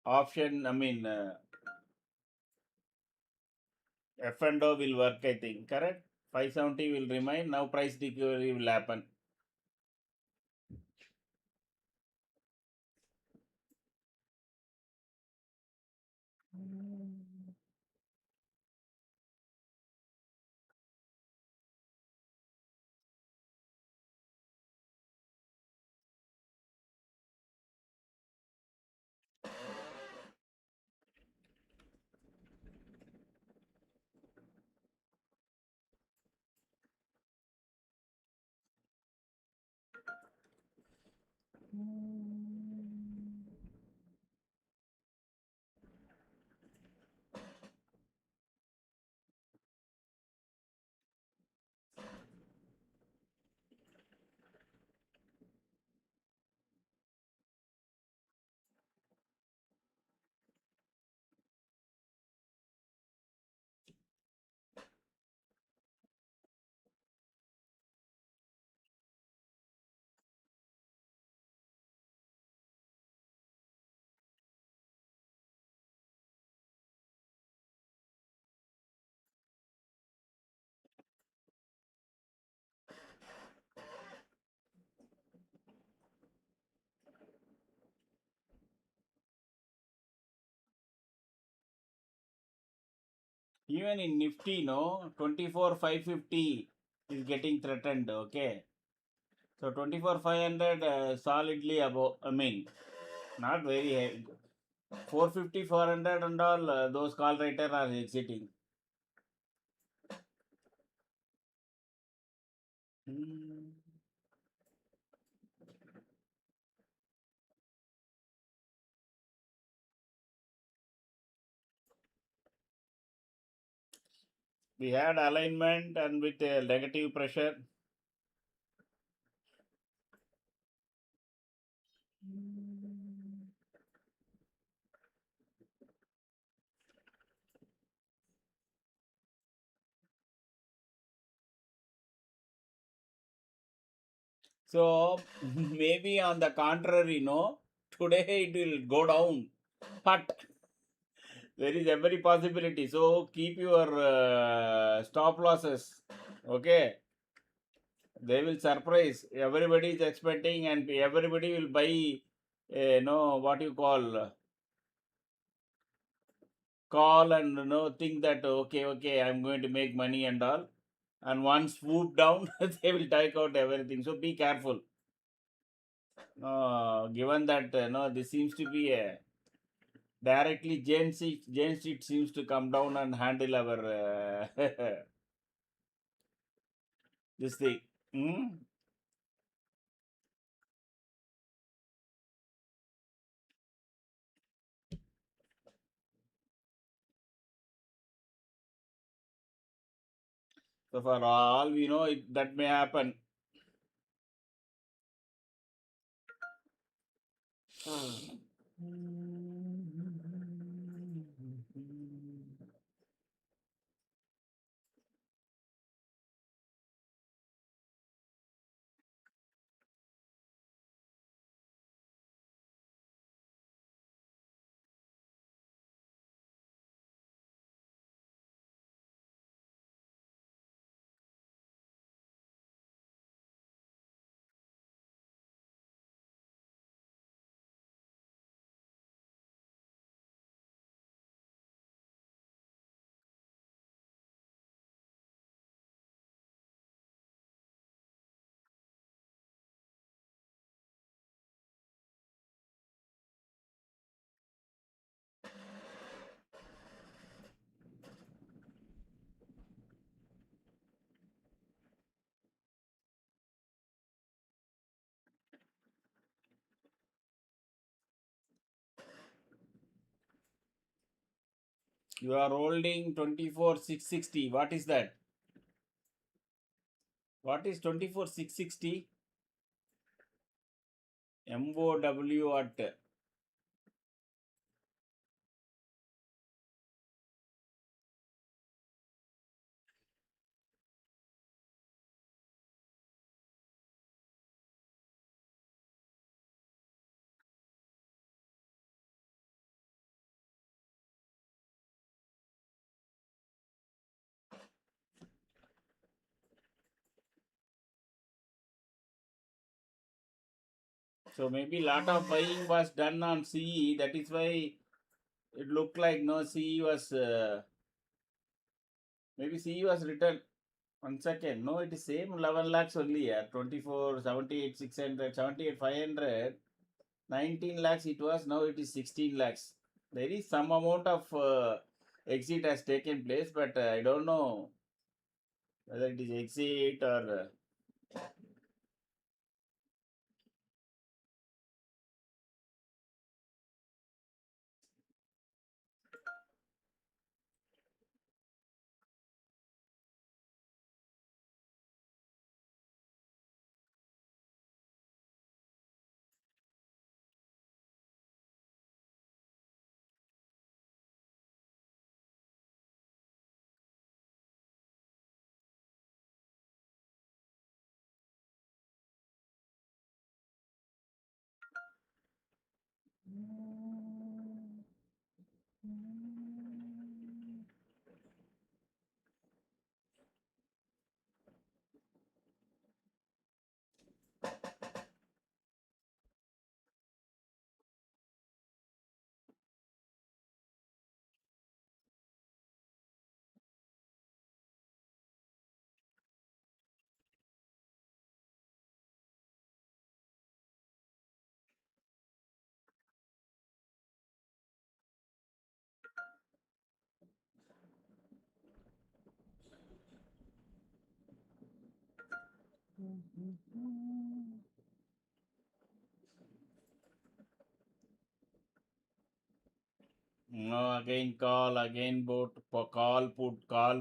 option, I mean, F&O will work, I think, correct? 570 will remain. Now price recovery will happen. Even in Nifty, no, 24,550 is getting threatened, okay? So 24,500 solidly above, I mean, not very high. 450, 400 and all, those call writer are exiting. Hmm. We had alignment and with a negative pressure. So maybe on the contrary, no, today it will go down, but there is every possibility. So keep your stop losses. Okay, they will surprise. Everybody is expecting, and everybody will buy. No, what you call and think that okay, I'm going to make money and all. And once swoop down, they will take out everything. So be careful. Given that no, this seems to be a directly Jane Street seems to come down and handle our this thing. Hmm? So for all we know, that may happen. You are holding 24,660. What is that? What is 24,660? MOW at. So maybe lot of buying was done on CE. That is why it looked like no CE was maybe CE was written. 1 second. No, it is same 11 lakhs only. Yeah, 24, 78, 600, 78, 500, 19 lakhs it was. Now it is 16 lakhs. There is some amount of exit has taken place, but I don't know whether it is exit or. again call, again put, call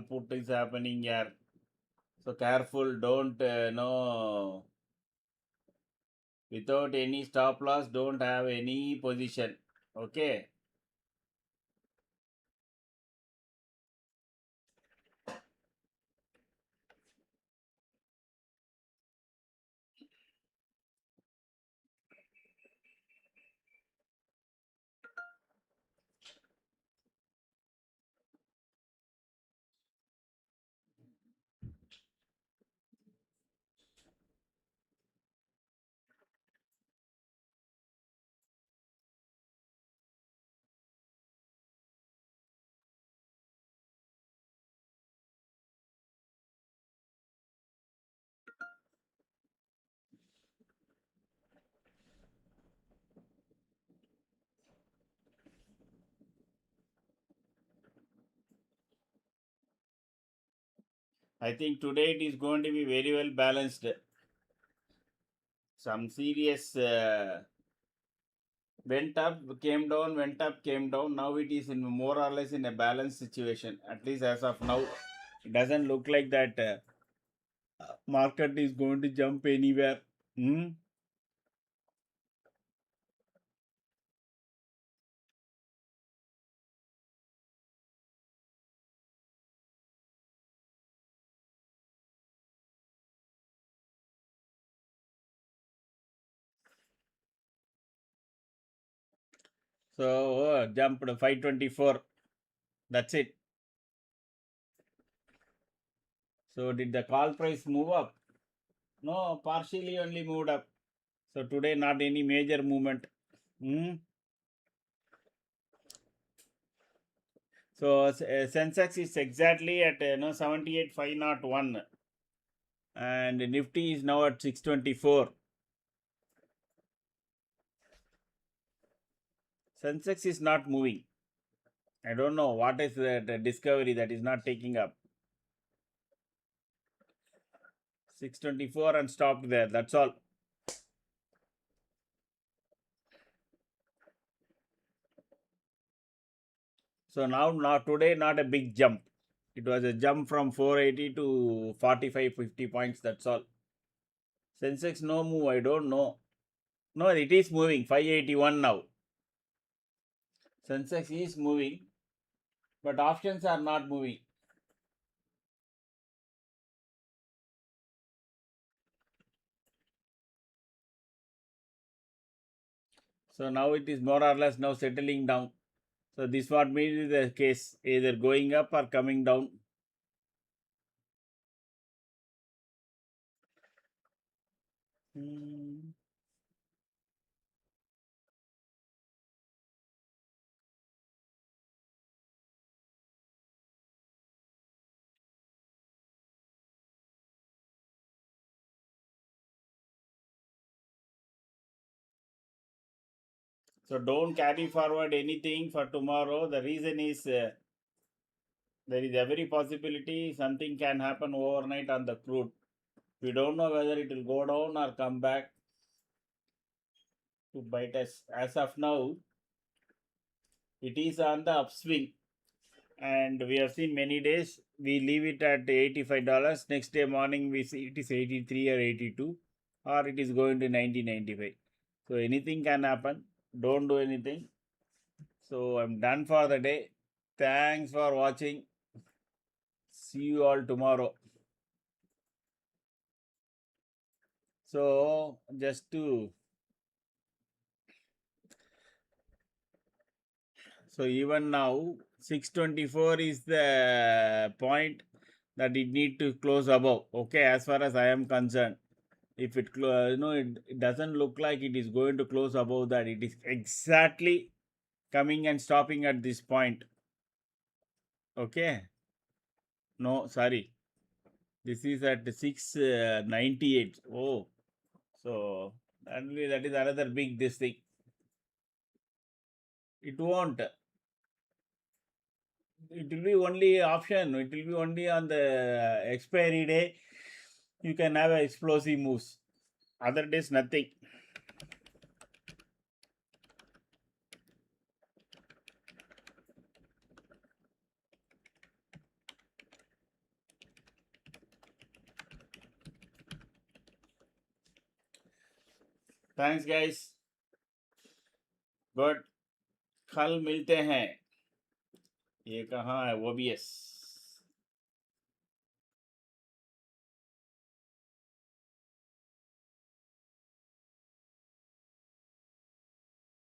put is happening here. So careful, don't no, without any stop loss, don't have any position. Okay. I think today it is going to be very well balanced. Some serious went up, came down, went up, came down. Now it is in more or less in a balanced situation. At least as of now, it doesn't look like that market is going to jump anywhere. Hmm? So jumped 524. That's it. So did the call price move up? No, partially only moved up. So today not any major movement. Hmm? So Sensex is exactly at 78,501 and Nifty is now at 624. Sensex is not moving. I don't know what is that discovery that is not taking up. 624 and stopped there. That's all. So now today not a big jump. It was a jump from 480 to 45, 50 points. That's all. Sensex no move. I don't know. No, it is moving. 581 now. Sensex is moving, but options are not moving. So now it is more or less now settling down. So this what may be the case, either going up or coming down. So don't carry forward anything for tomorrow. The reason is there is every possibility something can happen overnight on the crude. We don't know whether it will go down or come back to bite us. As of now, it is on the upswing, and we have seen many days we leave it at $85. Next day morning we see it is 83 or 82, or it is going to 90.95. So anything can happen. Don't do anything. So I'm done for the day. Thanks for watching. See you all tomorrow. So just to so even now 624 is the point that it need to close above. Okay, as far as I am concerned, if it it doesn't look like it is going to close above that. It is exactly coming and stopping at this point. Okay, no, sorry, this is at 698. Oh, so that is another big this thing. It won't. It will be only option. It will be only on the expiry day. You can have explosive moves. Other days, nothing. Thanks guys, good, कल मिलते हैं। ये कहाँ है OBS?